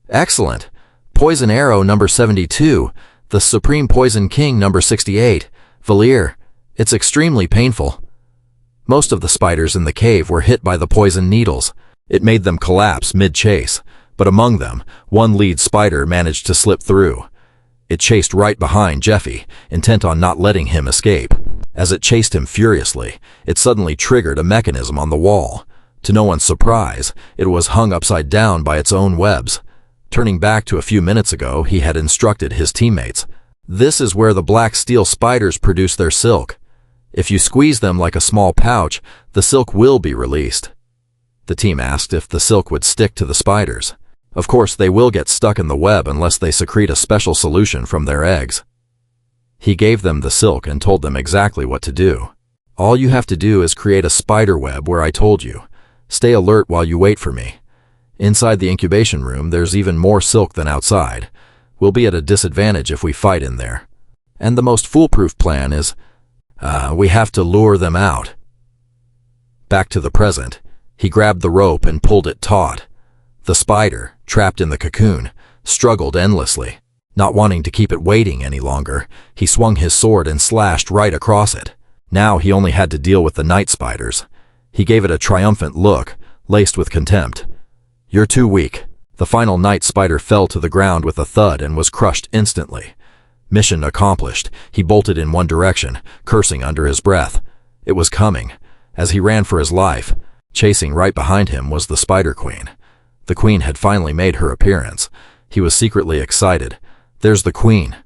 "Excellent! Poison arrow number 72, the Supreme Poison King number 68, Valir. It's extremely painful." Most of the spiders in the cave were hit by the poison needles. It made them collapse mid-chase, but among them, one lead spider managed to slip through. It chased right behind Jeffy, intent on not letting him escape. As it chased him furiously, it suddenly triggered a mechanism on the wall. To no one's surprise, it was hung upside down by its own webs. Turning back to a few minutes ago, he had instructed his teammates. "This is where the black steel spiders produce their silk. If you squeeze them like a small pouch, the silk will be released." The team asked if the silk would stick to the spiders. Of course, they will get stuck in the web unless they secrete a special solution from their eggs. He gave them the silk and told them exactly what to do. "All you have to do is create a spider web where I told you. Stay alert while you wait for me. Inside the incubation room, there's even more silk than outside. We'll be at a disadvantage if we fight in there. And the most foolproof plan is, we have to lure them out." Back to the present, he grabbed the rope and pulled it taut. The spider, trapped in the cocoon, struggled endlessly. Not wanting to keep it waiting any longer, he swung his sword and slashed right across it. Now he only had to deal with the night spiders. He gave it a triumphant look, laced with contempt. "You're too weak." The final night spider fell to the ground with a thud and was crushed instantly. Mission accomplished. He bolted in one direction, cursing under his breath. It was coming. As he ran for his life, chasing right behind him was the Spider Queen. The Queen had finally made her appearance. He was secretly excited. There's the Queen.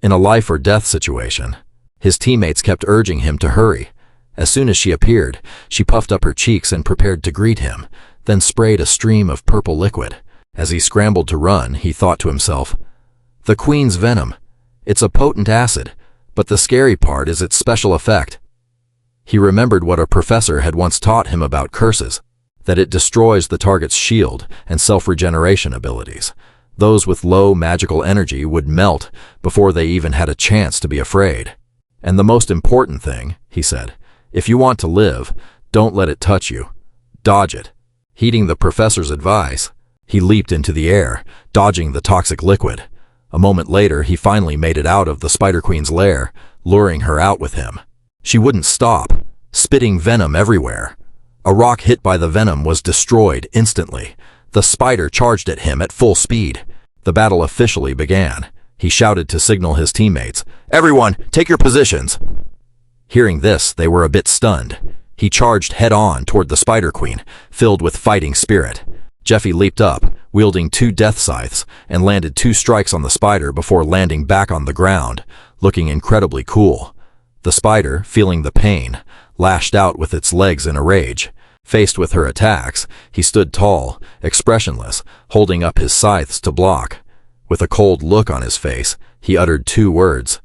in a life-or-death situation. His teammates kept urging him to hurry. As soon as she appeared, she puffed up her cheeks and prepared to greet him, then sprayed a stream of purple liquid. As he scrambled to run, he thought to himself, "The Queen's venom. It's a potent acid, but the scary part is its special effect." He remembered what a professor had once taught him about curses, that it destroys the target's shield and self-regeneration abilities. Those with low magical energy would melt before they even had a chance to be afraid. "And the most important thing," he said, "if you want to live, don't let it touch you. Dodge it." Heeding the professor's advice, he leaped into the air, dodging the toxic liquid. A moment later, he finally made it out of the Spider Queen's lair, luring her out with him. She wouldn't stop, spitting venom everywhere. A rock hit by the venom was destroyed instantly. The spider charged at him at full speed. The battle officially began. He shouted to signal his teammates, "Everyone, take your positions!" Hearing this, they were a bit stunned. He charged head-on toward the Spider Queen, filled with fighting spirit. Jeffy leaped up, wielding 2 death scythes, and landed 2 strikes on the spider before landing back on the ground, looking incredibly cool. The spider, feeling the pain, lashed out with its legs in a rage. Faced with her attacks, he stood tall, expressionless, holding up his scythes to block. With a cold look on his face, he uttered 2 words,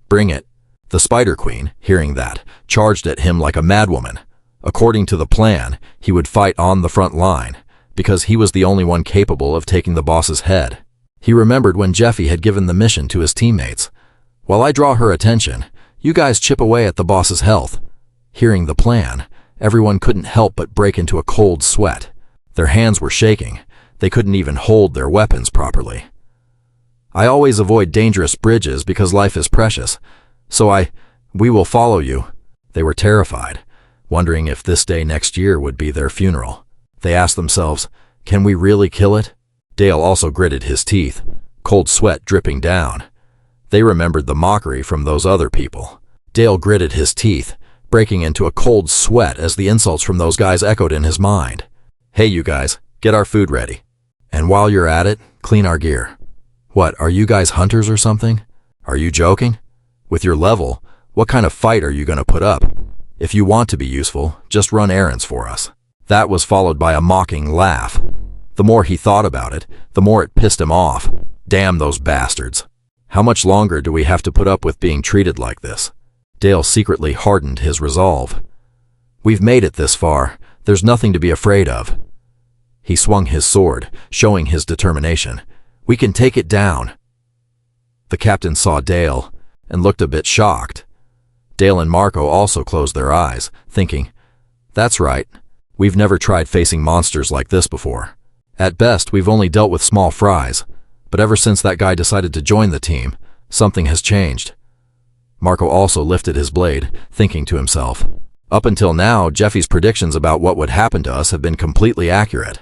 "Bring it." The Spider Queen, hearing that, charged at him like a madwoman. According to the plan, he would fight on the front line, because he was the only one capable of taking the boss's head. He remembered when Jeffy had given the mission to his teammates. "While I draw her attention, you guys chip away at the boss's health." Hearing the plan, everyone couldn't help but break into a cold sweat. Their hands were shaking. They couldn't even hold their weapons properly. "I always avoid dangerous bridges because life is precious. So we will follow you." They were terrified, wondering if this day next year would be their funeral. They asked themselves, "Can we really kill it?" Dale also gritted his teeth, cold sweat dripping down. They remembered the mockery from those other people. Dale gritted his teeth, breaking into a cold sweat as the insults from those guys echoed in his mind. "Hey, you guys, get our food ready. And while you're at it, clean our gear." "What, are you guys hunters or something? Are you joking? With your level, what kind of fight are you going to put up? If you want to be useful, just run errands for us." That was followed by a mocking laugh. The more he thought about it, the more it pissed him off. Damn those bastards. How much longer do we have to put up with being treated like this? Dale secretly hardened his resolve. "We've made it this far. There's nothing to be afraid of." He swung his sword, showing his determination. "We can take it down." The captain saw Dale and looked a bit shocked. Dale and Marco also closed their eyes, thinking, "That's right. We've never tried facing monsters like this before. At best, we've only dealt with small fries, but ever since that guy decided to join the team, something has changed." Marco also lifted his blade, thinking to himself, "Up until now, Jeffy's predictions about what would happen to us have been completely accurate.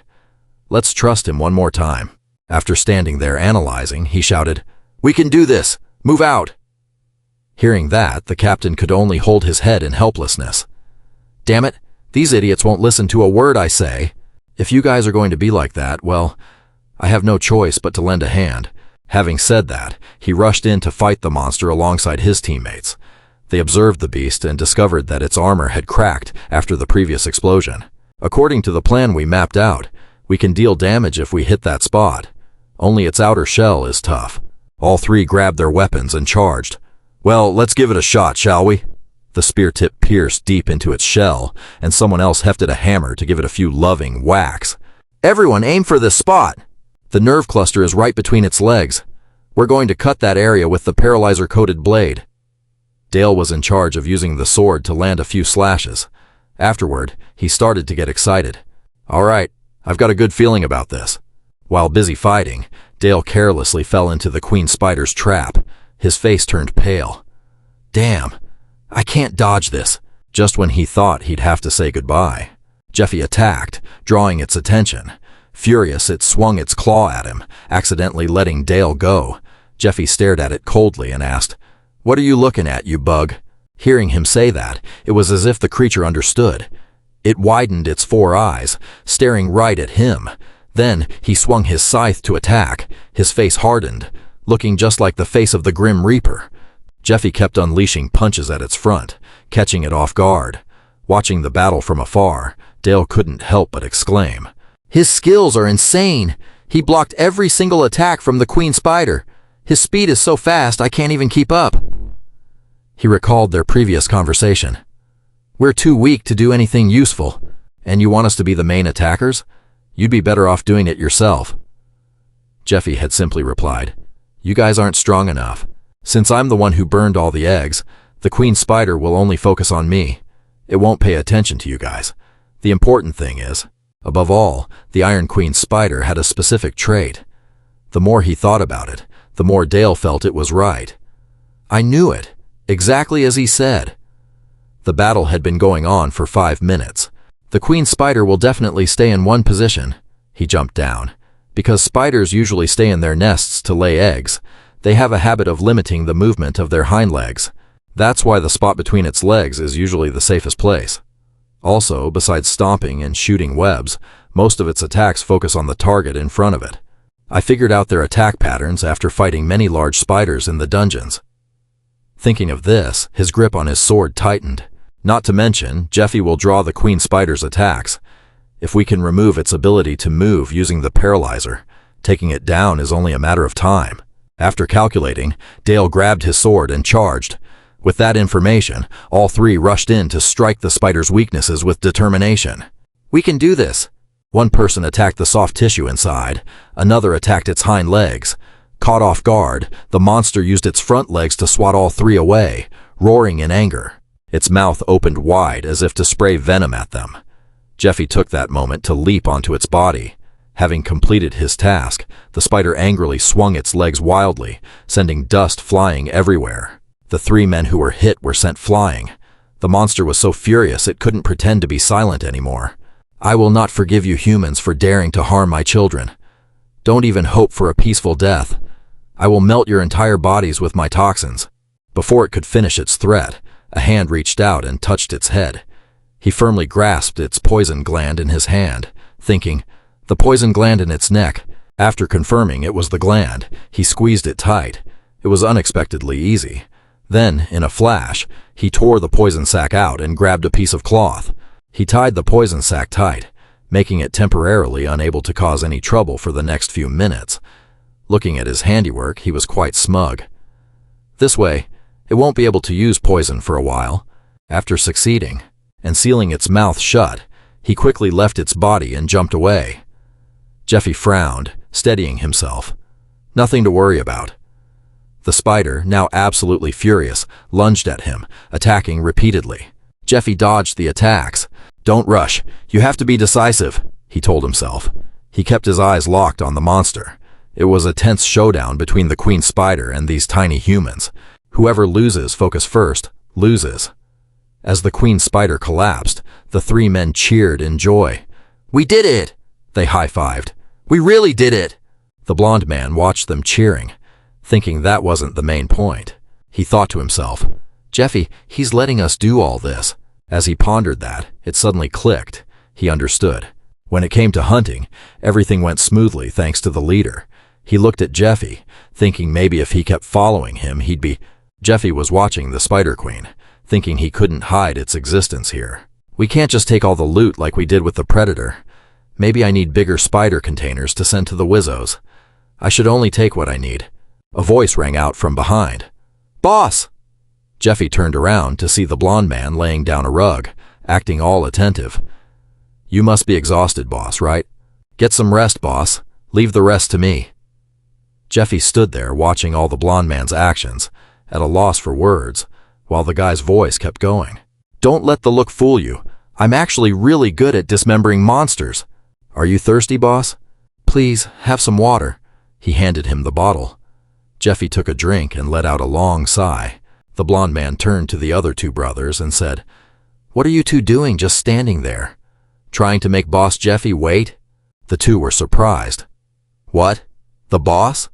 Let's trust him one more time." After standing there analyzing, he shouted, "We can do this! Move out!" Hearing that, the captain could only hold his head in helplessness. "Damn it! These idiots won't listen to a word I say. If you guys are going to be like that, well, I have no choice but to lend a hand." Having said that, he rushed in to fight the monster alongside his teammates. They observed the beast and discovered that its armor had cracked after the previous explosion. "According to the plan we mapped out, we can deal damage if we hit that spot. Only its outer shell is tough." All 3 grabbed their weapons and charged. "Well, let's give it a shot, shall we?" The spear tip pierced deep into its shell, and someone else hefted a hammer to give it a few loving whacks. "Everyone aim for this spot. The nerve cluster is right between its legs. We're going to cut that area with the paralyzer-coated blade." Dale was in charge of using the sword to land a few slashes. Afterward, he started to get excited. "All right, I've got a good feeling about this." While busy fighting, Dale carelessly fell into the Queen Spider's trap. His face turned pale. "Damn, I can't dodge this." Just when he thought he'd have to say goodbye, Jeffy attacked, drawing its attention. Furious, it swung its claw at him, accidentally letting Dale go. Jeffy stared at it coldly and asked, "What are you looking at, you bug?" Hearing him say that, it was as if the creature understood. It widened its 4 eyes, staring right at him. Then he swung his scythe to attack. His face hardened. looking just like the face of the Grim Reaper. Jeffy kept unleashing punches at its front, catching it off guard. Watching the battle from afar, Dale couldn't help but exclaim, "His skills are insane! He blocked every single attack from the Queen Spider. His speed is so fast I can't even keep up." He recalled their previous conversation. "We're too weak to do anything useful, and you want us to be the main attackers? You'd be better off doing it yourself." Jeffy had simply replied, "You guys aren't strong enough. Since I'm the one who burned all the eggs, the Queen Spider will only focus on me. It won't pay attention to you guys. The important thing is, above all, the Iron Queen Spider had a specific trait." The more he thought about it, the more Dale felt it was right. I knew it, exactly as he said. The battle had been going on for 5 minutes. The Queen Spider will definitely stay in one position. He jumped down. Because spiders usually stay in their nests to lay eggs, they have a habit of limiting the movement of their hind legs. That's why the spot between its legs is usually the safest place. Also, besides stomping and shooting webs, most of its attacks focus on the target in front of it. I figured out their attack patterns after fighting many large spiders in the dungeons. Thinking of this, his grip on his sword tightened. Not to mention, Jeffy will draw the Queen Spider's attacks. If we can remove its ability to move using the paralyzer, taking it down is only a matter of time. After calculating, Dale grabbed his sword and charged. With that information, all three rushed in to strike the spider's weaknesses with determination. "We can do this." One person attacked the soft tissue inside, another attacked its hind legs. Caught off guard, the monster used its front legs to swat all three away, roaring in anger. Its mouth opened wide as if to spray venom at them. Jeffy took that moment to leap onto its body. Having completed his task, the spider angrily swung its legs wildly, sending dust flying everywhere. The 3 men who were hit were sent flying. The monster was so furious it couldn't pretend to be silent anymore. "I will not forgive you humans for daring to harm my children. Don't even hope for a peaceful death. I will melt your entire bodies with my toxins." Before it could finish its threat, a hand reached out and touched its head. He firmly grasped its poison gland in his hand, thinking, "The poison gland in its neck." After confirming it was the gland, he squeezed it tight. It was unexpectedly easy. Then, in a flash, he tore the poison sac out and grabbed a piece of cloth. He tied the poison sac tight, making it temporarily unable to cause any trouble for the next few minutes. Looking at his handiwork, he was quite smug. This way, it won't be able to use poison for a while. After succeeding, and sealing its mouth shut, he quickly left its body and jumped away. Jeffy frowned, steadying himself. Nothing to worry about. The spider, now absolutely furious, lunged at him, attacking repeatedly. Jeffy dodged the attacks. "Don't rush. You have to be decisive," he told himself. He kept his eyes locked on the monster. It was a tense showdown between the Queen Spider and these tiny humans. Whoever loses focus first, loses. As the Queen Spider collapsed, the 3 men cheered in joy. "We did it!" They high-fived. "We really did it!" The blonde man watched them cheering, thinking that wasn't the main point. He thought to himself, "Jeffy, he's letting us do all this." As he pondered that, it suddenly clicked. He understood. When it came to hunting, everything went smoothly thanks to the leader. He looked at Jeffy, thinking maybe if he kept following him, he'd be... Jeffy was watching the Spider Queen, thinking he couldn't hide its existence here. "We can't just take all the loot like we did with the Predator. Maybe I need bigger spider containers to send to the Wizzos. I should only take what I need." A voice rang out from behind. "Boss!" Jeffy turned around to see the blonde man laying down a rug, acting all attentive. "You must be exhausted, boss, right? Get some rest, boss. Leave the rest to me." Jeffy stood there watching all the blonde man's actions, at a loss for words, while the guy's voice kept going. "Don't let the look fool you. I'm actually really good at dismembering monsters. Are you thirsty, boss? Please, have some water." He handed him the bottle. Jeffy took a drink and let out a long sigh. The blonde man turned to the other 2 brothers and said, "What are you 2 doing just standing there? Trying to make Boss Jeffy wait?" The 2 were surprised. "What? The boss?"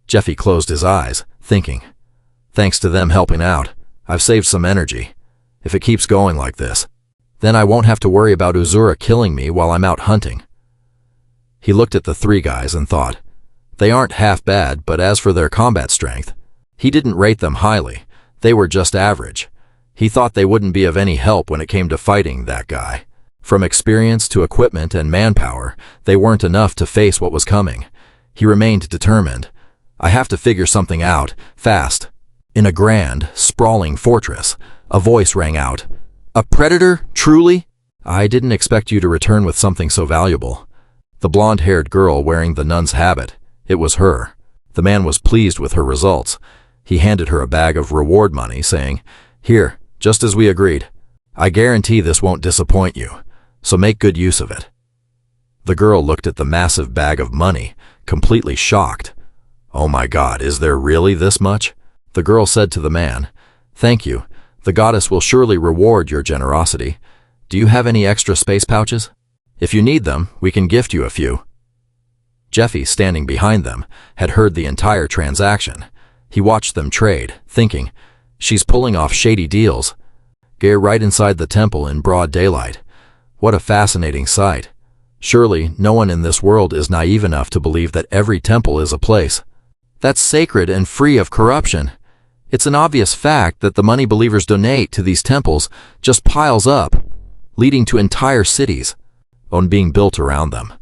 Jeffy closed his eyes, thinking, "Thanks to them helping out, I've saved some energy. If it keeps going like this, then I won't have to worry about Uzura killing me while I'm out hunting." He looked at the 3 guys and thought, They aren't half bad, but as for their combat strength, he didn't rate them highly. They were just average. He thought they wouldn't be of any help when it came to fighting that guy. From experience to equipment and manpower, they weren't enough to face what was coming. He remained determined. I have to figure something out, fast. In a grand, sprawling fortress, a voice rang out. A predator, truly? I didn't expect you to return with something so valuable. The blonde-haired girl wearing the nun's habit. It was her. The man was pleased with her results. He handed her a bag of reward money, saying, Here, just as we agreed. I guarantee this won't disappoint you, so make good use of it. The girl looked at the massive bag of money, completely shocked. Oh my God, is there really this much? The girl said to the man, Thank you. The goddess will surely reward your generosity. Do you have any extra space pouches? If you need them, we can gift you a few. Jeffy, standing behind them, had heard the entire transaction. He watched them trade, thinking, She's pulling off shady deals. Gay right inside the temple in broad daylight. What a fascinating sight. Surely, no one in this world is naive enough to believe that every temple is a place that's sacred and free of corruption. It's an obvious fact that the money believers donate to these temples just piles up, leading to entire cities being built around them.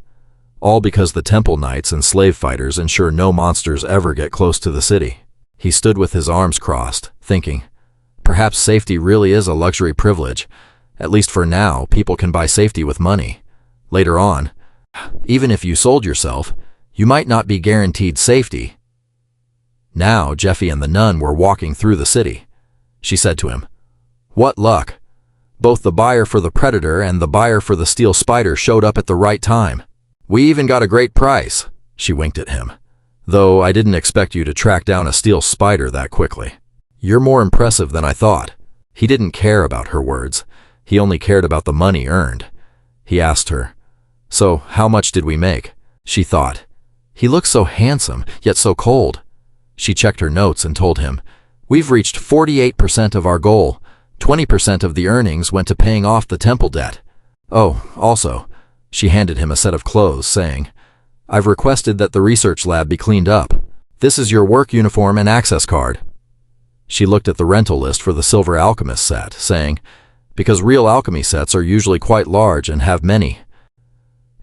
All because the temple knights and slave fighters ensure no monsters ever get close to the city. He stood with his arms crossed, thinking, perhaps safety really is a luxury privilege. At least for now, people can buy safety with money. Later on, even if you sold yourself, you might not be guaranteed safety. Now, Jeffy and the nun were walking through the city. She said to him, What luck! Both the buyer for the predator and the buyer for the steel spider showed up at the right time. We even got a great price. She winked at him. Though I didn't expect you to track down a steel spider that quickly. You're more impressive than I thought. He didn't care about her words. He only cared about the money earned. He asked her, So, how much did we make? She thought, He looks so handsome, yet so cold. She checked her notes and told him, We've reached 48% of our goal. 20% of the earnings went to paying off the temple debt. Oh, also, she handed him a set of clothes, saying, I've requested that the research lab be cleaned up. This is your work uniform and access card. She looked at the rental list for the Silver Alchemist set, saying, Because real alchemy sets are usually quite large and have many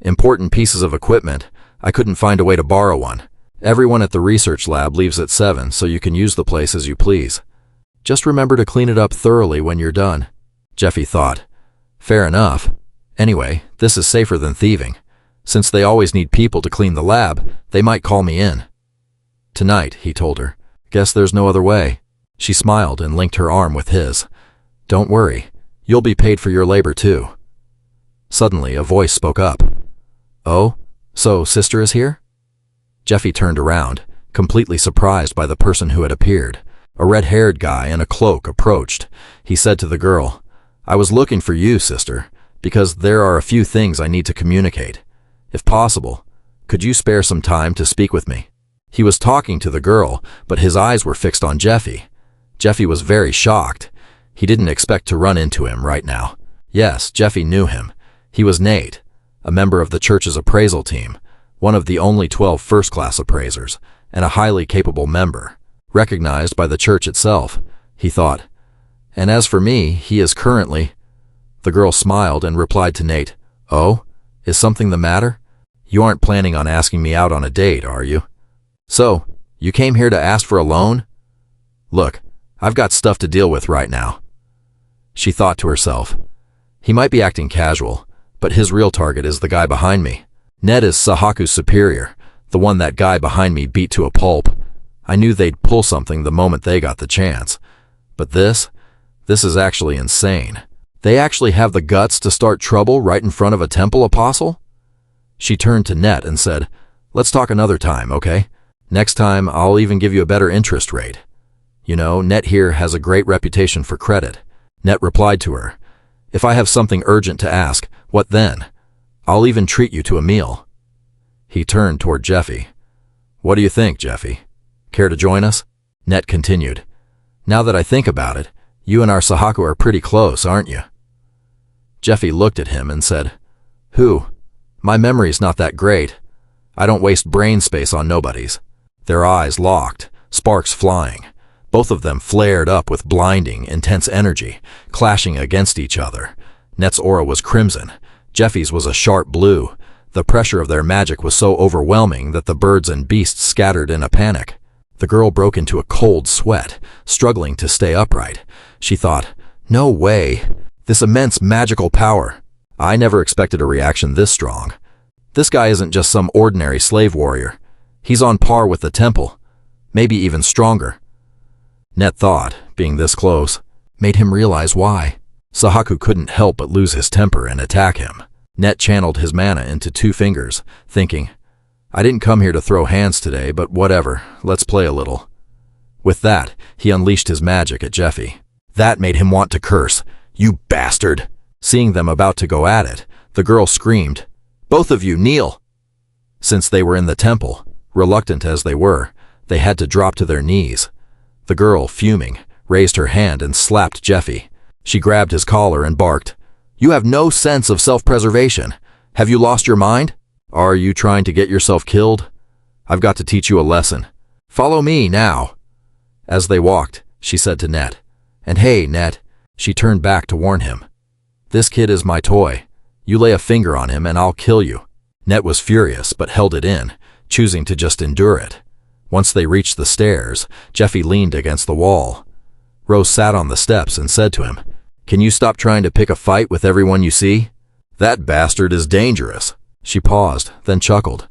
important pieces of equipment, I couldn't find a way to borrow one. Everyone at the research lab leaves at 7, so you can use the place as you please. Just remember to clean it up thoroughly when you're done. Jeffy thought, Fair enough. Anyway, this is safer than thieving. Since they always need people to clean the lab, they might call me in. Tonight, he told her. Guess there's no other way. She smiled and linked her arm with his. Don't worry. You'll be paid for your labor too. Suddenly, a voice spoke up. Oh, so sister is here? Jeffy turned around, completely surprised by the person who had appeared. A red-haired guy in a cloak approached. He said to the girl, I was looking for you, sister, because there are a few things I need to communicate. If possible, could you spare some time to speak with me? He was talking to the girl, but his eyes were fixed on Jeffy. Jeffy was very shocked. He didn't expect to run into him right now. Yes, Jeffy knew him. He was Nate, a member of the church's appraisal team, one of the only 12 first-class appraisers, and a highly capable member, recognized by the church itself, he thought. And as for me, he is currently... The girl smiled and replied to Nate, Oh, is something the matter? You aren't planning on asking me out on a date, are you? So, you came here to ask for a loan? Look, I've got stuff to deal with right now. She thought to herself, he might be acting casual, but his real target is the guy behind me. Ned is Sahaku's superior, the one that guy behind me beat to a pulp. I knew they'd pull something the moment they got the chance. But this is actually insane. They actually have the guts to start trouble right in front of a temple apostle? She turned to Net and said, Let's talk another time, okay? Next time, I'll even give you a better interest rate. You know, Net here has a great reputation for credit. Net replied to her, If I have something urgent to ask, what then? I'll even treat you to a meal. He turned toward Jeffy. What do you think, Jeffy? Care to join us? Net continued. Now that I think about it, you and our Sahaku are pretty close, aren't you? Jeffy looked at him and said, Who? My memory's not that great. I don't waste brain space on nobodies." Their eyes locked, sparks flying. Both of them flared up with blinding, intense energy, clashing against each other. Net's aura was crimson. Jeffy's was a sharp blue. The pressure of their magic was so overwhelming that the birds and beasts scattered in a panic. The girl broke into a cold sweat, struggling to stay upright. She thought, "No way. This immense magical power. I never expected a reaction this strong. This guy isn't just some ordinary slave warrior. He's on par with the temple, maybe even stronger." Net thought, being this close, made him realize why. Sahaku couldn't help but lose his temper and attack him. Net channeled his mana into 2 fingers, thinking, "I didn't come here to throw hands today, but whatever, let's play a little." With that, he unleashed his magic at Jeffy. That made him want to curse. "You bastard!" Seeing them about to go at it, the girl screamed, "Both of you, kneel!" Since they were in the temple, reluctant as they were, they had to drop to their knees. The girl, fuming, raised her hand and slapped Jeffy. She grabbed his collar and barked, "You have no sense of self-preservation. Have you lost your mind? Are you trying to get yourself killed? I've got to teach you a lesson. Follow me now." As they walked, she said to Net, "And hey, Net," she turned back to warn him, "this kid is my toy. You lay a finger on him and I'll kill you." Net was furious but held it in, choosing to just endure it. Once they reached the stairs, Jeffy leaned against the wall. Rose sat on the steps and said to him, "Can you stop trying to pick a fight with everyone you see? That bastard is dangerous." She paused, then chuckled.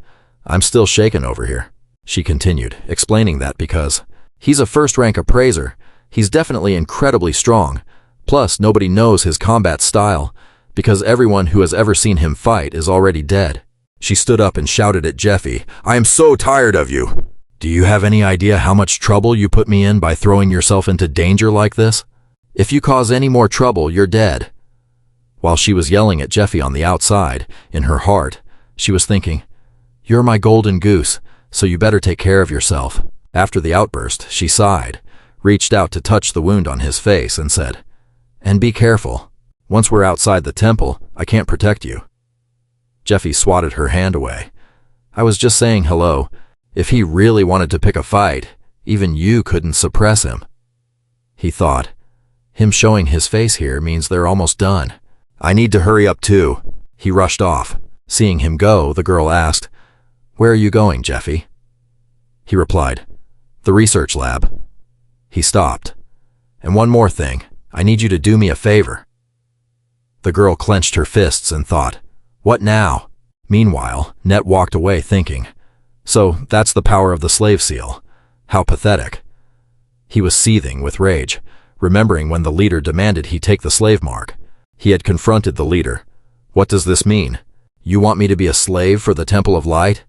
"I'm still shaken over here," she continued, explaining that because he's a first-rank appraiser, he's definitely incredibly strong. Plus, nobody knows his combat style, because everyone who has ever seen him fight is already dead. She stood up and shouted at Jeffy, "I am so tired of you. Do you have any idea how much trouble you put me in by throwing yourself into danger like this? If you cause any more trouble, you're dead." While she was yelling at Jeffy on the outside, in her heart, she was thinking, "You're my golden goose, so you better take care of yourself." After the outburst, she sighed, reached out to touch the wound on his face, and said, "And be careful. Once we're outside the temple, I can't protect you." Jeffy swatted her hand away. "I was just saying hello. If he really wanted to pick a fight, even you couldn't suppress him." He thought, him showing his face here means they're almost done. "I need to hurry up too." He rushed off. Seeing him go, the girl asked, "Where are you going, Jeffy?" He replied, "The research lab." He stopped. "And one more thing, I need you to do me a favor." The girl clenched her fists and thought, "What now?" Meanwhile, Net walked away thinking, "So that's the power of the slave seal. How pathetic." He was seething with rage, remembering when the leader demanded he take the slave mark. He had confronted the leader. "What does this mean? You want me to be a slave for the Temple of Light?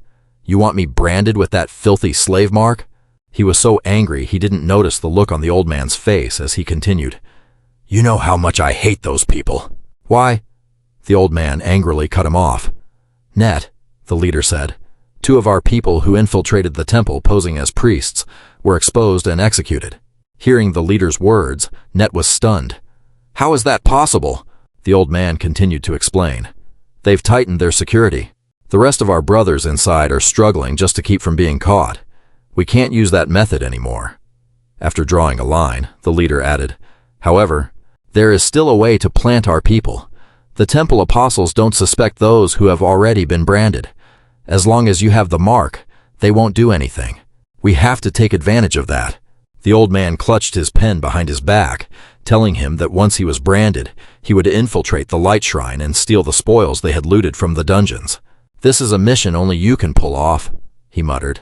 You want me branded with that filthy slave mark?" He was so angry he didn't notice the look on the old man's face as he continued, "You know how much I hate those people." "Why?" The old man angrily cut him off. "Net," the leader said, "2 of our people who infiltrated the temple posing as priests were exposed and executed." Hearing the leader's words, Net was stunned. "How is that possible?" The old man continued to explain. "They've tightened their security. The rest of our brothers inside are struggling just to keep from being caught. We can't use that method anymore." After drawing a line, the leader added, "However, there is still a way to plant our people. The temple apostles don't suspect those who have already been branded. As long as you have the mark, they won't do anything. We have to take advantage of that." The old man clutched his pen behind his back, telling him that once he was branded, he would infiltrate the light shrine and steal the spoils they had looted from the dungeons. "This is a mission only you can pull off," he muttered.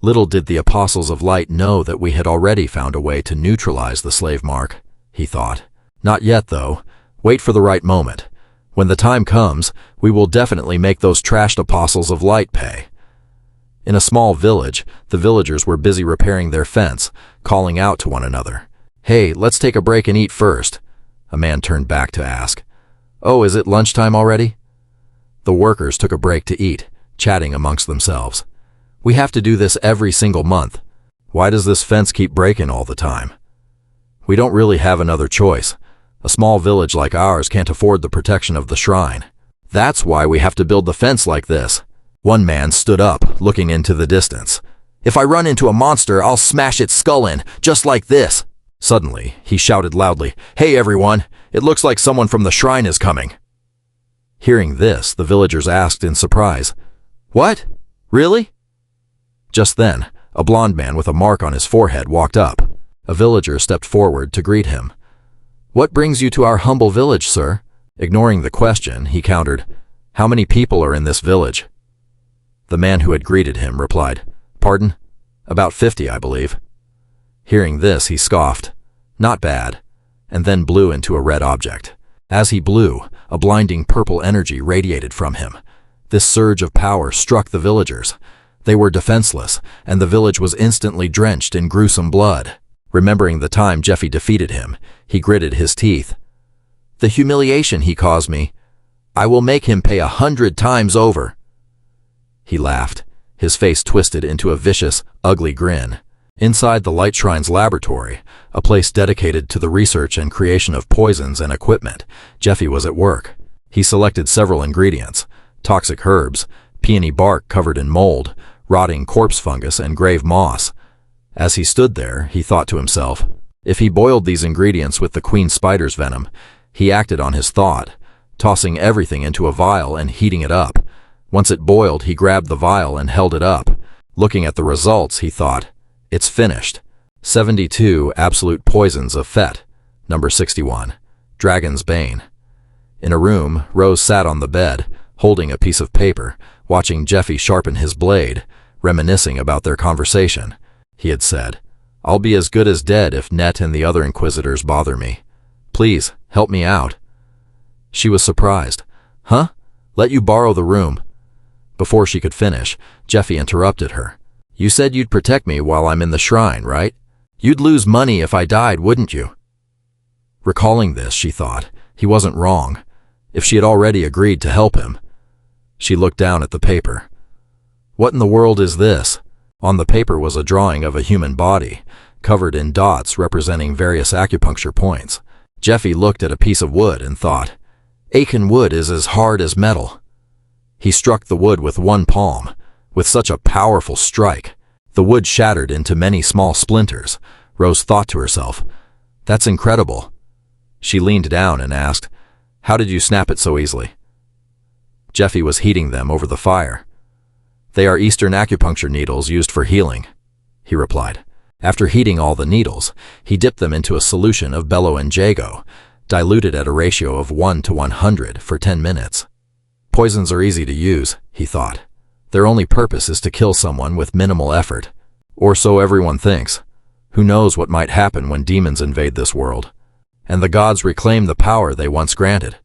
Little did the apostles of light know that we had already found a way to neutralize the slave mark, he thought. "Not yet, though. Wait for the right moment. When the time comes, we will definitely make those trashed apostles of light pay." In a small village, the villagers were busy repairing their fence, calling out to one another. "Hey, let's take a break and eat first." A man turned back to ask, "Oh, is it lunchtime already?" The workers took a break to eat, chatting amongst themselves. "We have to do this every single month. Why does this fence keep breaking all the time? We don't really have another choice. A small village like ours can't afford the protection of the shrine. That's why we have to build the fence like this." One man stood up, looking into the distance. "If I run into a monster, I'll smash its skull in, just like this." Suddenly, he shouted loudly, "Hey everyone, it looks like someone from the shrine is coming." Hearing this, the villagers asked in surprise, "What? Really?" Just then, a blond man with a mark on his forehead walked up. A villager stepped forward to greet him. "What brings you to our humble village, sir?" Ignoring the question, he countered, "How many people are in this village?" The man who had greeted him replied, "Pardon? About 50, I believe." Hearing this, he scoffed, "Not bad," and then blew into a red object. As he blew, a blinding purple energy radiated from him. This surge of power struck the villagers. They were defenseless, and the village was instantly drenched in gruesome blood. Remembering the time Jeffy defeated him, he gritted his teeth. "The humiliation he caused me, I will make him pay 100 times over." He laughed, his face twisted into a vicious, ugly grin. Inside the Light Shrine's laboratory, a place dedicated to the research and creation of poisons and equipment, Jeffy was at work. He selected several ingredients: toxic herbs, peony bark covered in mold, rotting corpse fungus, and grave moss. As he stood there, he thought to himself, if he boiled these ingredients with the queen spider's venom, he acted on his thought, tossing everything into a vial and heating it up. Once it boiled, he grabbed the vial and held it up. Looking at the results, he thought, "It's finished. 72 absolute poisons of Fet. Number 61. Dragon's Bane." In a room, Rose sat on the bed, holding a piece of paper, watching Jeffy sharpen his blade, reminiscing about their conversation. He had said, "I'll be as good as dead if Net and the other Inquisitors bother me. Please, help me out." She was surprised. "Huh? Let you borrow the room." Before she could finish, Jeffy interrupted her. "You said you'd protect me while I'm in the shrine, right? You'd lose money if I died, wouldn't you?" Recalling this, she thought, he wasn't wrong. If she had already agreed to help him. She looked down at the paper. What in the world is this? On the paper was a drawing of a human body, covered in dots representing various acupuncture points. Jeffy looked at a piece of wood and thought, "Achen wood is as hard as metal." He struck the wood with one palm. With such a powerful strike, the wood shattered into many small splinters. Rose thought to herself, "That's incredible." She leaned down and asked, "How did you snap it so easily?" Jeffy was heating them over the fire. "They are Eastern acupuncture needles used for healing," he replied. After heating all the needles, he dipped them into a solution of bello and jago, diluted at a ratio of 1 to 100 for 10 minutes. Poisons are easy to use, he thought. Their only purpose is to kill someone with minimal effort. Or so everyone thinks. Who knows what might happen when demons invade this world, and the gods reclaim the power they once granted.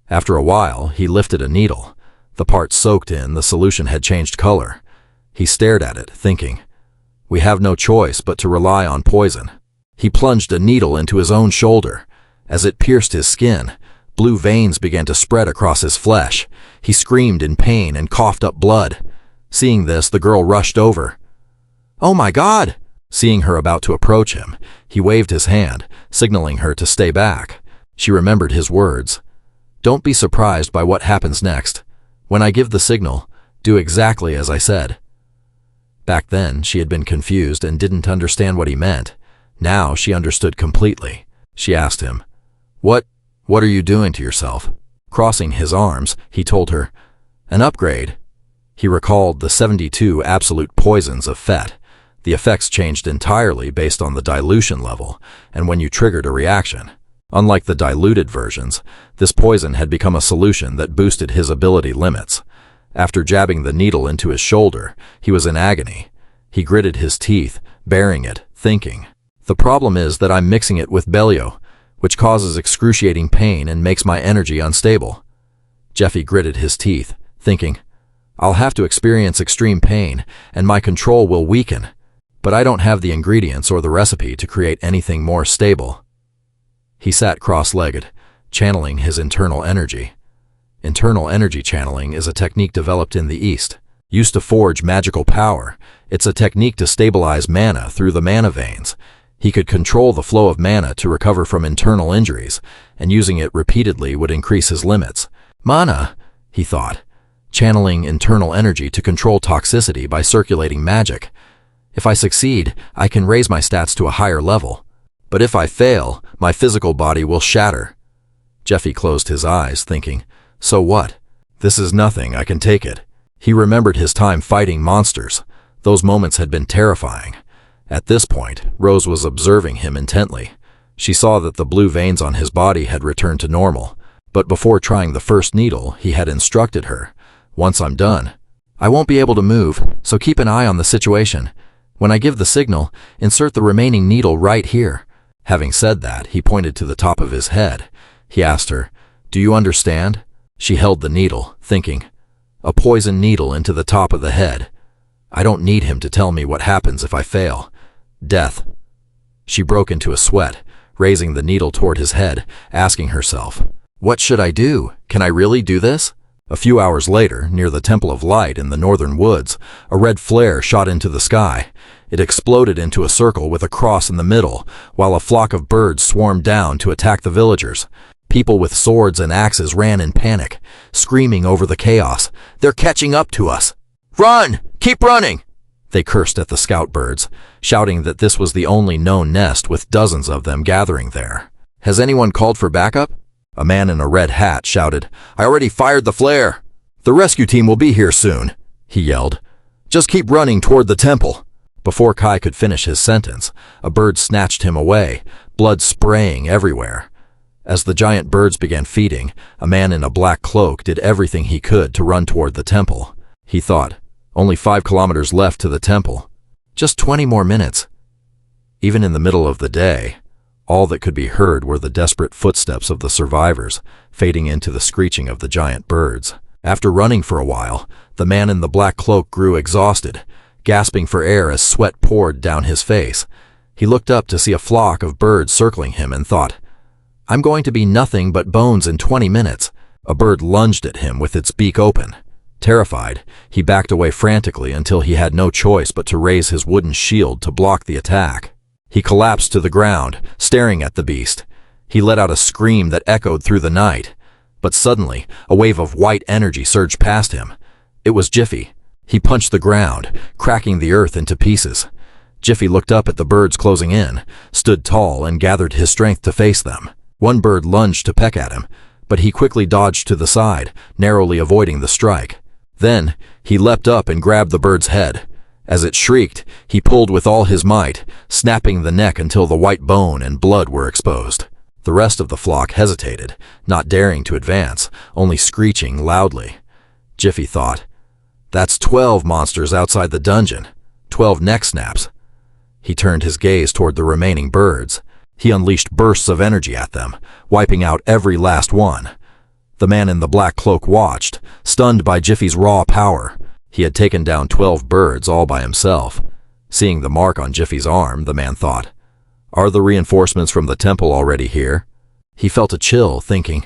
After a while, he lifted a needle. The part soaked in the solution had changed color. He stared at it, thinking, "We have no choice but to rely on poison." He plunged a needle into his own shoulder. As it pierced his skin, blue veins began to spread across his flesh. He screamed in pain and coughed up blood. Seeing this, the girl rushed over. "Oh my God!" Seeing her about to approach him, he waved his hand, signaling her to stay back. She remembered his words. "Don't be surprised by what happens next. When I give the signal, do exactly as I said." Back then, she had been confused and didn't understand what he meant. Now she understood completely. She asked him, What are you doing to yourself?" Crossing his arms, he told her, "An upgrade." He recalled the 72 absolute poisons of Fet. The effects changed entirely based on the dilution level, and when you triggered a reaction. Unlike the diluted versions, this poison had become a solution that boosted his ability limits. After jabbing the needle into his shoulder, he was in agony. He gritted his teeth, bearing it, thinking, "The problem is that I'm mixing it with Bellio, which causes excruciating pain and makes my energy unstable." Jeffy gritted his teeth, thinking, "I'll have to experience extreme pain, and my control will weaken. But I don't have the ingredients or the recipe to create anything more stable." He sat cross-legged, channeling his internal energy. Internal energy channeling is a technique developed in the East, used to forge magical power. It's a technique to stabilize mana through the mana veins. He could control the flow of mana to recover from internal injuries, and using it repeatedly would increase his limits. "Mana," he thought. channeling internal energy to control toxicity by circulating magic. If I succeed, I can raise my stats to a higher level. But if I fail, my physical body will shatter. Jeffy closed his eyes, thinking, so what? This is nothing, I can take it. He remembered his time fighting monsters. Those moments had been terrifying. At this point, Rose was observing him intently. She saw that the blue veins on his body had returned to normal, but before trying the first needle, he had instructed her, once I'm done, I won't be able to move, so keep an eye on the situation. When I give the signal, insert the remaining needle right here. Having said that, he pointed to the top of his head. He asked her, do you understand? She held the needle, thinking, a poison needle into the top of the head. I don't need him to tell me what happens if I fail. Death. She broke into a sweat, raising the needle toward his head, asking herself, what should I do? Can I really do this? A few hours later, near the Temple of Light in the northern woods, a red flare shot into the sky. It exploded into a circle with a cross in the middle, while a flock of birds swarmed down to attack the villagers. People with swords and axes ran in panic, screaming over the chaos. They're catching up to us. Run! Keep running! They cursed at the scout birds, shouting that this was the only known nest with dozens of them gathering there. Has anyone called for backup? A man in a red hat shouted, I already fired the flare. The rescue team will be here soon, he yelled. Just keep running toward the temple. Before Kai could finish his sentence, a bird snatched him away, blood spraying everywhere. As the giant birds began feeding, a man in a black cloak did everything he could to run toward the temple. He thought, only 5 kilometers left to the temple. Just 20 more minutes. Even in the middle of the day, all that could be heard were the desperate footsteps of the survivors, fading into the screeching of the giant birds. After running for a while, the man in the black cloak grew exhausted, gasping for air as sweat poured down his face. He looked up to see a flock of birds circling him and thought, I'm going to be nothing but bones in 20 minutes. A bird lunged at him with its beak open. Terrified, he backed away frantically until he had no choice but to raise his wooden shield to block the attack. He collapsed to the ground, staring at the beast. He let out a scream that echoed through the night. But suddenly, a wave of white energy surged past him. It was Jiffy. He punched the ground, cracking the earth into pieces. Jiffy looked up at the birds closing in, stood tall, and gathered his strength to face them. One bird lunged to peck at him, but he quickly dodged to the side, narrowly avoiding the strike. Then, he leapt up and grabbed the bird's head. As it shrieked, he pulled with all his might, snapping the neck until the white bone and blood were exposed. The rest of the flock hesitated, not daring to advance, only screeching loudly. Jiffy thought, that's 12 monsters outside the dungeon, 12 neck snaps. He turned his gaze toward the remaining birds. He unleashed bursts of energy at them, wiping out every last one. The man in the black cloak watched, stunned by Jiffy's raw power. He had taken down 12 birds all by himself. Seeing the mark on Jiffy's arm, the man thought, are the reinforcements from the temple already here? He felt a chill, thinking,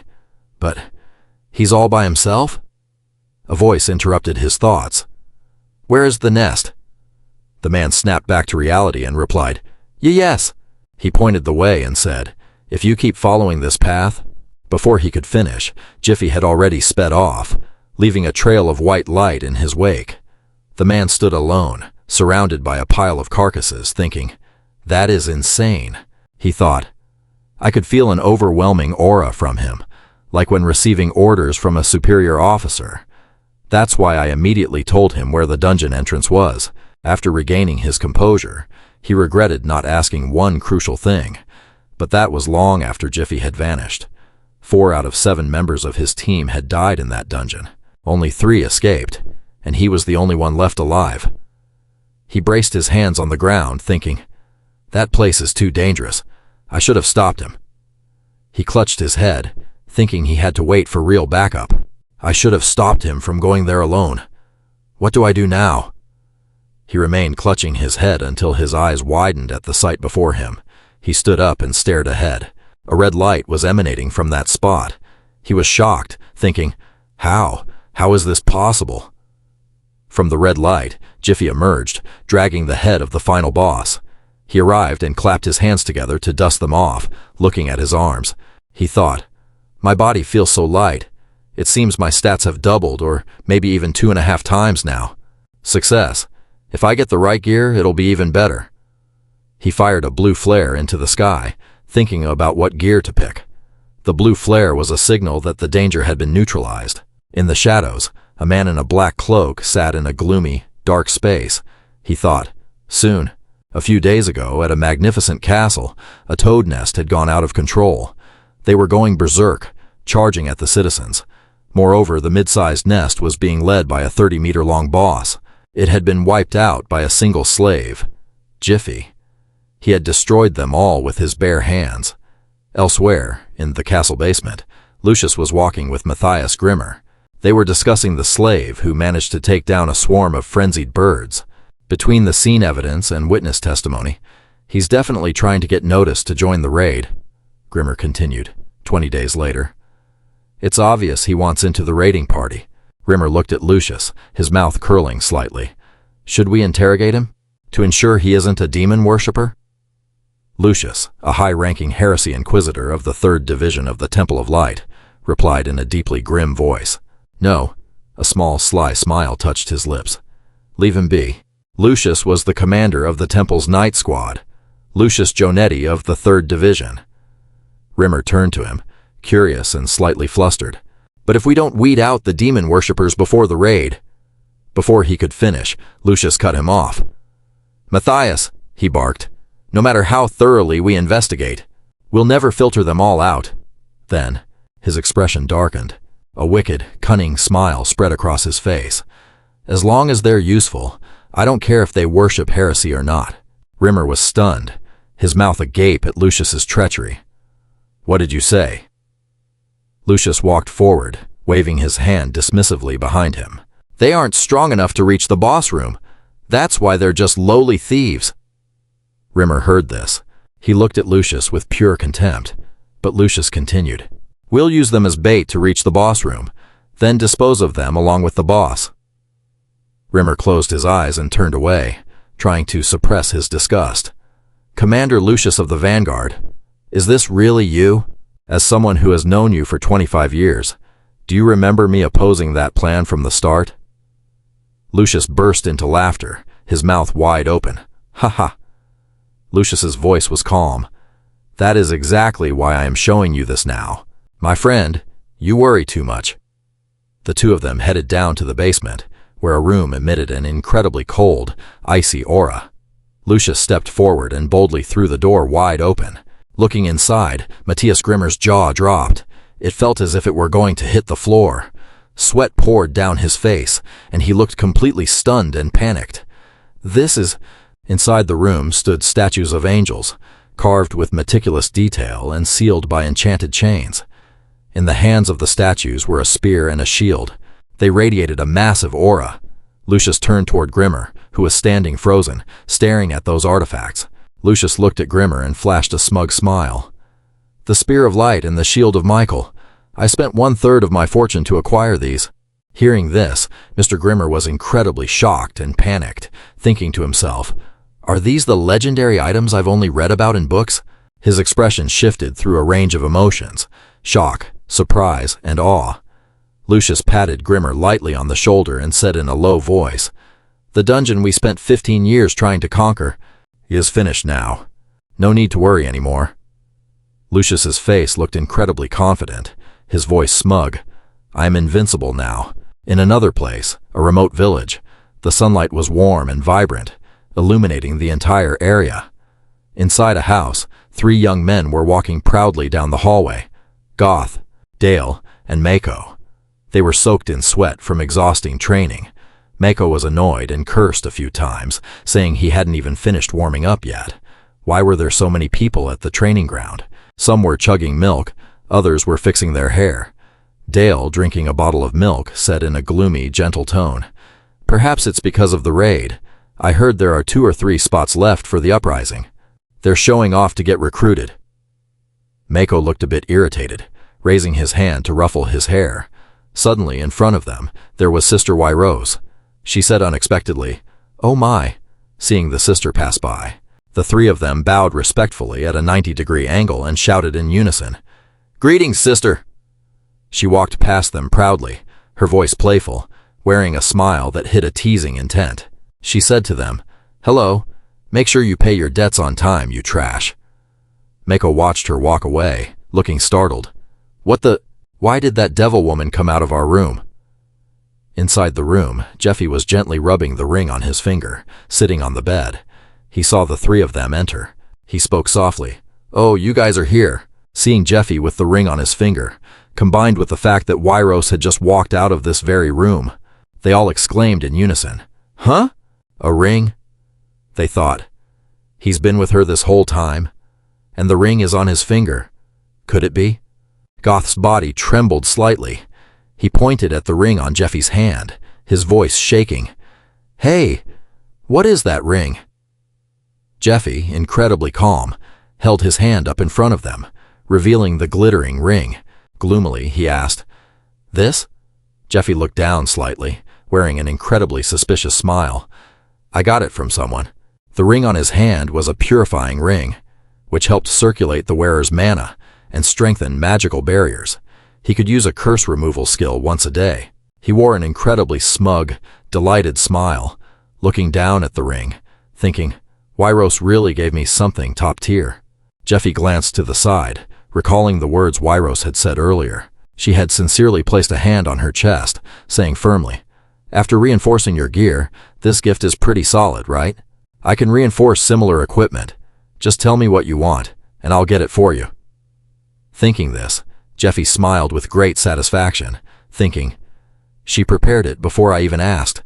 but he's all by himself? A voice interrupted his thoughts. Where is the nest? The man snapped back to reality and replied, yes. He pointed the way and said, if you keep following this path. Before he could finish, Jiffy had already sped off, leaving a trail of white light in his wake. The man stood alone, surrounded by a pile of carcasses, thinking, that is insane. He thought, I could feel an overwhelming aura from him, like when receiving orders from a superior officer. That's why I immediately told him where the dungeon entrance was. After regaining his composure, he regretted not asking one crucial thing, but that was long after Jiffy had vanished. 4 out of 7 members of his team had died in that dungeon. Only 3 escaped, and he was the only one left alive. He braced his hands on the ground, thinking, that place is too dangerous. I should have stopped him. He clutched his head, thinking he had to wait for real backup. I should have stopped him from going there alone. What do I do now? He remained clutching his head until his eyes widened at the sight before him. He stood up and stared ahead. A red light was emanating from that spot. He was shocked, thinking, how? How is this possible? From the red light, Jiffy emerged, dragging the head of the final boss. He arrived and clapped his hands together to dust them off, looking at his arms. He thought, my body feels so light. It seems my stats have doubled, or maybe even 2.5 times now. Success. If I get the right gear, it'll be even better. He fired a blue flare into the sky, thinking about what gear to pick. The blue flare was a signal that the danger had been neutralized. In the shadows, a man in a black cloak sat in a gloomy, dark space. He thought, soon. A few days ago, at a magnificent castle, a toad nest had gone out of control. They were going berserk, charging at the citizens. Moreover, the mid-sized nest was being led by a 30-meter-long boss. It had been wiped out by a single slave, Jiffy. He had destroyed them all with his bare hands. Elsewhere, in the castle basement, Lucius was walking with Matthias Grimmer. They were discussing the slave who managed to take down a swarm of frenzied birds. Between the scene evidence and witness testimony, he's definitely trying to get noticed to join the raid, Grimmer continued, 20 days later. It's obvious he wants into the raiding party. Grimmer looked at Lucius, his mouth curling slightly. Should we interrogate him, to ensure he isn't a demon worshipper? Lucius, a high-ranking heresy inquisitor of the 3rd Division of the Temple of Light, replied in a deeply grim voice. No. A small, sly smile touched his lips. Leave him be. Lucius was the commander of the Temple's Night Squad, Lucius Jonetti of the 3rd Division. Grimmer turned to him, curious and slightly flustered. But if we don't weed out the demon worshippers before the raid... Before he could finish, Lucius cut him off. Matthias, he barked, no matter how thoroughly we investigate, we'll never filter them all out. Then, his expression darkened. A wicked, cunning smile spread across his face. As long as they're useful, I don't care if they worship heresy or not. Grimmer was stunned, his mouth agape at Lucius's treachery. What did you say? Lucius walked forward, waving his hand dismissively behind him. They aren't strong enough to reach the boss room. That's why they're just lowly thieves. Grimmer heard this. He looked at Lucius with pure contempt, but Lucius continued. We'll use them as bait to reach the boss room, then dispose of them along with the boss. Grimmer closed his eyes and turned away, trying to suppress his disgust. Commander Lucius of the Vanguard, is this really you? As someone who has known you for 25 years, do you remember me opposing that plan from the start? Lucius burst into laughter, his mouth wide open. Ha ha. Lucius's voice was calm. That is exactly why I am showing you this now. My friend, you worry too much. The two of them headed down to the basement, where a room emitted an incredibly cold, icy aura. Lucius stepped forward and boldly threw the door wide open. Looking inside, Matthias Grimmer's jaw dropped. It felt as if it were going to hit the floor. Sweat poured down his face, and he looked completely stunned and panicked. This is... Inside the room stood statues of angels, carved with meticulous detail and sealed by enchanted chains. In the hands of the statues were a spear and a shield. They radiated a massive aura. Lucius turned toward Grimmer, who was standing frozen, staring at those artifacts. Lucius looked at Grimmer and flashed a smug smile. The Spear of Light and the Shield of Michael. I spent 1/3 of my fortune to acquire these. Hearing this, Mr. Grimmer was incredibly shocked and panicked, thinking to himself, are these the legendary items I've only read about in books? His expression shifted through a range of emotions, shock, surprise, and awe. Lucius patted Grimmer lightly on the shoulder and said in a low voice, The dungeon we spent 15 years trying to conquer is finished now. No need to worry anymore. Lucius's face looked incredibly confident, his voice smug. I am invincible now. In another place, a remote village, the sunlight was warm and vibrant, illuminating the entire area. Inside a house, 3 young men were walking proudly down the hallway. Goth, Dale, and Mako. They were soaked in sweat from exhausting training. Mako was annoyed and cursed a few times, saying he hadn't even finished warming up yet. Why were there so many people at the training ground? Some were chugging milk, others were fixing their hair. Dale, drinking a bottle of milk, said in a gloomy, gentle tone, Perhaps it's because of the raid. I heard there are 2 or 3 spots left for the uprising. They're showing off to get recruited. Mako looked a bit irritated, raising his hand to ruffle his hair. Suddenly, in front of them, there was Sister Wyrose. She said unexpectedly, Oh my, seeing the sister pass by. The 3 of them bowed respectfully at a 90-degree angle and shouted in unison, Greetings, sister. She walked past them proudly, her voice playful, wearing a smile that hid a teasing intent. She said to them, "Hello, make sure you pay your debts on time, you trash." Mako watched her walk away, looking startled. Why did that devil woman come out of our room? Inside the room, Jeffy was gently rubbing the ring on his finger, sitting on the bed. He saw the three of them enter. He spoke softly. "Oh, you guys are here." Seeing Jeffy with the ring on his finger, combined with the fact that Wyros had just walked out of this very room, they all exclaimed in unison. "Huh? A ring?" They thought. He's been with her this whole time, and the ring is on his finger. Could it be? Goth's body trembled slightly. He pointed at the ring on Jeffy's hand, his voice shaking. "Hey, what is that ring?" Jeffy, incredibly calm, held his hand up in front of them, revealing the glittering ring. Gloomily, he asked, "This?" Jeffy looked down slightly, wearing an incredibly suspicious smile. "I got it from someone." The ring on his hand was a purifying ring, which helped circulate the wearer's mana and strengthen magical barriers. He could use a curse removal skill once a day. He wore an incredibly smug, delighted smile, looking down at the ring, thinking, Wyros really gave me something top tier. Jeffy glanced to the side, recalling the words Wyros had said earlier. She had sincerely placed a hand on her chest, saying firmly, "After reinforcing your gear, this gift is pretty solid, right? I can reinforce similar equipment. Just tell me what you want, and I'll get it for you." Thinking this, Jeffy smiled with great satisfaction, thinking, "She prepared it before I even asked.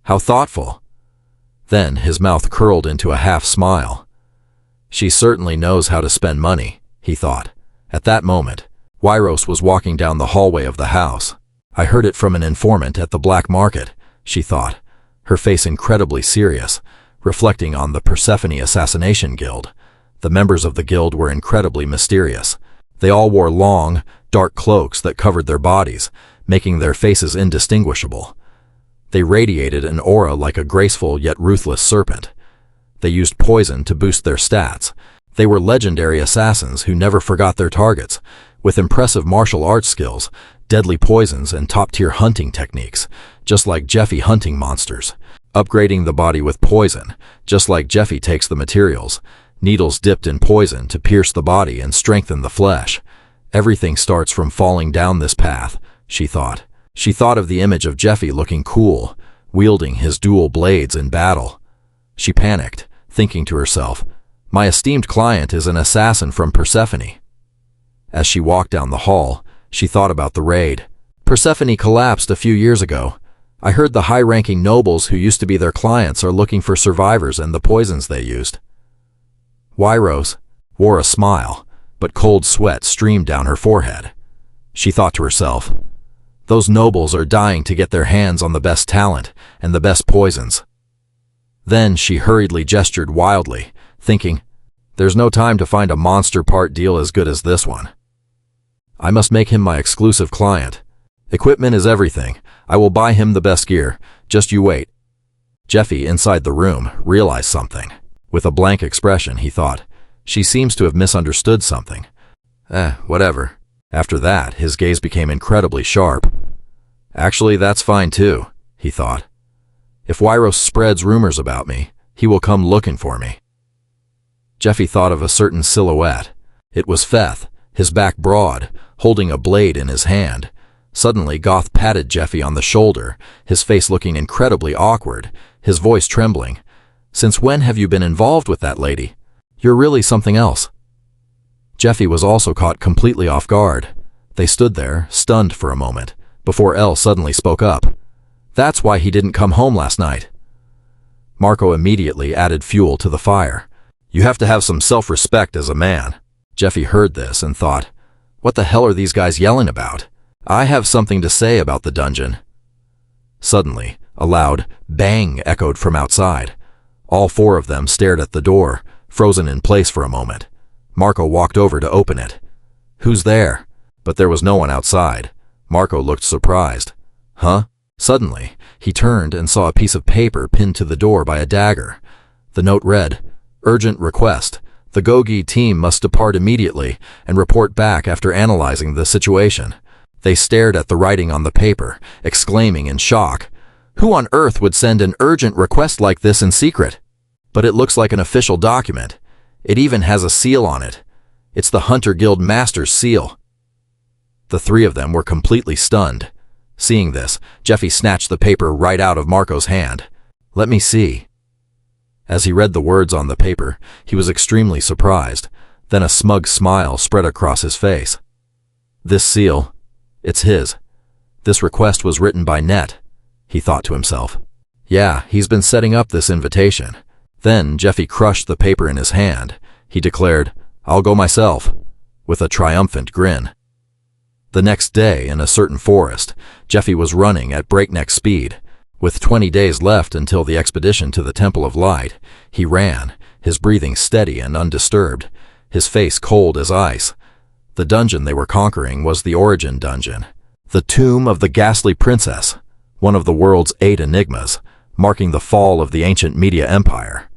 How thoughtful." Then his mouth curled into a half smile. "She certainly knows how to spend money," he thought. At that moment, Wyros was walking down the hallway of the house. "I heard it from an informant at the black market," she thought, her face incredibly serious, reflecting on the Persephone Assassination Guild. The members of the guild were incredibly mysterious. They all wore long, dark cloaks that covered their bodies, making their faces indistinguishable. They radiated an aura like a graceful yet ruthless serpent. They used poison to boost their stats. They were legendary assassins who never forgot their targets, with impressive martial arts skills, deadly poisons, and top-tier hunting techniques, just like Jeffy hunting monsters. Upgrading the body with poison, just like Jeffy takes the materials, needles dipped in poison to pierce the body and strengthen the flesh. Everything starts from falling down this path, she thought. She thought of the image of Jeffy looking cool, wielding his dual blades in battle. She panicked, thinking to herself, "My esteemed client is an assassin from Persephone." As she walked down the hall, she thought about the raid. Persephone collapsed a few years ago. I heard the high-ranking nobles who used to be their clients are looking for survivors and the poisons they used. Wyros wore a smile, but cold sweat streamed down her forehead. She thought to herself, "Those nobles are dying to get their hands on the best talent and the best poisons." Then she hurriedly gestured wildly, thinking, "There's no time to find a monster part deal as good as this one. I must make him my exclusive client. Equipment is everything. I will buy him the best gear. Just you wait." Jeffy, inside the room, realized something. With a blank expression, he thought, "She seems to have misunderstood something. Whatever." After that, his gaze became incredibly sharp. "Actually, that's fine too," he thought. "If Wyros spreads rumors about me, he will come looking for me." Jeffy thought of a certain silhouette. It was Feth, his back broad, holding a blade in his hand. Suddenly, Goth patted Jeffy on the shoulder, his face looking incredibly awkward, his voice trembling. "Since when have you been involved with that lady? You're really something else." Jeffy was also caught completely off guard. They stood there, stunned for a moment, before Elle suddenly spoke up. "That's why he didn't come home last night." Marco immediately added fuel to the fire. "You have to have some self-respect as a man." Jeffy heard this and thought, "What the hell are these guys yelling about? I have something to say about the dungeon." Suddenly, a loud bang echoed from outside. All four of them stared at the door, frozen in place for a moment. Marco walked over to open it. "Who's there?" But there was no one outside. Marco looked surprised. "Huh?" Suddenly, he turned and saw a piece of paper pinned to the door by a dagger. The note read, "Urgent request. The Gogi team must depart immediately and report back after analyzing the situation." They stared at the writing on the paper, exclaiming in shock, "Who on earth would send an urgent request like this in secret?" "But it looks like an official document. It even has a seal on it. It's the Hunter Guild Master's seal." The three of them were completely stunned. Seeing this, Jeffy snatched the paper right out of Marco's hand. "Let me see." As he read the words on the paper, he was extremely surprised. Then a smug smile spread across his face. "This seal, it's his. This request was written by Net," he thought to himself. "Yeah, he's been setting up this invitation." Then Jeffy crushed the paper in his hand. He declared, "I'll go myself," with a triumphant grin. The next day, in a certain forest, Jeffy was running at breakneck speed. With 20 days left until the expedition to the Temple of Light, he ran, his breathing steady and undisturbed, his face cold as ice. The dungeon they were conquering was the Origin Dungeon, the tomb of the ghastly princess, one of the world's 8 enigmas, marking the fall of the ancient Media Empire.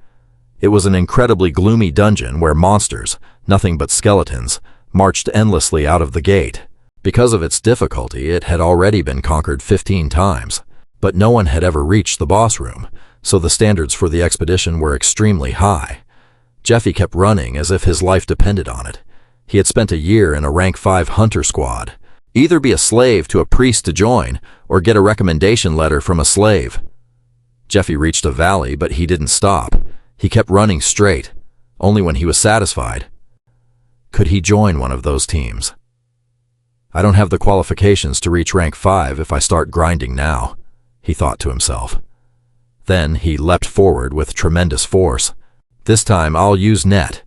It was an incredibly gloomy dungeon where monsters, nothing but skeletons, marched endlessly out of the gate. Because of its difficulty, it had already been conquered 15 times, but no one had ever reached the boss room, so the standards for the expedition were extremely high. Jeffy kept running as if his life depended on it. He had spent a year in a rank 5 hunter squad. Either be a slave to a priest to join, or get a recommendation letter from a slave. Jeffy reached a valley, but he didn't stop. He kept running straight, only when he was satisfied. Could he join one of those teams? "I don't have the qualifications to reach rank 5 if I start grinding now," he thought to himself. Then he leapt forward with tremendous force. "This time I'll use Net."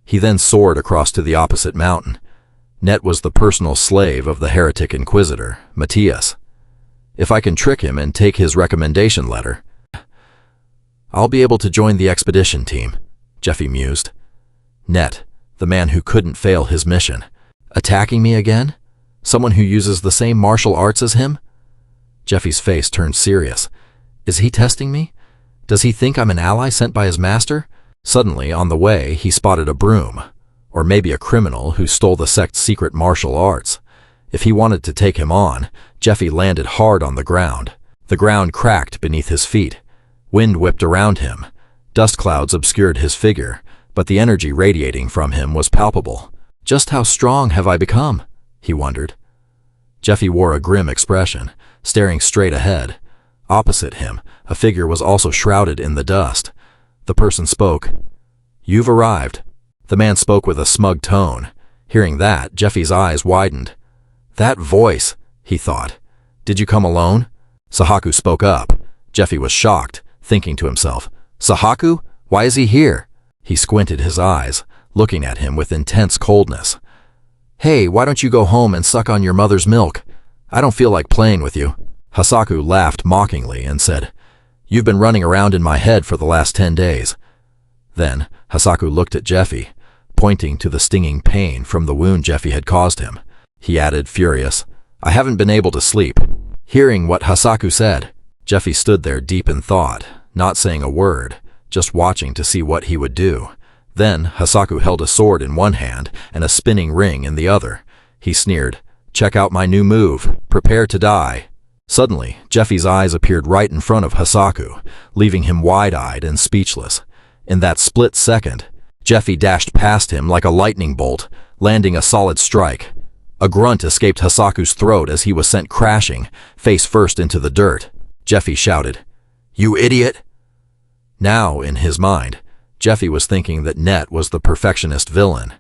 He then soared across to the opposite mountain. Net was the personal slave of the heretic inquisitor, Matthias. If I can trick him and take his recommendation letter, I'll be able to join the expedition team, Jeffy mused. Net, the man who couldn't fail his mission. Attacking me again? Someone who uses the same martial arts as him? Jeffy's face turned serious. Is he testing me? Does he think I'm an ally sent by his master? Suddenly, on the way, he spotted a broom, or maybe a criminal who stole the sect's secret martial arts. If he wanted to take him on, Jeffy landed hard on the ground. The ground cracked beneath his feet. Wind whipped around him. Dust clouds obscured his figure, but the energy radiating from him was palpable. Just how strong have I become? He wondered. Jeffy wore a grim expression, staring straight ahead. Opposite him, a figure was also shrouded in the dust. The person spoke. You've arrived. The man spoke with a smug tone. Hearing that, Jeffy's eyes widened. That voice, he thought. Did you come alone? Sahaku spoke up. Jeffy was shocked, thinking to himself, Sahaku? Why is he here? He squinted his eyes, looking at him with intense coldness. Hey, why don't you go home and suck on your mother's milk? I don't feel like playing with you. Hasaku laughed mockingly and said, You've been running around in my head for the last 10 days. Then, Hasaku looked at Jeffy, pointing to the stinging pain from the wound Jeffy had caused him. He added, furious, I haven't been able to sleep. Hearing what Hasaku said, Jeffy stood there deep in thought, not saying a word, just watching to see what he would do. Then, Hasaku held a sword in one hand and a spinning ring in the other. He sneered, Check out my new move. Prepare to die. Suddenly, Jeffy's eyes appeared right in front of Hasaku, leaving him wide-eyed and speechless. In that split second, Jeffy dashed past him like a lightning bolt, landing a solid strike. A grunt escaped Hasaku's throat as he was sent crashing, face first into the dirt. Jeffy shouted, You idiot! Now, in his mind, Jeffy was thinking that Net was the perfectionist villain.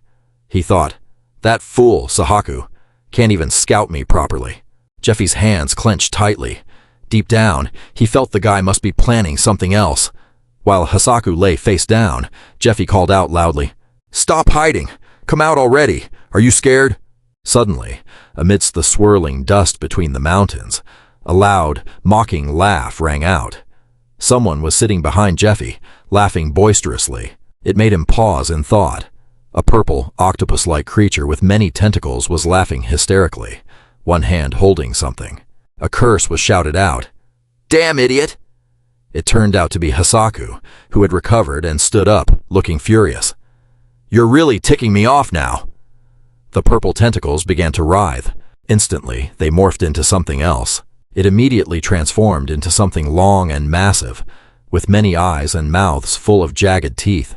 He thought, That fool, Sahaku, can't even scout me properly. Jeffy's hands clenched tightly. Deep down, he felt the guy must be planning something else. While Hasaku lay face down, Jeffy called out loudly, Stop hiding! Come out already! Are you scared? Suddenly, amidst the swirling dust between the mountains, a loud, mocking laugh rang out. Someone was sitting behind Jeffy, laughing boisterously. It made him pause in thought. A purple, octopus-like creature with many tentacles was laughing hysterically, one hand holding something. A curse was shouted out. Damn idiot! It turned out to be Hasaku, who had recovered and stood up, looking furious. You're really ticking me off now. The purple tentacles began to writhe. Instantly, they morphed into something else. It immediately transformed into something long and massive, with many eyes and mouths full of jagged teeth.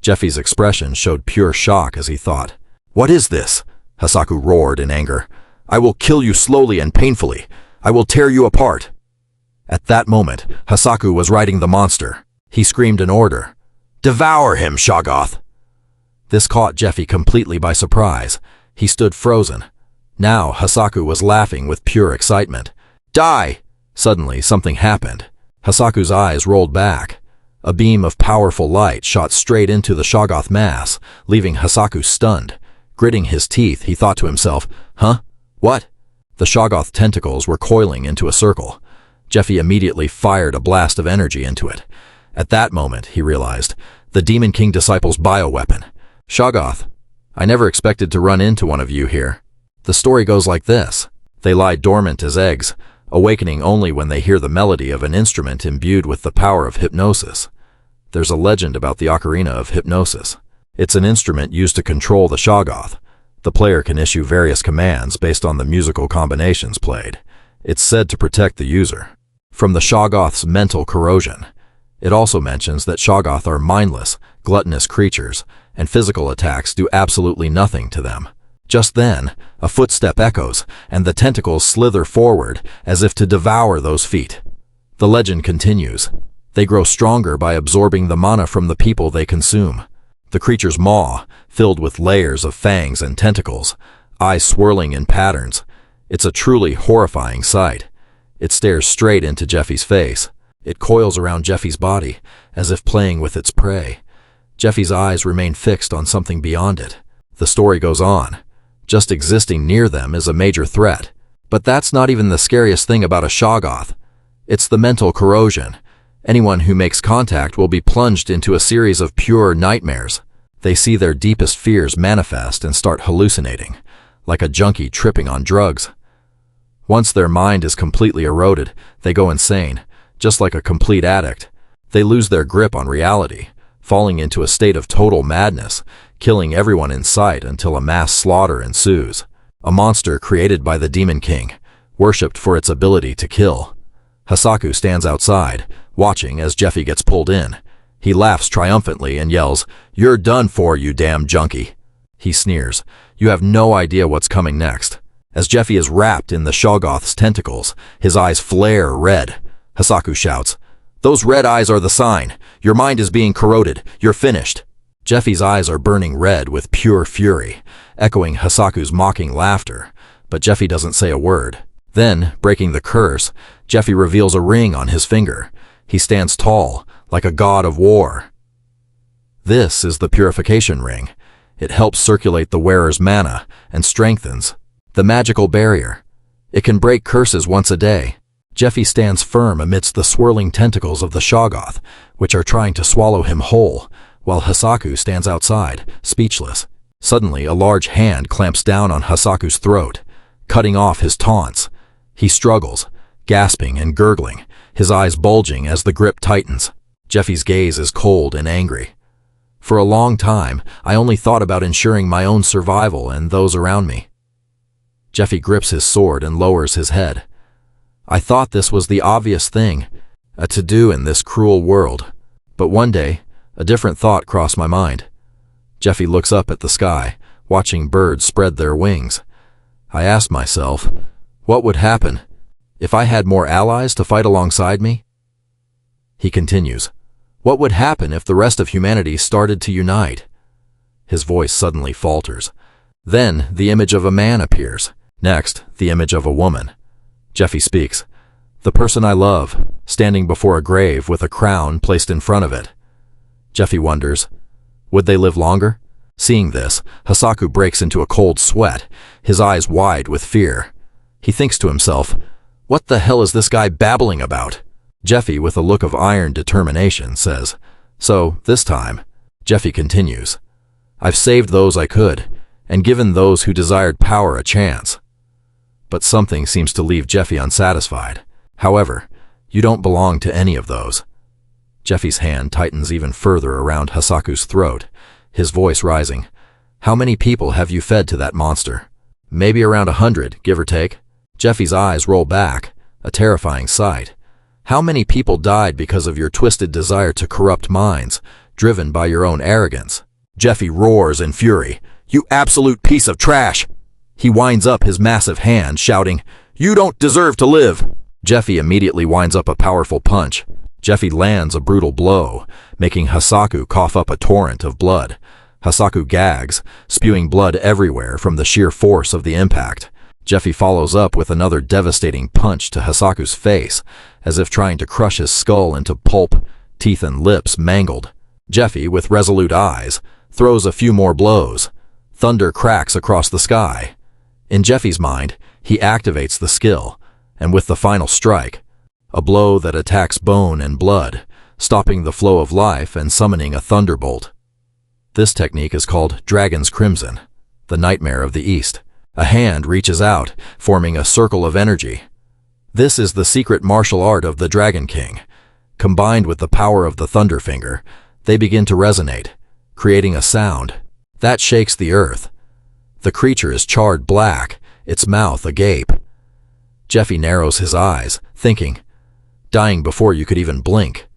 Jeffy's expression showed pure shock as he thought, "What is this?" Hasaku roared in anger. "I will kill you slowly and painfully. I will tear you apart." At that moment, Hasaku was riding the monster. He screamed an order. "Devour him, Shoggoth!" This caught Jeffy completely by surprise. He stood frozen. Now Hasaku was laughing with pure excitement. "Die!" Suddenly, something happened. Hasaku's eyes rolled back. A beam of powerful light shot straight into the Shoggoth mass, leaving Hasaku stunned. Gritting his teeth, he thought to himself, "Huh? What?" The Shoggoth tentacles were coiling into a circle. Jeffy immediately fired a blast of energy into it. At that moment, he realized, the Demon King Disciple's bioweapon. "Shoggoth, I never expected to run into one of you here." The story goes like this. They lie dormant as eggs, awakening only when they hear the melody of an instrument imbued with the power of hypnosis. There's a legend about the Ocarina of Hypnosis. It's an instrument used to control the Shoggoth. The player can issue various commands based on the musical combinations played. It's said to protect the user from the Shoggoth's mental corrosion. It also mentions that Shoggoth are mindless, gluttonous creatures, and physical attacks do absolutely nothing to them. Just then, a footstep echoes, and the tentacles slither forward as if to devour those feet. The legend continues. They grow stronger by absorbing the mana from the people they consume. The creature's maw, filled with layers of fangs and tentacles, eyes swirling in patterns. It's a truly horrifying sight. It stares straight into Jeffy's face. It coils around Jeffy's body, as if playing with its prey. Jeffy's eyes remain fixed on something beyond it. The story goes on. Just existing near them is a major threat. But that's not even the scariest thing about a Shoggoth. It's the mental corrosion. Anyone who makes contact will be plunged into a series of pure nightmares. They see their deepest fears manifest and start hallucinating, like a junkie tripping on drugs. Once their mind is completely eroded, they go insane, just like a complete addict. They lose their grip on reality, falling into a state of total madness, killing everyone in sight until a mass slaughter ensues. A monster created by the Demon King, worshipped for its ability to kill. Hasaku stands outside, watching as Jeffy gets pulled in. He laughs triumphantly and yells, "You're done for, you damn junkie." He sneers, "You have no idea what's coming next." As Jeffy is wrapped in the Shoggoth's tentacles, his eyes flare red. Hasaku shouts, "Those red eyes are the sign. Your mind is being corroded. You're finished." Jeffy's eyes are burning red with pure fury, echoing Hasaku's mocking laughter, but Jeffy doesn't say a word. Then, breaking the curse, Jeffy reveals a ring on his finger. He stands tall, like a god of war. This is the purification ring. It helps circulate the wearer's mana and strengthens the magical barrier. It can break curses once a day. Jeffy stands firm amidst the swirling tentacles of the Shoggoth, which are trying to swallow him whole, while Hasaku stands outside, speechless. Suddenly, a large hand clamps down on Hasaku's throat, cutting off his taunts. He struggles, gasping and gurgling, his eyes bulging as the grip tightens. Jeffy's gaze is cold and angry. For a long time, I only thought about ensuring my own survival and those around me. Jeffy grips his sword and lowers his head. I thought this was the obvious thing to do in this cruel world. But one day, a different thought crossed my mind. Jeffy looks up at the sky, watching birds spread their wings. I asked myself, what would happen if I had more allies to fight alongside me? He continues, what would happen if the rest of humanity started to unite? His voice suddenly falters. Then the image of a man appears. Next, the image of a woman. Jeffy speaks. The person I love, standing before a grave with a crown placed in front of it. Jeffy wonders, would they live longer? Seeing this, Hasaku breaks into a cold sweat, his eyes wide with fear. He thinks to himself, what the hell is this guy babbling about? Jeffy, with a look of iron determination, says, so, this time, Jeffy continues, I've saved those I could, and given those who desired power a chance. But something seems to leave Jeffy unsatisfied. However, you don't belong to any of those. Jeffy's hand tightens even further around Hasaku's throat, his voice rising. How many people have you fed to that monster? Maybe around 100, give or take. Jeffy's eyes roll back, a terrifying sight. How many people died because of your twisted desire to corrupt minds, driven by your own arrogance? Jeffy roars in fury. You absolute piece of trash! He winds up his massive hand, shouting, You don't deserve to live! Jeffy immediately winds up a powerful punch. Jeffy lands a brutal blow, making Hasaku cough up a torrent of blood. Hasaku gags, spewing blood everywhere from the sheer force of the impact. Jeffy follows up with another devastating punch to Hasaku's face, as if trying to crush his skull into pulp, teeth and lips mangled. Jeffy, with resolute eyes, throws a few more blows. Thunder cracks across the sky. In Jeffy's mind, he activates the skill, and with the final strike, a blow that attacks bone and blood, stopping the flow of life and summoning a thunderbolt. This technique is called Dragon's Crimson, the nightmare of the East. A hand reaches out, forming a circle of energy. This is the secret martial art of the Dragon King. Combined with the power of the Thunder Finger, they begin to resonate, creating a sound that shakes the earth. The creature is charred black, its mouth agape. Jeffy narrows his eyes, thinking, dying before you could even blink.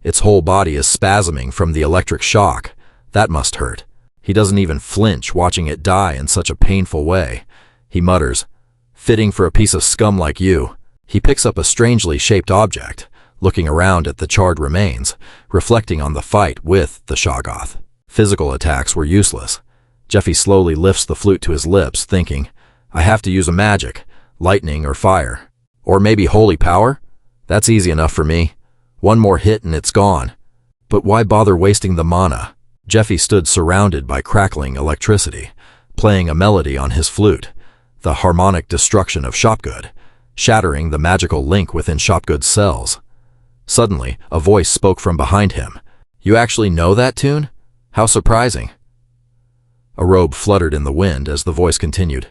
Its whole body is spasming from the electric shock. That must hurt. He doesn't even flinch watching it die in such a painful way. He mutters, Fitting for a piece of scum like you. He picks up a strangely shaped object, looking around at the charred remains, reflecting on the fight with the Shoggoth. Physical attacks were useless. Jeffy slowly lifts the flute to his lips, thinking, I have to use a magic, lightning or fire. Or maybe holy power? That's easy enough for me. One more hit and it's gone. But why bother wasting the mana? Jeffy stood surrounded by crackling electricity, playing a melody on his flute, the harmonic destruction of Shopgood, shattering the magical link within Shopgood's cells. Suddenly, a voice spoke from behind him. You actually know that tune? How surprising. A robe fluttered in the wind as the voice continued.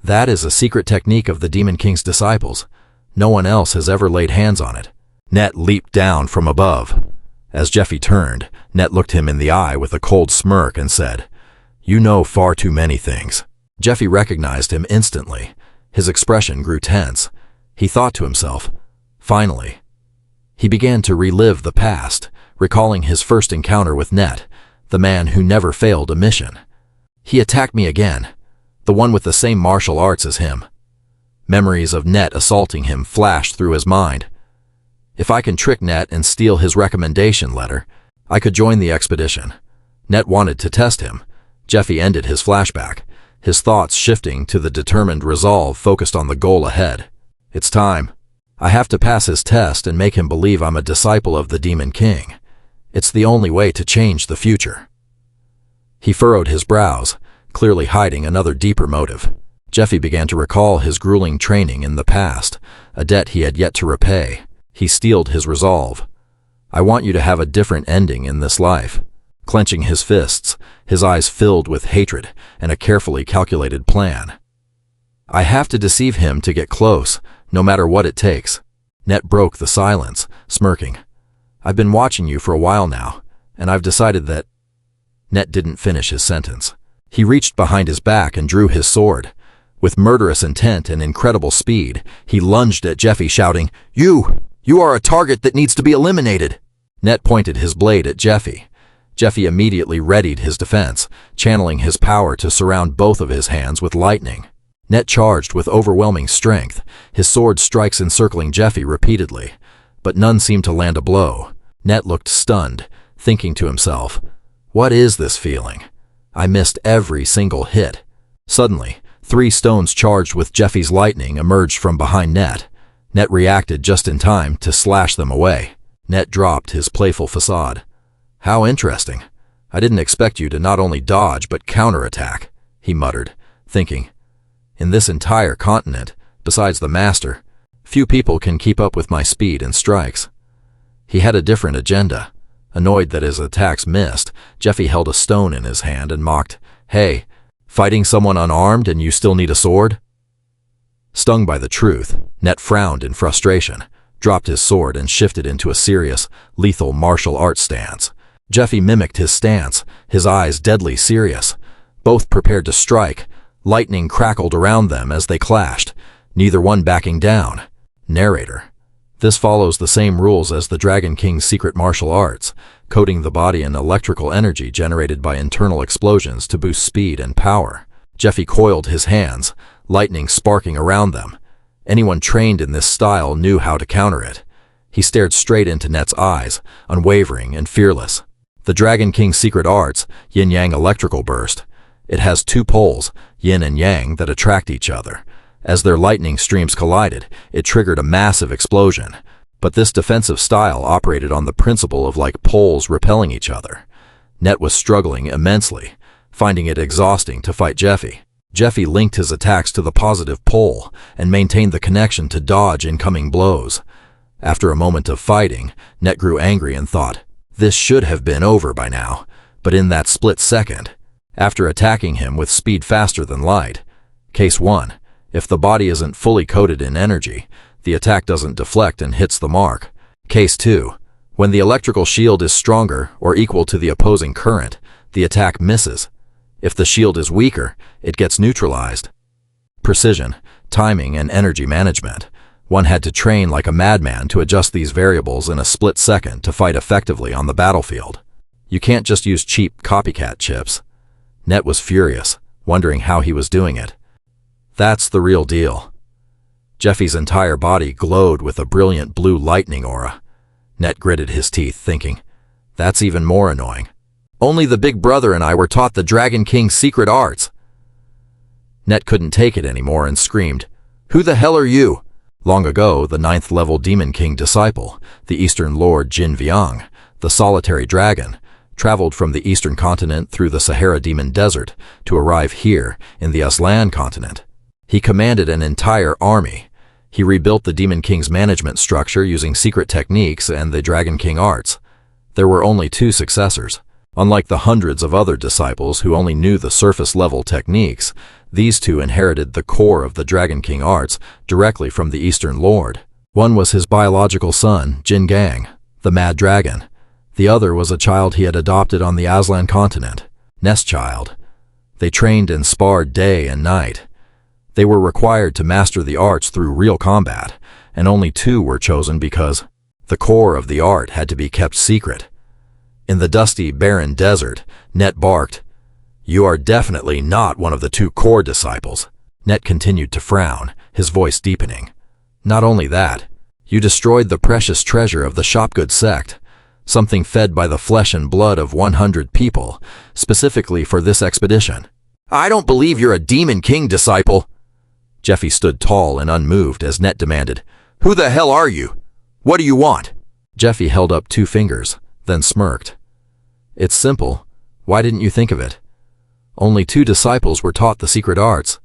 That is a secret technique of the Demon King's disciples. No one else has ever laid hands on it. Net leaped down from above. As Jeffy turned, Net looked him in the eye with a cold smirk and said, You know far too many things. Jeffy recognized him instantly. His expression grew tense. He thought to himself, finally. He began to relive the past, recalling his first encounter with Net, the man who never failed a mission. He attacked me again, the one with the same martial arts as him. Memories of Net assaulting him flashed through his mind. If I can trick Net and steal his recommendation letter, I could join the expedition. Net wanted to test him. Jeffy ended his flashback, his thoughts shifting to the determined resolve focused on the goal ahead. It's time. I have to pass his test and make him believe I'm a disciple of the Demon King. It's the only way to change the future. He furrowed his brows, clearly hiding another deeper motive. Jeffy began to recall his grueling training in the past, a debt he had yet to repay. He steeled his resolve. I want you to have a different ending in this life. Clenching his fists, his eyes filled with hatred and a carefully calculated plan. I have to deceive him to get close, no matter what it takes. Net broke the silence, smirking. I've been watching you for a while now, and I've decided that... Net didn't finish his sentence. He reached behind his back and drew his sword. With murderous intent and incredible speed, he lunged at Jeffy, shouting, You are a target that needs to be eliminated. Net pointed his blade at Jeffy. Jeffy immediately readied his defense, channeling his power to surround both of his hands with lightning. Net charged with overwhelming strength, his sword strikes encircling Jeffy repeatedly, but none seemed to land a blow. Net looked stunned, thinking to himself, What is this feeling? I missed every single hit. Suddenly, 3 stones charged with Jeffy's lightning emerged from behind Net. Net reacted just in time to slash them away. Net dropped his playful facade. How interesting. I didn't expect you to not only dodge but counterattack, he muttered, thinking. In this entire continent, besides the master, few people can keep up with my speed and strikes. He had a different agenda. Annoyed that his attacks missed, Jeffy held a stone in his hand and mocked, Hey, fighting someone unarmed and you still need a sword? Stung by the truth, Net frowned in frustration, dropped his sword and shifted into a serious, lethal martial arts stance. Jeffy mimicked his stance, his eyes deadly serious, both prepared to strike, Lightning crackled around them as they clashed, neither one backing down. Narrator. This follows the same rules as the Dragon King's secret martial arts, coating the body in electrical energy generated by internal explosions to boost speed and power. Jeffy coiled his hands, lightning sparking around them. Anyone trained in this style knew how to counter it. He stared straight into Net's eyes, unwavering and fearless. The Dragon King's secret arts, yin-yang electrical burst. It has two poles, yin and yang, that attract each other. As their lightning streams collided, it triggered a massive explosion. But this defensive style operated on the principle of like poles repelling each other. Net was struggling immensely, finding it exhausting to fight Jeffy. Jeffy linked his attacks to the positive pole and maintained the connection to dodge incoming blows. After a moment of fighting, Net grew angry and thought, this should have been over by now. But in that split second, after attacking him with speed faster than light. Case 1. If the body isn't fully coated in energy, the attack doesn't deflect and hits the mark. Case 2. When the electrical shield is stronger or equal to the opposing current, the attack misses. If the shield is weaker, it gets neutralized. Precision, timing, and energy management. One had to train like a madman to adjust these variables in a split second to fight effectively on the battlefield. You can't just use cheap copycat chips. Net was furious, wondering how he was doing it. That's the real deal. Jeffy's entire body glowed with a brilliant blue lightning aura. Net gritted his teeth, thinking, that's even more annoying. Only the big brother and I were taught the Dragon King's secret arts. Net couldn't take it anymore and screamed, who the hell are you? Long ago, the 9th level Demon King disciple, the Eastern Lord Jin Viang, the solitary dragon, traveled from the eastern continent through the Sahara Demon Desert to arrive here in the Aslan continent. He commanded an entire army. He rebuilt the Demon King's management structure using secret techniques and the Dragon King arts. There were only 2 successors. Unlike the hundreds of other disciples who only knew the surface-level techniques, these 2 inherited the core of the Dragon King arts directly from the Eastern Lord. One was his biological son, Jin Gang, the Mad Dragon. The other was a child he had adopted on the Aslan continent, Nest Child. They trained and sparred day and night. They were required to master the arts through real combat, and only 2 were chosen because the core of the art had to be kept secret. In the dusty, barren desert, Net barked, you are definitely not one of the 2 core disciples. Net continued to frown, his voice deepening. Not only that, you destroyed the precious treasure of the Shopgood sect, something fed by the flesh and blood of 100 people, specifically for this expedition. I don't believe you're a Demon King disciple. Jeffy stood tall and unmoved as Net demanded, who the hell are you? What do you want? Jeffy held up 2 fingers, then smirked. It's simple. Why didn't you think of it? Only 2 disciples were taught the secret arts.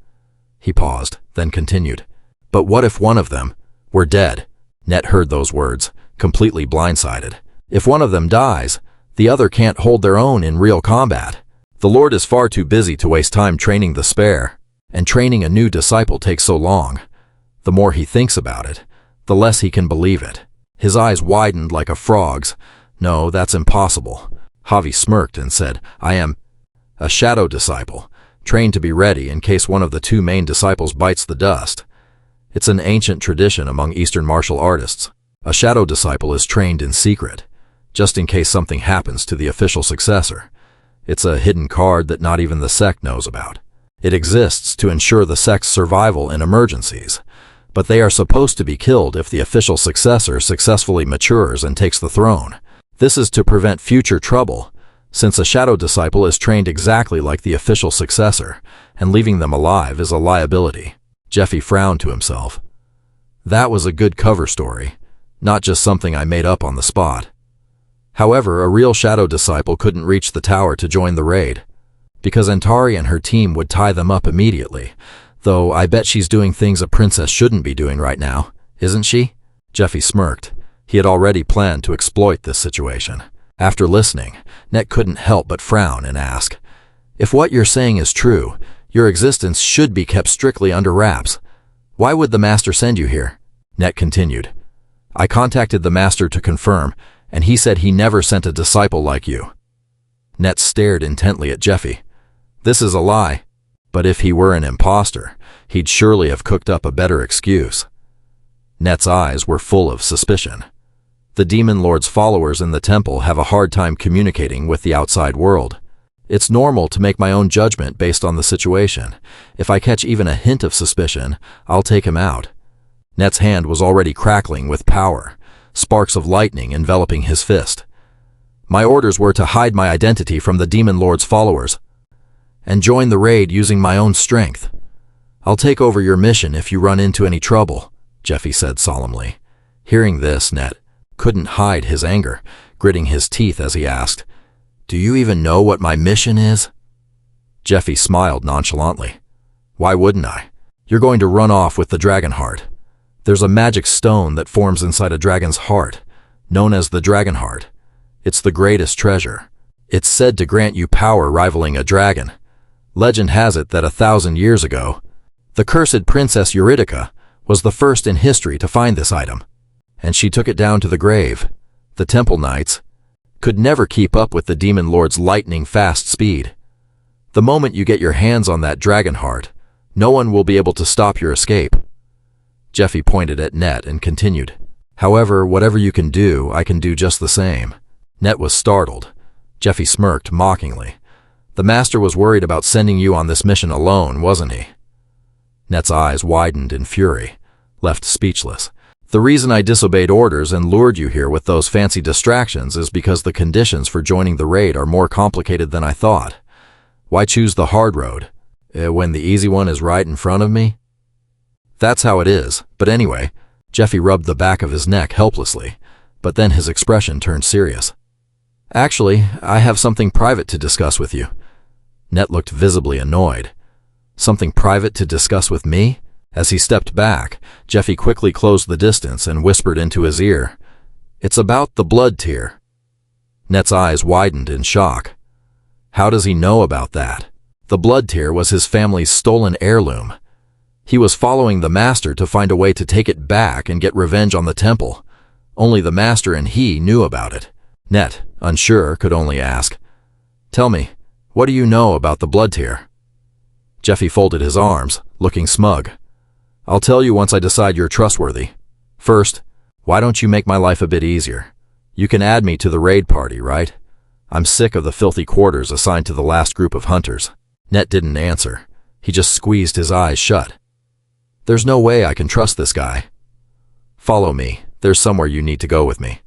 He paused, then continued. But what if one of them were dead? Net heard those words, completely blindsided. If one of them dies, the other can't hold their own in real combat. The Lord is far too busy to waste time training the spare, and training a new disciple takes so long. The more he thinks about it, the less he can believe it. His eyes widened like a frog's. No, that's impossible. Javi smirked and said, I am a shadow disciple, trained to be ready in case one of the 2 main disciples bites the dust. It's an ancient tradition among Eastern martial artists. A shadow disciple is trained in secret, just in case something happens to the official successor. It's a hidden card that not even the sect knows about. It exists to ensure the sect's survival in emergencies, but they are supposed to be killed if the official successor successfully matures and takes the throne. This is to prevent future trouble, since a shadow disciple is trained exactly like the official successor, and leaving them alive is a liability. Jeffy frowned to himself. That was a good cover story, not just something I made up on the spot. However, a real shadow disciple couldn't reach the tower to join the raid, because Antari and her team would tie them up immediately, though I bet she's doing things a princess shouldn't be doing right now, isn't she? Jeffy smirked. He had already planned to exploit this situation. After listening, Net couldn't help but frown and ask, if what you're saying is true, your existence should be kept strictly under wraps. Why would the master send you here? Net continued. I contacted the master to confirm, and he said he never sent a disciple like you. Net stared intently at Jeffy. This is a lie. But if he were an imposter, he'd surely have cooked up a better excuse. Net's eyes were full of suspicion. The Demon Lord's followers in the temple have a hard time communicating with the outside world. It's normal to make my own judgment based on the situation. If I catch even a hint of suspicion, I'll take him out. Net's hand was already crackling with power, sparks of lightning enveloping his fist. My orders were to hide my identity from the Demon Lord's followers and join the raid using my own strength. I'll take over your mission if you run into any trouble, Jeffy said solemnly. Hearing this, Net couldn't hide his anger, gritting his teeth as he asked, "Do you even know what my mission is?" Jeffy smiled nonchalantly. "Why wouldn't I? You're going to run off with the dragon heart. There's a magic stone that forms inside a dragon's heart, known as the dragon heart. It's the greatest treasure. It's said to grant you power rivaling a dragon. Legend has it that 1,000 years ago, the cursed Princess Eurydica was the first in history to find this item, and she took it down to the grave. The Temple Knights could never keep up with the Demon Lord's lightning-fast speed. The moment you get your hands on that dragon heart, no one will be able to stop your escape." Jeffy pointed at Net and continued, "However, whatever you can do, I can do just the same." Net was startled. Jeffy smirked mockingly. "The Master was worried about sending you on this mission alone, wasn't he?" Net's eyes widened in fury, left speechless. "The reason I disobeyed orders and lured you here with those fancy distractions is because the conditions for joining the raid are more complicated than I thought. Why choose the hard road, when the easy one is right in front of me?" "That's how it is, but anyway," Jeffy rubbed the back of his neck helplessly, but then his expression turned serious. "Actually, I have something private to discuss with you." Net looked visibly annoyed. "Something private to discuss with me?" As he stepped back, Jeffy quickly closed the distance and whispered into his ear, "It's about the blood tier." Net's eyes widened in shock. How does he know about that? The blood tier was his family's stolen heirloom. He was following the Master to find a way to take it back and get revenge on the temple. Only the Master and he knew about it. Net, unsure, could only ask, "Tell me, what do you know about the blood tier?" Jeffy folded his arms, looking smug. "I'll tell you once I decide you're trustworthy. First, why don't you make my life a bit easier? You can add me to the raid party, right? I'm sick of the filthy quarters assigned to the last group of hunters." Net didn't answer. He just squeezed his eyes shut. "There's no way I can trust this guy." "Follow me. There's somewhere you need to go with me."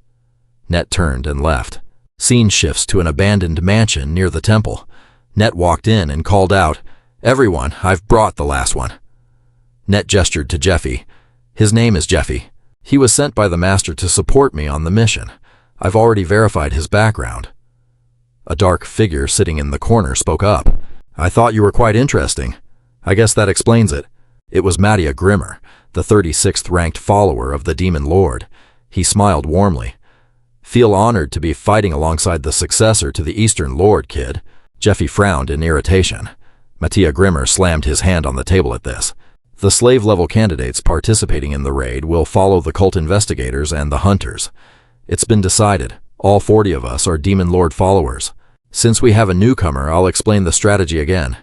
Net turned and left. Scene shifts to an abandoned mansion near the temple. Net walked in and called out, "Everyone, I've brought the last one." Net gestured to Jeffy. "His name is Jeffy. He was sent by the Master to support me on the mission. I've already verified his background." A dark figure sitting in the corner spoke up. "I thought you were quite interesting. I guess that explains it." It was Mattia Grimmer, the 36th ranked follower of the Demon Lord. He smiled warmly. "Feel honored to be fighting alongside the successor to the Eastern Lord, kid." Jeffy frowned in irritation. Mattia Grimmer slammed his hand on the table at this. "The slave-level candidates participating in the raid will follow the cult investigators and the hunters. It's been decided. All 40 of us are Demon Lord followers. Since we have a newcomer, I'll explain the strategy again.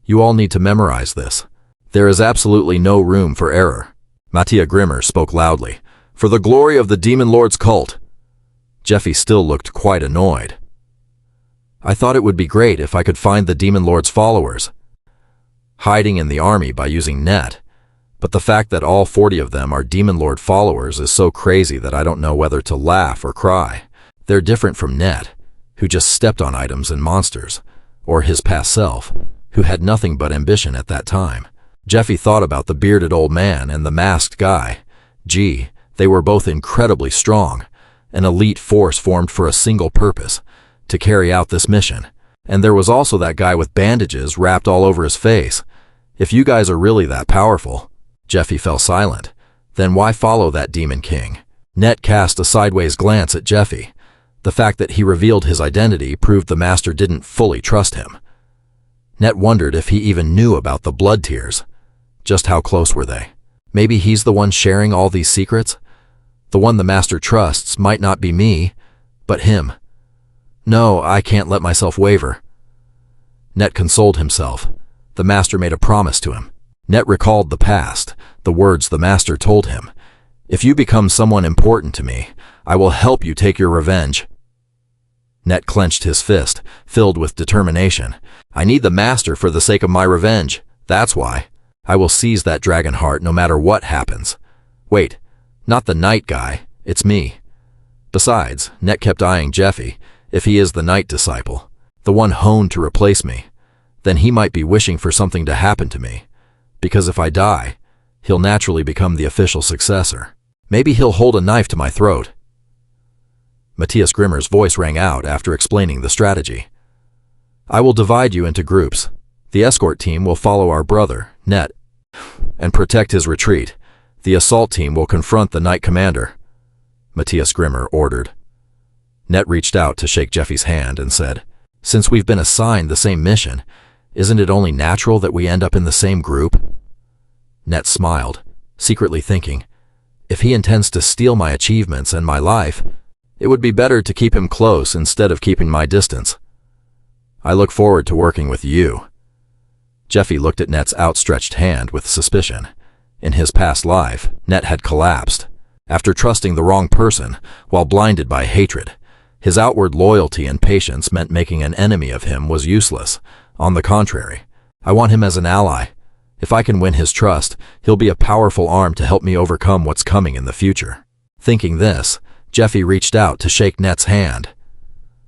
You all need to memorize this. There is absolutely no room for error." Mattia Grimmer spoke loudly. "For the glory of the Demon Lord's cult." Jeffy still looked quite annoyed. "I thought it would be great if I could find the Demon Lord's followers, hiding in the army by using Net. But the fact that all 40 of them are Demon Lord followers is so crazy that I don't know whether to laugh or cry. They're different from Net, who just stepped on items and monsters, or his past self, who had nothing but ambition at that time." Jeffy thought about the bearded old man and the masked guy. Gee, they were both incredibly strong, an elite force formed for a single purpose, to carry out this mission. And there was also that guy with bandages wrapped all over his face. If you guys are really that powerful— Jeffy fell silent. Then why follow that Demon King? Net cast a sideways glance at Jeffy. The fact that he revealed his identity proved the Master didn't fully trust him. Net wondered if he even knew about the blood tiers. Just how close were they? Maybe he's the one sharing all these secrets? The one the Master trusts might not be me, but him. No, I can't let myself waver. Net consoled himself. The master made a promise to him. Net recalled the past, the words the master told him. If you become someone important to me, I will help you take your revenge. Net clenched his fist, filled with determination. I need the master for the sake of my revenge. That's why. I will seize that dragon heart no matter what happens. Wait, not the night guy, it's me. Besides, Net kept eyeing Jeffy. If he is the night disciple, the one honed to replace me, then he might be wishing for something to happen to me. Because if I die, he'll naturally become the official successor. Maybe he'll hold a knife to my throat. Matthias Grimmer's voice rang out after explaining the strategy. I will divide you into groups. The escort team will follow our brother, Net, and protect his retreat. The assault team will confront the Knight Commander, Matthias Grimmer ordered. Net reached out to shake Jeffy's hand and said, Since we've been assigned the same mission, isn't it only natural that we end up in the same group? Net smiled, secretly thinking, if he intends to steal my achievements and my life, it would be better to keep him close instead of keeping my distance. I look forward to working with you. Jeffy looked at Net's outstretched hand with suspicion. In his past life, Net had collapsed. After trusting the wrong person, while blinded by hatred, his outward loyalty and patience meant making an enemy of him was useless. On the contrary, I want him as an ally. If I can win his trust, he'll be a powerful arm to help me overcome what's coming in the future. Thinking this, Jeffy reached out to shake Net's hand.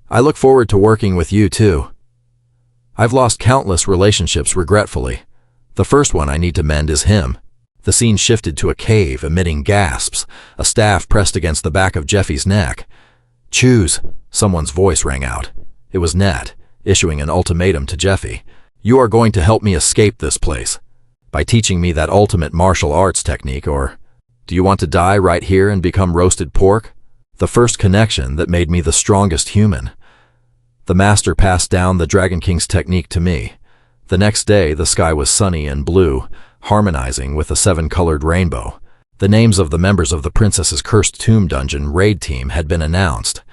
I look forward to working with you too. I've lost countless relationships regretfully. The first one I need to mend is him. The scene shifted to a cave, emitting gasps. A staff pressed against the back of Jeffy's neck. Choose, someone's voice rang out. It was Net, issuing an ultimatum to Jeffy. You are going to help me escape this place by teaching me that ultimate martial arts technique, or do you want to die right here and become roasted pork? The first connection that made me the strongest human. The master passed down the Dragon King's technique to me. The next day, the sky was sunny and blue, harmonizing with a 7-colored rainbow. The names of the members of the Princess's Cursed Tomb Dungeon raid team had been announced.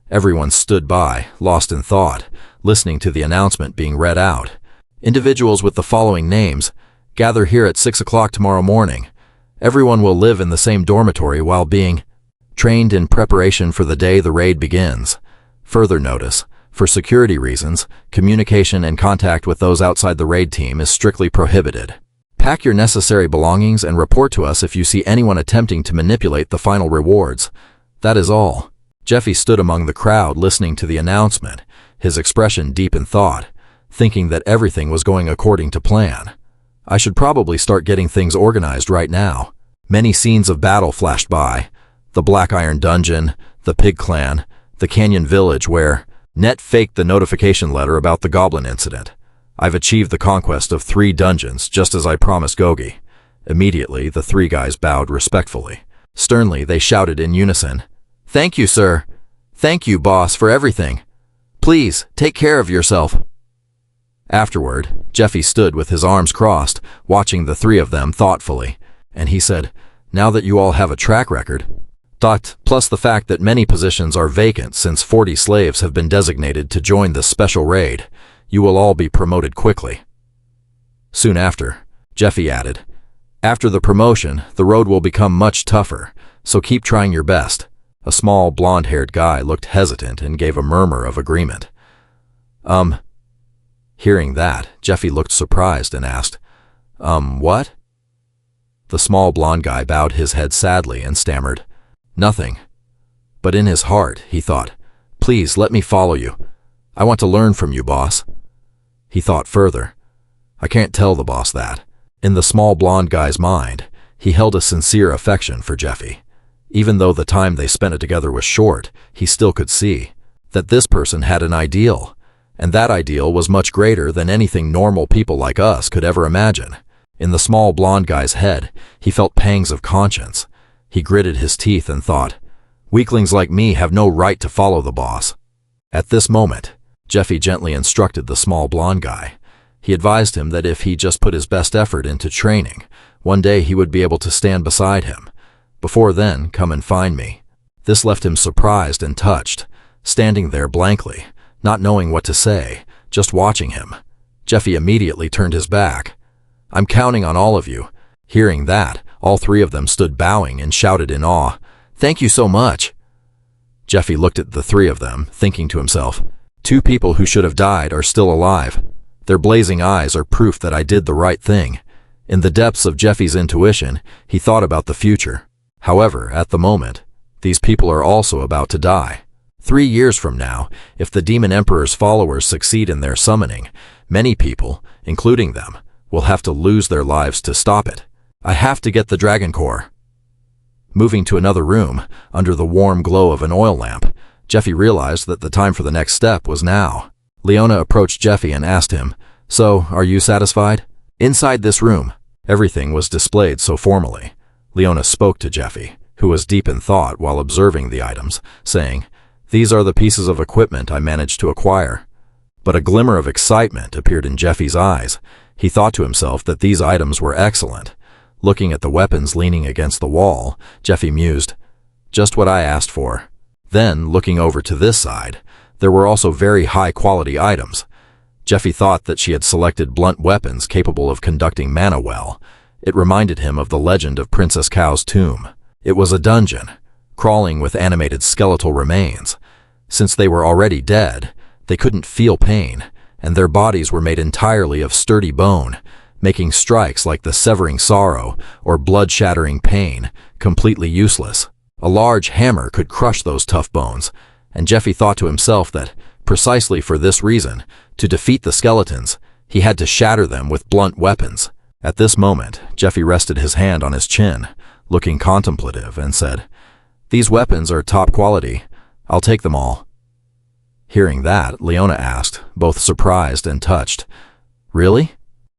Everyone stood by, lost in thought, listening to the announcement being read out. Individuals with the following names: gather here at 6 o'clock tomorrow morning. Everyone will live in the same dormitory while being trained in preparation for the day the raid begins. Further notice: for security reasons, communication and contact with those outside the raid team is strictly prohibited. Pack your necessary belongings and report to us if you see anyone attempting to manipulate the final rewards. That is all. Jeffy stood among the crowd listening to the announcement, his expression deep in thought, thinking that everything was going according to plan. I should probably start getting things organized right now. Many scenes of battle flashed by. The Black Iron Dungeon, the Pig Clan, the Canyon Village where Net faked the notification letter about the Goblin incident. I've achieved the conquest of 3 dungeons, just as I promised Gogi. Immediately, the 3 guys bowed respectfully. Sternly, they shouted in unison, Thank you, sir. Thank you, boss, for everything. Please, take care of yourself. Afterward, Jeffy stood with his arms crossed, watching the 3 of them thoughtfully, and he said, Now that you all have a track record, plus the fact that many positions are vacant since 40 slaves have been designated to join this special raid, you will all be promoted quickly. Soon after, Jeffy added, After the promotion, the road will become much tougher, so keep trying your best. A small, blonde-haired guy looked hesitant and gave a murmur of agreement. Hearing that, Jeffy looked surprised and asked, what? The small blonde guy bowed his head sadly and stammered, Nothing. But in his heart, he thought, Please let me follow you. I want to learn from you, boss. He thought further, I can't tell the boss that. In the small blonde guy's mind, he held a sincere affection for Jeffy. Even though the time they spent together was short, he still could see that this person had an ideal, and that ideal was much greater than anything normal people like us could ever imagine. In the small blonde guy's head, he felt pangs of conscience. He gritted his teeth and thought, Weaklings like me have no right to follow the boss. At this moment, Jeffy gently instructed the small blonde guy. He advised him that if he just put his best effort into training, one day he would be able to stand beside him. Before then, come and find me. This left him surprised and touched, standing there blankly, not knowing what to say, just watching him. Jeffy immediately turned his back. "I'm counting on all of you." Hearing that, all three of them stood bowing and shouted in awe, "Thank you so much." Jeffy looked at the three of them, thinking to himself, "Two people who should have died are still alive. Their blazing eyes are proof that I did the right thing." In the depths of Jeffy's intuition, he thought about the future. However, at the moment, these people are also about to die. 3 years from now, if the Demon Emperor's followers succeed in their summoning, many people, including them, will have to lose their lives to stop it. I have to get the Dragon Core. Moving to another room, under the warm glow of an oil lamp, Jeffy realized that the time for the next step was now. Leona approached Jeffy and asked him, "So, are you satisfied?" Inside this room, everything was displayed so formally. Leona spoke to Jeffy, who was deep in thought while observing the items, saying, "These are the pieces of equipment I managed to acquire." But a glimmer of excitement appeared in Jeffy's eyes. He thought to himself that these items were excellent. Looking at the weapons leaning against the wall, Jeffy mused, "Just what I asked for." Then, looking over to this side, there were also very high-quality items. Jeffy thought that she had selected blunt weapons capable of conducting mana well. It reminded him of the legend of Princess Cow's tomb. It was a dungeon, crawling with animated skeletal remains. Since they were already dead, they couldn't feel pain, and their bodies were made entirely of sturdy bone, making strikes like the severing sorrow or blood-shattering pain completely useless. A large hammer could crush those tough bones, and Jeffy thought to himself that, precisely for this reason, to defeat the skeletons, he had to shatter them with blunt weapons. At this moment, Jeffy rested his hand on his chin, looking contemplative, and said, "These weapons are top quality. I'll take them all." Hearing that, Leona asked, both surprised and touched, "Really?